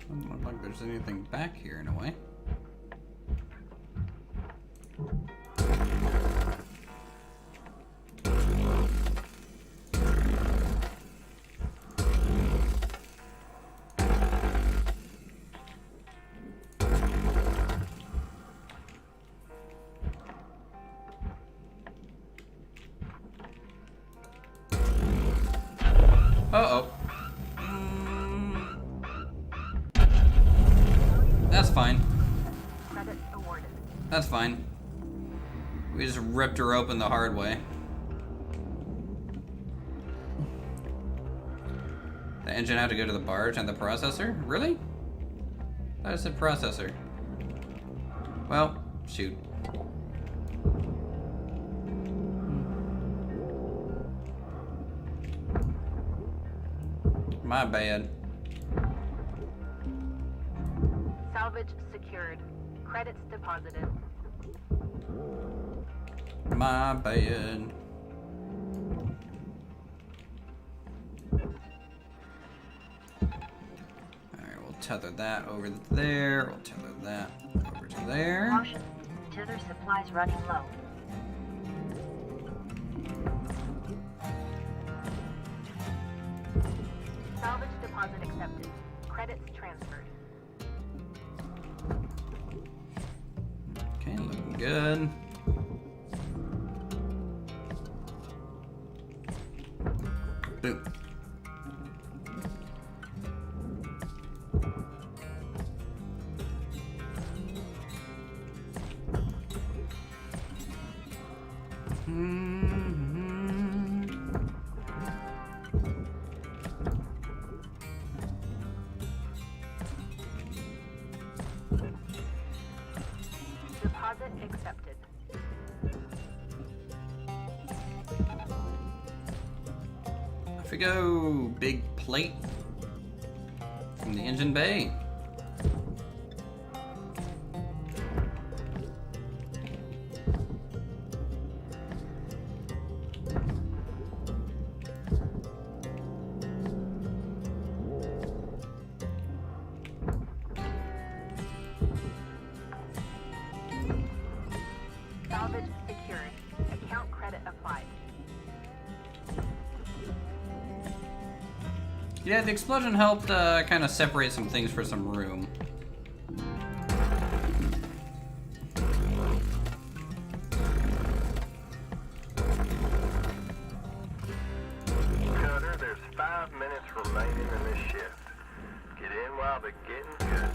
Doesn't look like there's anything back here in a way. Uh-oh. That's fine. Credits awarded. That's fine. We just ripped her open the hard way. The engine had to go to the barge and the processor? Really? I just said processor. Well, shoot. My bad. Salvage secured. Credits deposited. My bad. Alright, we'll tether that over there. We'll tether that over to there. Caution. Tether supplies running low. Salvage deposit accepted. Credits transferred. Okay, looking good. Boom. Deposit accepted. Off we go, big plate. In the engine bay. Salvage secured. Account credit applied. Yeah, the explosion helped kind of separate some things for some room. Cutter, there's 5 minutes remaining in this shift. Get in while the getting's good.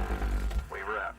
We wrap.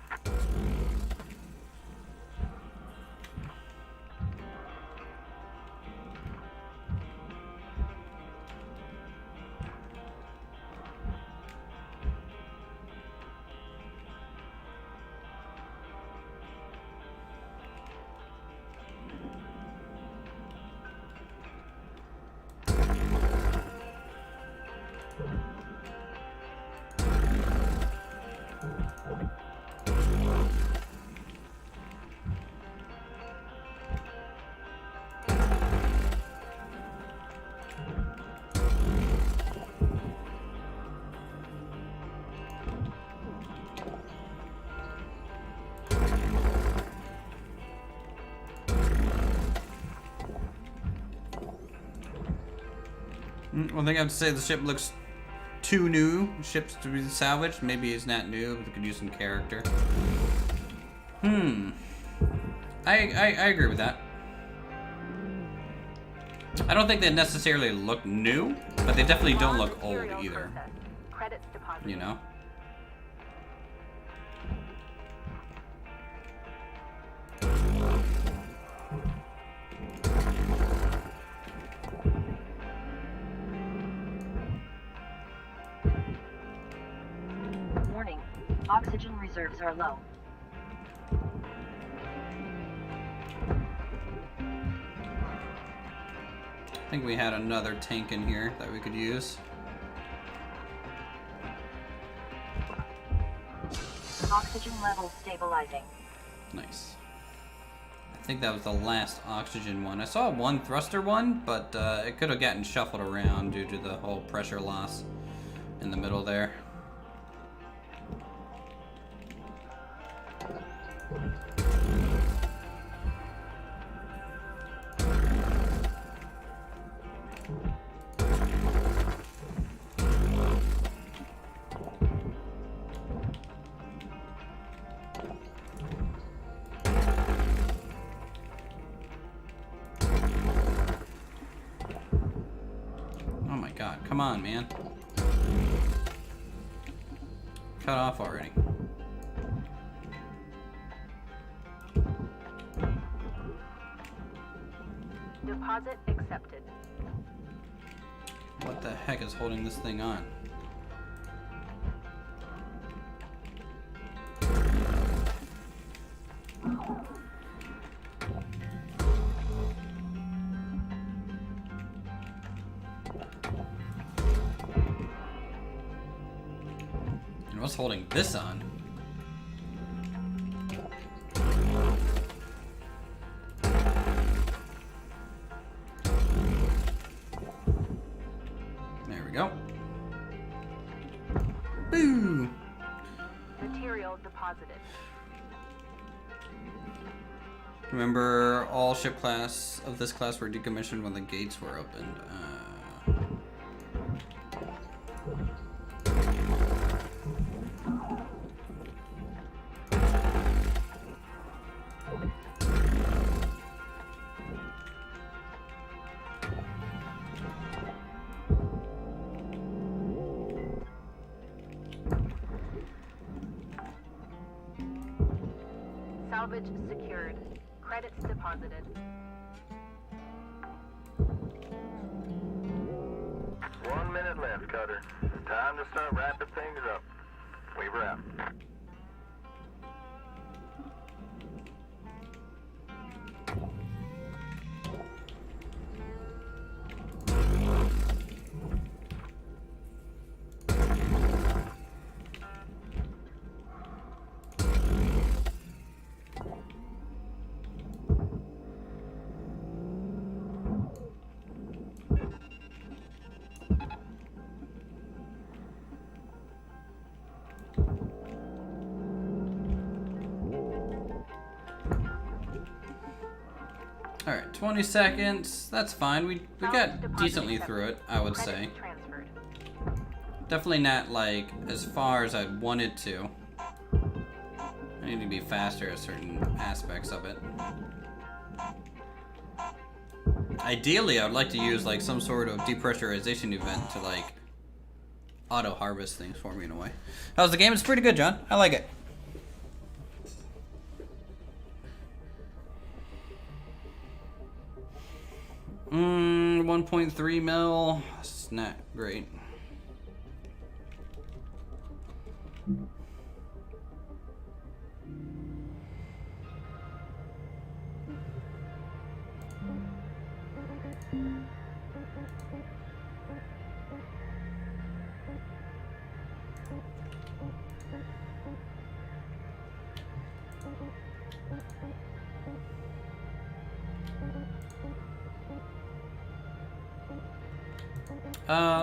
One thing I have to say, the ship looks too new. Ships to be salvaged. Maybe it's not new, but they could use some character. I agree with that. I don't think they necessarily look new, but they definitely don't look old Material either. processed. Credits deposited. You know? Warning. Oxygen reserves are low. I think we had another tank in here that we could use. Oxygen levels stabilizing. Nice. I think that was the last oxygen one. I saw one thruster one, but it could have gotten shuffled around due to the whole pressure loss in the middle there. Oh my god, come on, man. Cut off already. Deposit accepted. What the heck is holding this thing on? And what's holding this on? There we go. Boo! Material deposited. Remember, all ship class of this class were decommissioned when the gates were opened. Salvage secured. Credits deposited. One minute left, Cutter. Time to start wrapping things up. We wrap. All right, 20 seconds. That's fine. We got decently through it, I would say. Definitely not like as far as I'd want it to. I need to be faster at certain aspects of it. Ideally, I would like to use like some sort of depressurization event to like auto harvest things for me in a way. How's the game? It's pretty good, John. I like it. Mm, 1.3 mil. It's not great.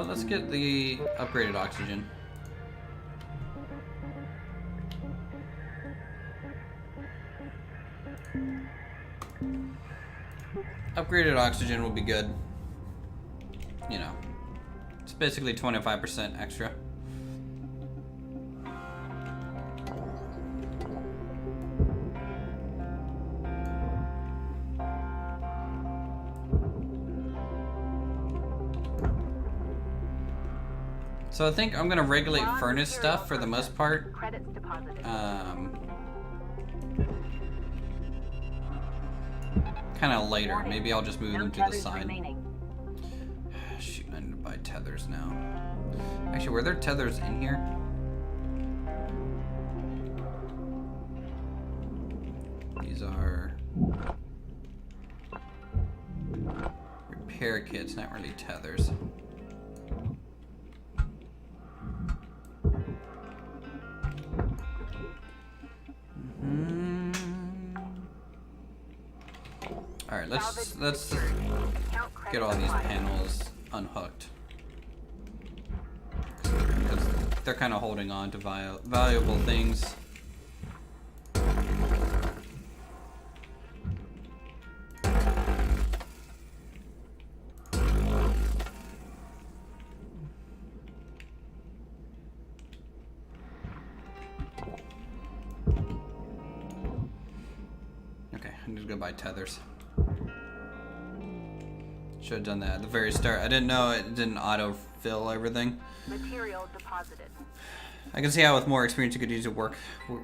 Let's get the upgraded oxygen. Upgraded oxygen will be good. You know, it's basically 25% extra. So I think I'm gonna regulate furnace stuff for the most part. Credits deposited. Kind of later. Maybe I'll just move them to the tethers side. remaining. Shoot, I need to buy tethers now. Actually, were there tethers in here? These are repair kits, not really tethers. All right, let's get all these panels unhooked because they're kind of holding on to valuable things. Okay, I need to go buy tethers. Should have done that at the very start. I didn't know it didn't auto-fill everything. Material deposited. I can see how with more experience you could use it work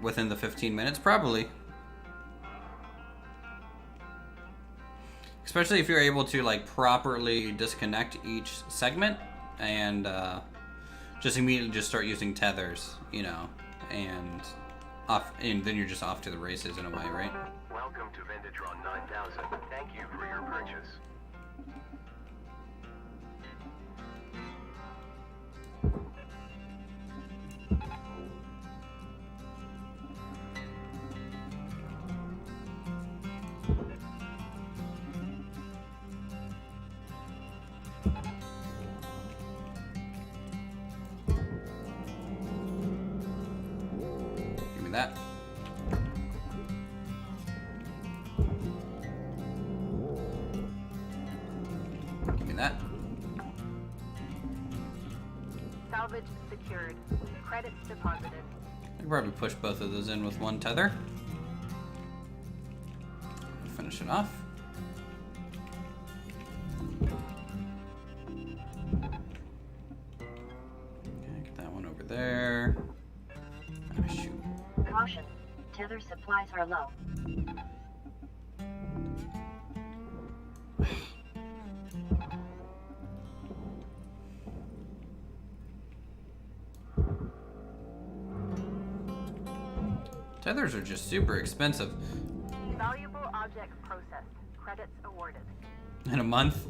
within the 15 minutes, probably. Especially if you're able to like properly disconnect each segment and just immediately just start using tethers, you know, and then you're just off to the races in a way, right? Welcome to Vindatron 9000. Thank you for your purchase. Give me that. Give me that. Salvage secured. Credits deposited. I could probably push both of those in with one tether. Finish it off. Okay, get that one over there. Oh, shoot. Caution. Tether supplies are low. Tethers are just super expensive. Valuable object processed. Credits awarded. In a month?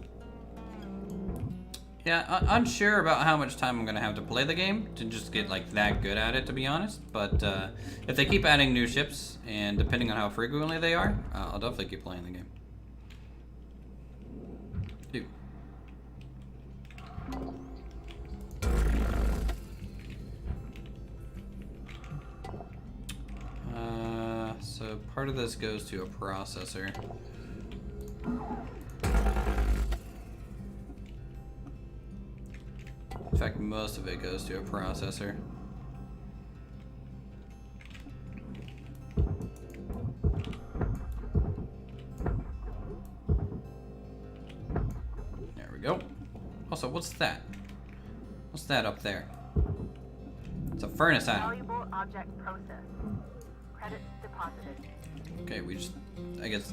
Yeah, unsure about how much time I'm gonna have to play the game to just get like that good at it, to be honest. But if they keep adding new ships, and depending on how frequently they are, I'll definitely keep playing the game. Dude. Part of this goes to a processor. In fact, most of it goes to a processor. There we go. Also, what's that? What's that up there? It's a furnace item. Valuable object processed. Credits deposited. Okay, we just, I guess,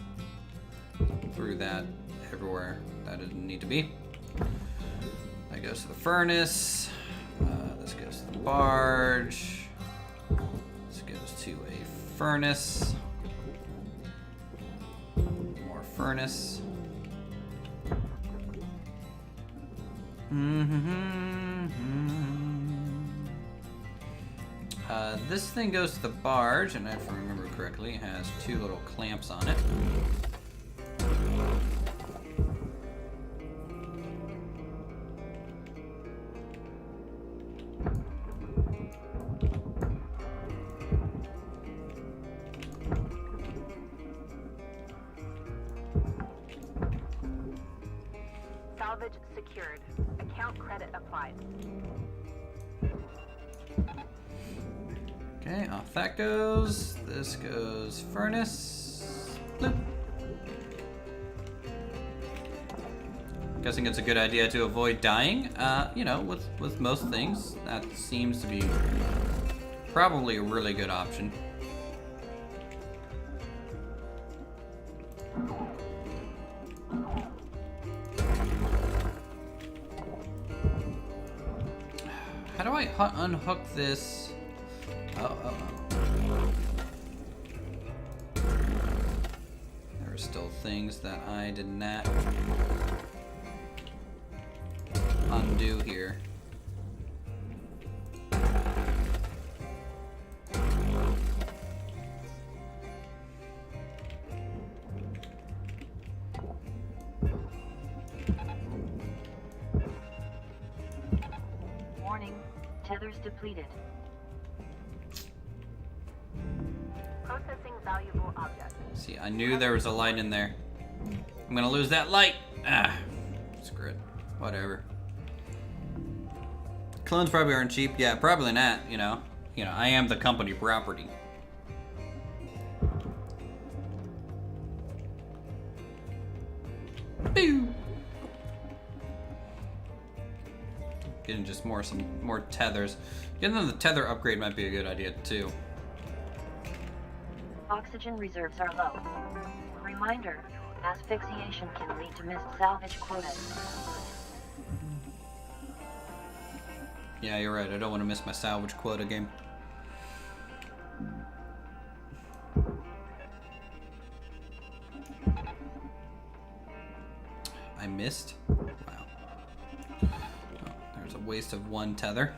threw that everywhere that didn't need to be. That goes to the furnace. This goes to the barge. This goes to a furnace. More furnace. This thing goes to the barge, and if I remember correctly, it has 2 little clamps on it. Salvage secured. Account credit applied. Okay, off that goes. This goes furnace. Bloop. Guessing it's a good idea to avoid dying. You know, with most things, that seems to be probably a really good option. How do I unhook this? Oh. There are still things that I did not undo here. Warning, tethers depleted. Processing valuable object. See, I knew there was a light in there. I'm gonna lose that light. Ah, screw it. Whatever. Clones probably aren't cheap. Yeah, probably not. You know, I am the company property. Boo. Getting just some more tethers. Getting them the tether upgrade might be a good idea too. Oxygen reserves are low. Reminder, asphyxiation can lead to missed salvage quotas. Yeah, you're right. I don't want to miss my salvage quota game. I missed? Wow. Oh, there's a waste of 1 tether.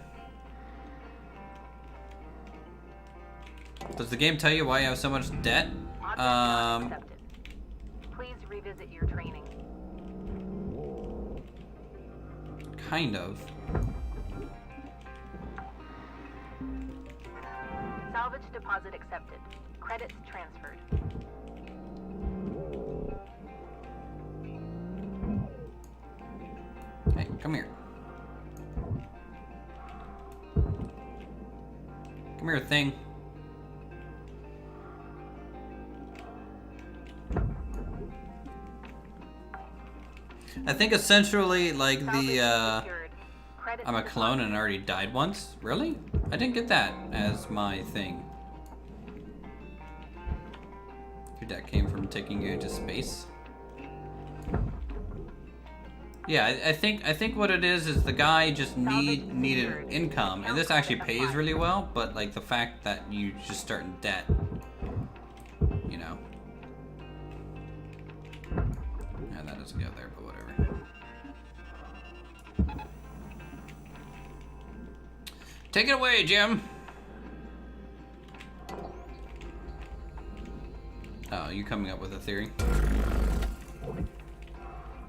Does the game tell you why you have so much debt? Object not accepted. Please revisit your training. Kind of. Salvage deposit accepted. Credits transferred. Hey, come here. Come here, thing. I think essentially, like, I'm a clone and I already died once. Really? I didn't get that as my thing. Your debt came from taking you into space. Yeah, I think what it is the guy just needed income, and this actually pays really well. But like the fact that you just start in debt, you know. Yeah, that doesn't go there, but whatever. Take it away, Jim. Oh, you coming up with a theory?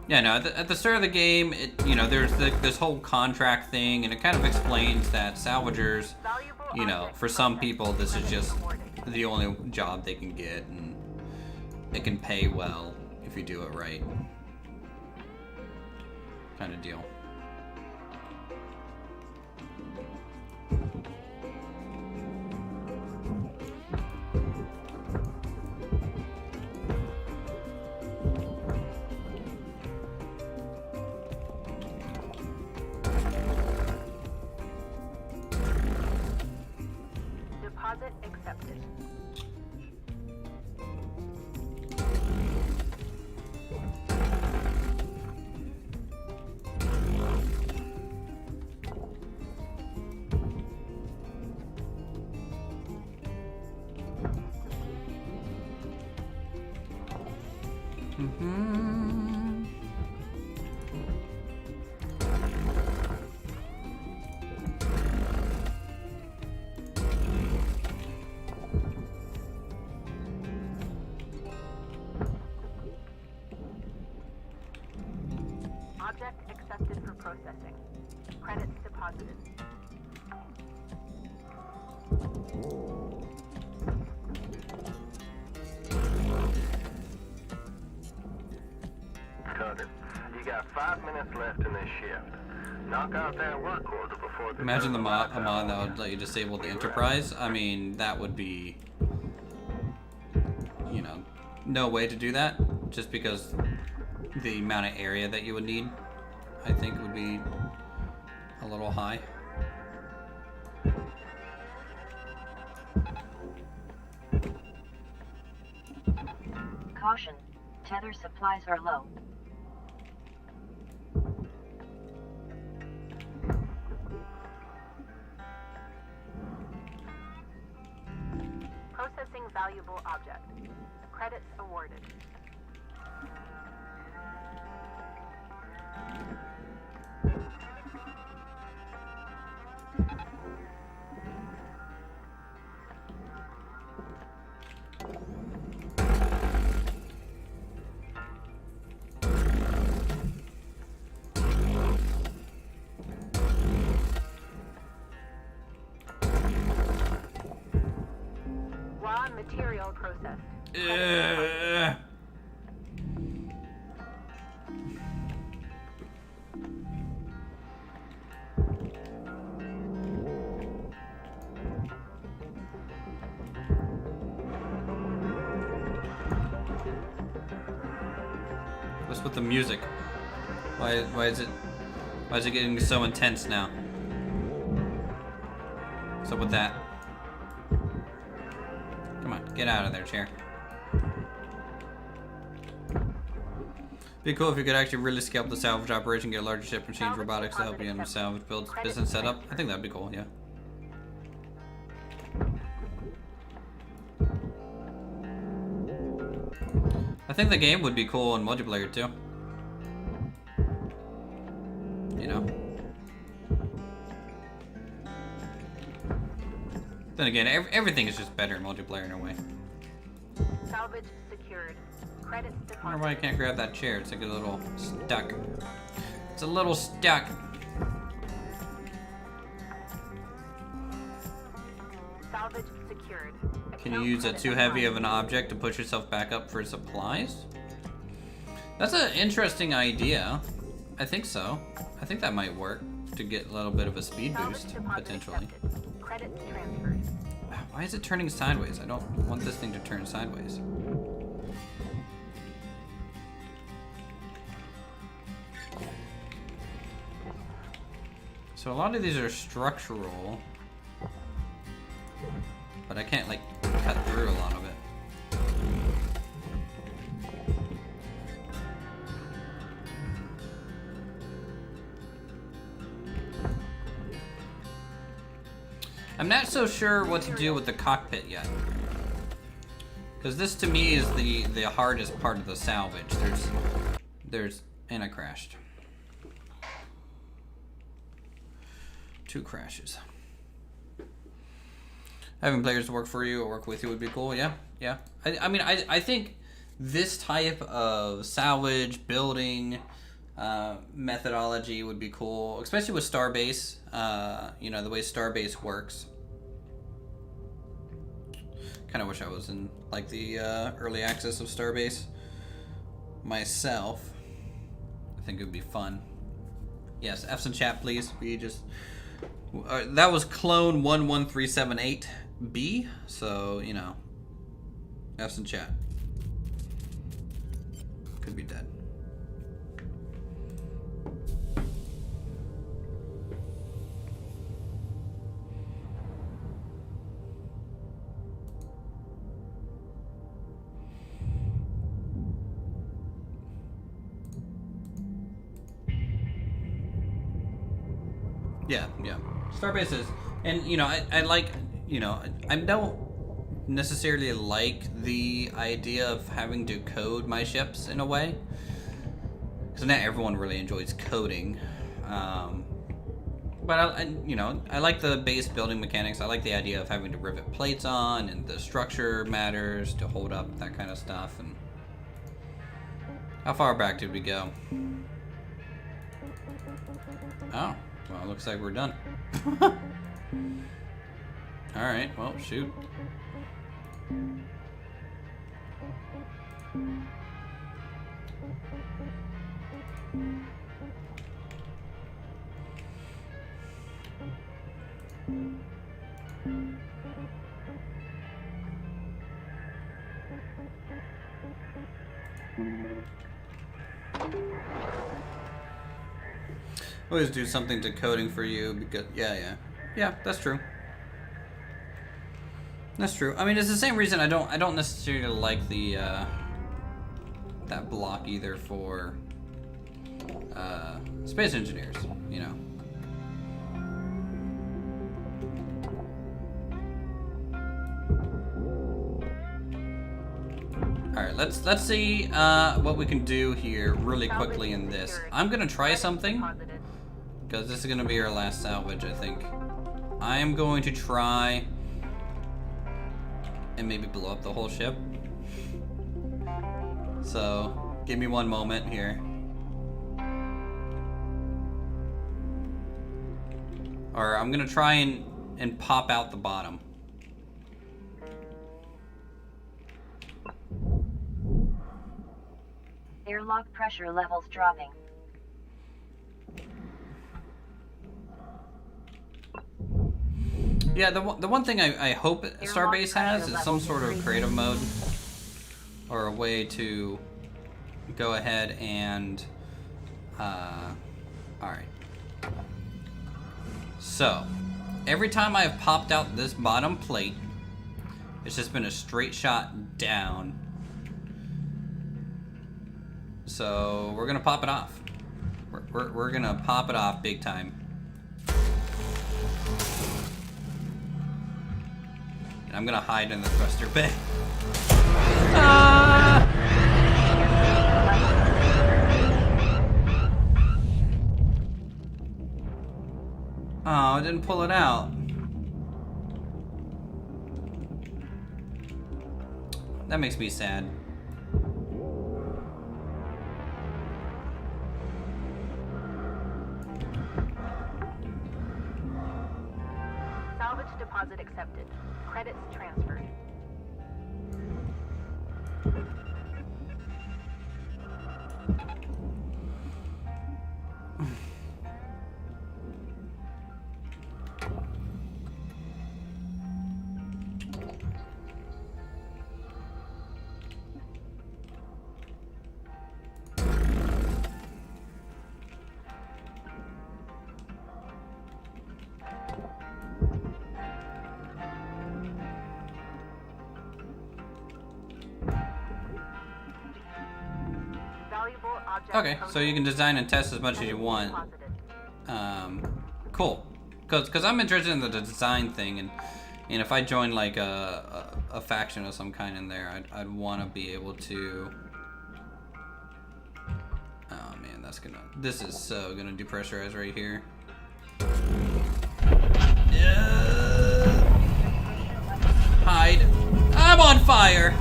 Yeah, no, at the start of the game, there's this whole contract thing, and it kind of explains that salvagers, for some people, this is just the only job they can get, and it can pay well if you do it right. Kind of deal. Deposit accepted. Object accepted for processing. Credits deposited. Cutter, you got 5 minutes left in this shift. Knock out that work order before the... Imagine a mod that would let you disable the Enterprise. I mean, that would be, no way to do that, just because the amount of area that you would need, I think, would be a little high. Caution. Tether supplies are low. Processing valuable object. Credits awarded. Raw material processed. What's with the music? Why is it getting so intense now? What's up with that? Come on, get out of there, chair. Be cool if you could actually really scale up the salvage operation, get a larger ship, and change robotics to help you in the salvage build business setup. I think that'd be cool, yeah. I think the game would be cool in multiplayer too. Then again, everything is just better in multiplayer in a way. Salvage secured. Credits I deposited. wonder why I can't grab that chair. It's like a little stuck. It's a little stuck. Salvage secured. Can you Account use a credit too heavy of assigned. an object to push yourself back up for supplies? That's an interesting idea. I think so. I think that might work to get a little bit of a speed Salvage boost, deposit potentially. accepted. Credits transferred. Why is it turning sideways? I don't want this thing to turn sideways. So a lot of these are structural, but I can't like cut through a lot of it. I'm not so sure what to do with the cockpit yet. Because this to me is the hardest part of the salvage. And I crashed. 2 crashes. Having players to work for you or work with you would be cool, yeah. I mean, I think this type of salvage building methodology would be cool, especially with Starbase. You know, the way Starbase works. Kind of wish I was in like the early access of Starbase myself. I think it would be fun. Yes, F's in chat, please. We just that was clone 11378B. So you know, F's in chat. Could be dead. Yeah, yeah. Starbase is, and you know, I like, you know, I don't necessarily like the idea of having to code my ships in a way, because not everyone really enjoys coding. But you know, I like the base building mechanics. I like the idea of having to rivet plates on, and the structure matters to hold up that kind of stuff. And how far back did we go? Oh. Well, looks like we're done. Alright, well, shoot. Always do something to coding for you because yeah, that's true. That's true. I mean, it's the same reason I don't necessarily like the that block either for space engineers, you know. All right, let's see what we can do here really quickly in this. I'm gonna try something. Because this is going to be our last salvage, I think. I am going to try and maybe blow up the whole ship. So, give me one moment here. Or I'm going to try and pop out the bottom. Airlock pressure levels dropping. Yeah, the one thing I hope Starbase has is some sort of creative mode or a way to go ahead and alright. So, every time I've popped out this bottom plate, it's just been a straight shot down. So, we're gonna pop it off. We're gonna pop it off big time. I'm gonna hide in the thruster bay. Ah! Oh, I didn't pull it out. That makes me sad. Salvage deposit accepted. Credits transferred. Okay, so you can design and test as much as you want. Cool. Cause I'm interested in the design thing, and if I join like a faction of some kind in there, I'd want to be able to. Oh man, this is so gonna depressurize right here. Yeah. Hide. I'm on fire.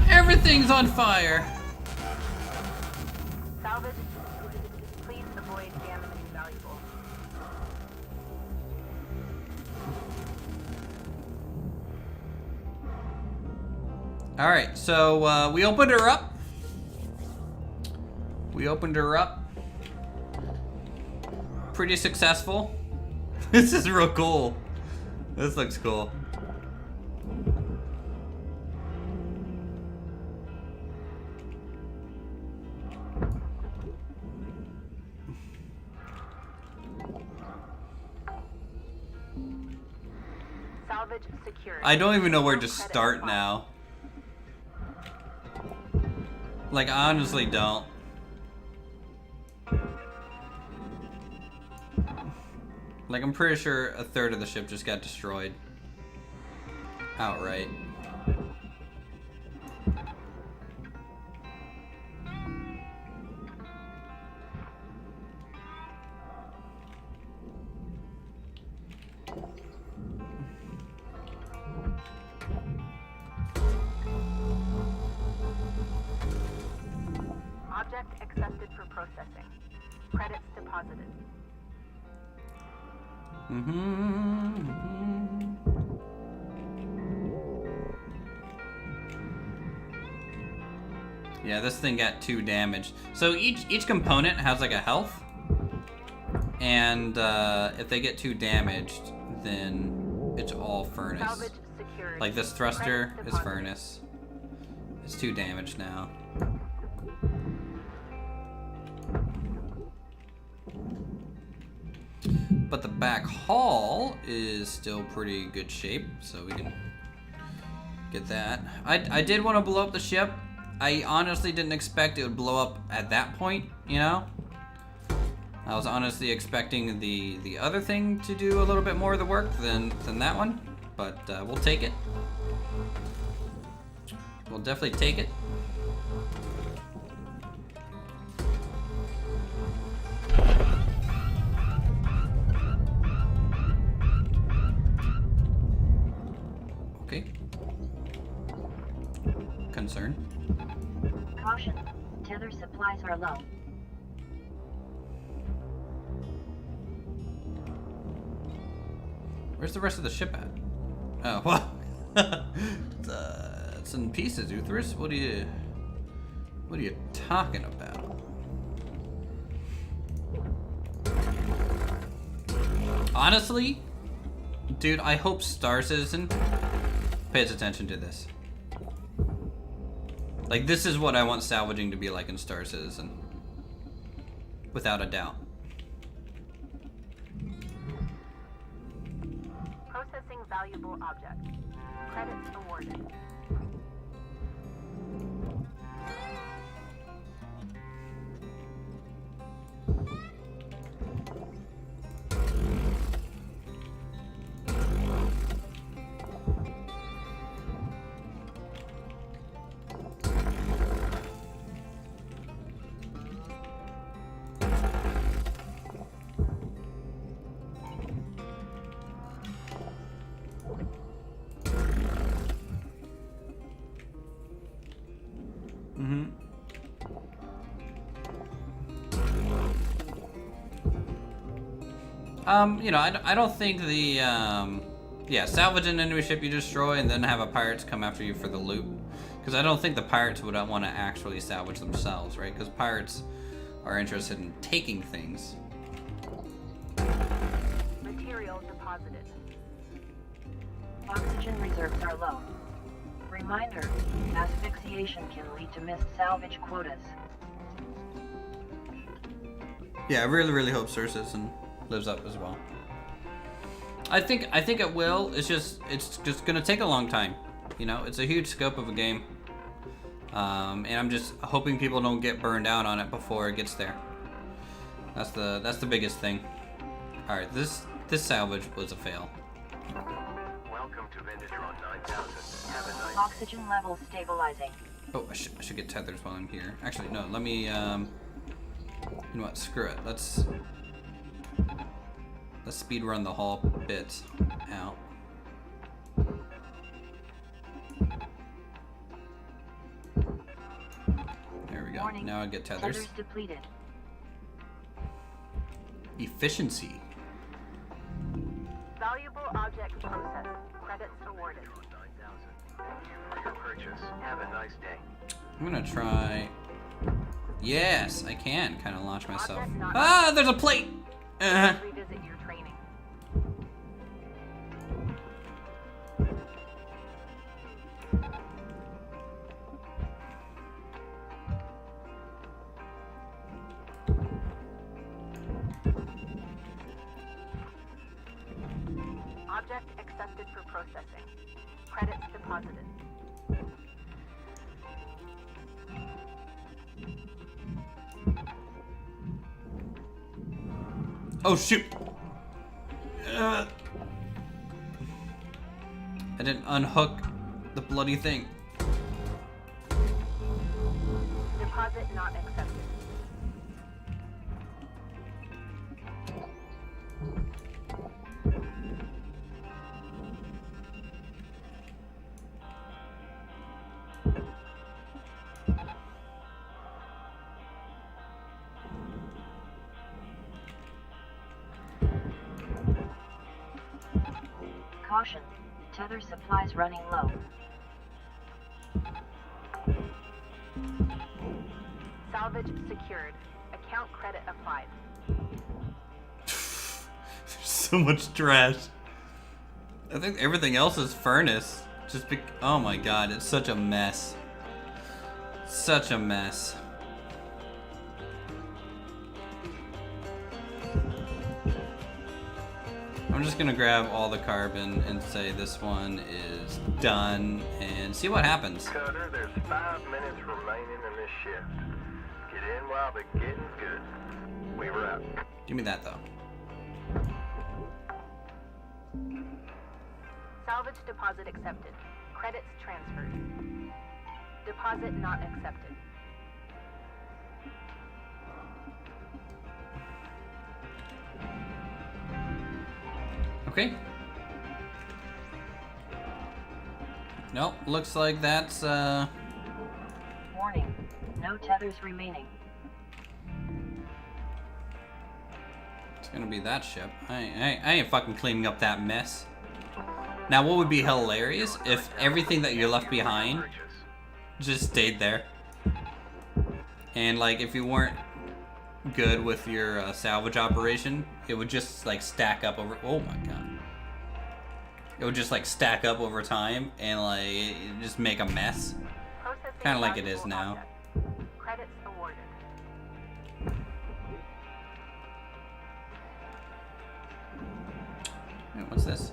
Everything thing's on fire. Salvage. Please avoid damaging valuables. All right, so we opened her up. Pretty successful. This is real cool. This looks cool. Salvage secured. I don't even know where to start now. Like, I honestly don't. Like, I'm pretty sure a third of the ship just got destroyed. Outright. Object accepted for processing. Credits deposited. Yeah, this thing got 2 damaged. So each component has like a health, and if they get 2 damaged, then it's all furnace. Salvage secured. Like this thruster Credits is deposited. furnace. It's 2 damaged now. But the back hull is still pretty good shape, so we can get that. I did want to blow up the ship. I honestly didn't expect it would blow up at that point, you know? I was honestly expecting the other thing to do a little bit more of the work than that one, but we'll take it. We'll definitely take it. Okay. Concern. Caution. Tether supplies are low. Where's the rest of the ship at? Oh, well. It's in pieces, Uthris. What are you talking about? Honestly, dude, I hope Star Citizen pays attention to this. Like, this is what I want salvaging to be like in Star Citizen. Without a doubt. Processing valuable objects. Credits awarded. You know, I don't think the, yeah, salvage an enemy ship you destroy and then have a pirates come after you for the loot. Because I don't think the pirates would want to actually salvage themselves, right? Because pirates are interested in taking things. Material deposited. Oxygen reserves are low. Reminder, asphyxiation can lead to missed salvage quotas. Yeah, I really hope Star Citizen lives up as well. I think it will. It's just gonna take a long time. You know, it's a huge scope of a game, and I'm just hoping people don't get burned out on it before it gets there. That's the biggest thing. All right, this salvage was a fail. Welcome to Vindatron 9000. Have a nice Oxygen levels stabilizing. Oh, I should get tethers while I'm here. Actually, no. Let me. You know what? Screw it. Let's speed run the hull bits out. Warning. Now I get tethers. Tethers depleted. Efficiency. Valuable object processed. Credits awarded. 9,000. Thank you for your purchase. Have a nice day. I'm gonna try. Yes, I can kind of launch myself. Object not- Ah, there's a plate. Revisit your training. Object accepted for processing. Credits deposited. Oh shoot! I didn't unhook the bloody thing. Deposit not accepted. Caution. Tether supplies running low. Salvage secured. Account credit applied. There's so much trash. I think everything else is furnace. Oh my god, it's such a mess. Such a mess. I'm just gonna grab all the carbon and say this one is done and see what happens. Cutter, there's 5 minutes remaining in this shift. Get in while the getting's good. Weaver out. Give me that though. Salvage deposit accepted. Credits transferred. Deposit not accepted. Okay. Nope, looks like that's Warning. No tethers remaining. it's gonna be that ship. I ain't fucking cleaning up that mess. Now what would be hilarious if everything that you left behind Purchase. just stayed there. And like if you weren't good with your salvage operation, it would just like stack up over. Oh my god! It would just like stack up over time and like it just make a mess. Processing Kinda like it is valuable now. object. Credits awarded. Wait, what's this?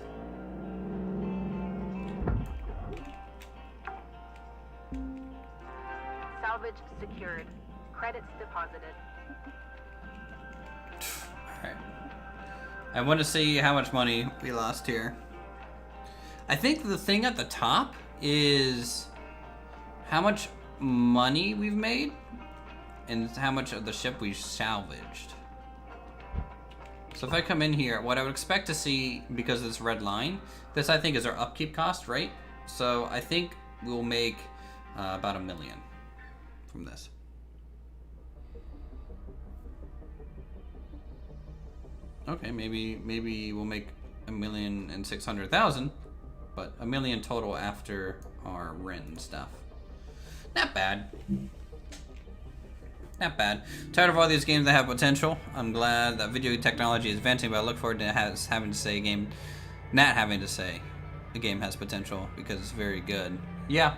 Salvage secured. Credits deposited. Alright. I want to see how much money we lost here. I think the thing at the top is how much money we've made and how much of the ship we've salvaged. So if I come in here, what I would expect to see, because of this red line, this I think is our upkeep cost, right? So I think we'll make about $1 million from this. Okay, maybe we'll make 1,600,000, but $1 million total after our rent and stuff. Not bad. Not bad. Tired of all these games that have potential. I'm glad that video technology is advancing, but I look forward to having to say a game, not having to say a game has potential because it's very good. Yeah,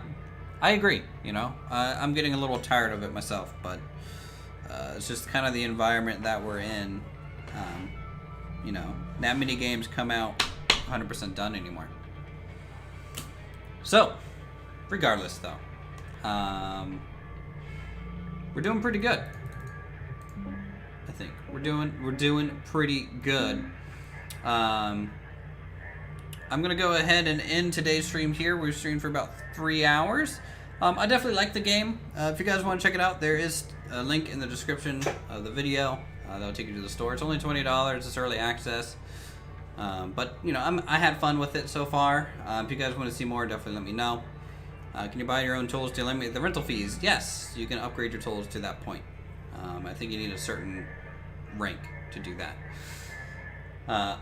I agree. You know, I'm getting a little tired of it myself, but it's just kind of the environment that we're in. You know, not many games come out 100% done anymore. So, regardless though, we're doing pretty good. I think we're doing pretty good. I'm gonna go ahead and end today's stream here. We've streamed for about 3 hours. I definitely like the game. If you guys want to check it out, there is a link in the description of the video. That'll take you to the store. It's only $20. It's early access. But you know, I had fun with it so far. If you guys want to see more, definitely let me know. Can you buy your own tools to eliminate the rental fees? Yes, you can upgrade your tools to that point. I think you need a certain rank to do that.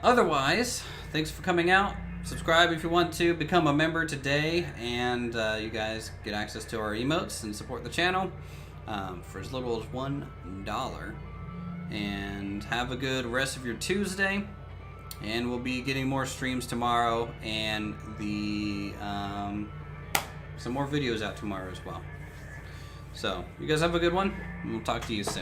Otherwise, thanks for coming out. Subscribe if you want to. Become a member today, and you guys get access to our emotes and support the channel for as little as $1. And have a good rest of your Tuesday. And we'll be getting more streams tomorrow, and some more videos out tomorrow as well. So, you guys have a good one, and we'll talk to you soon.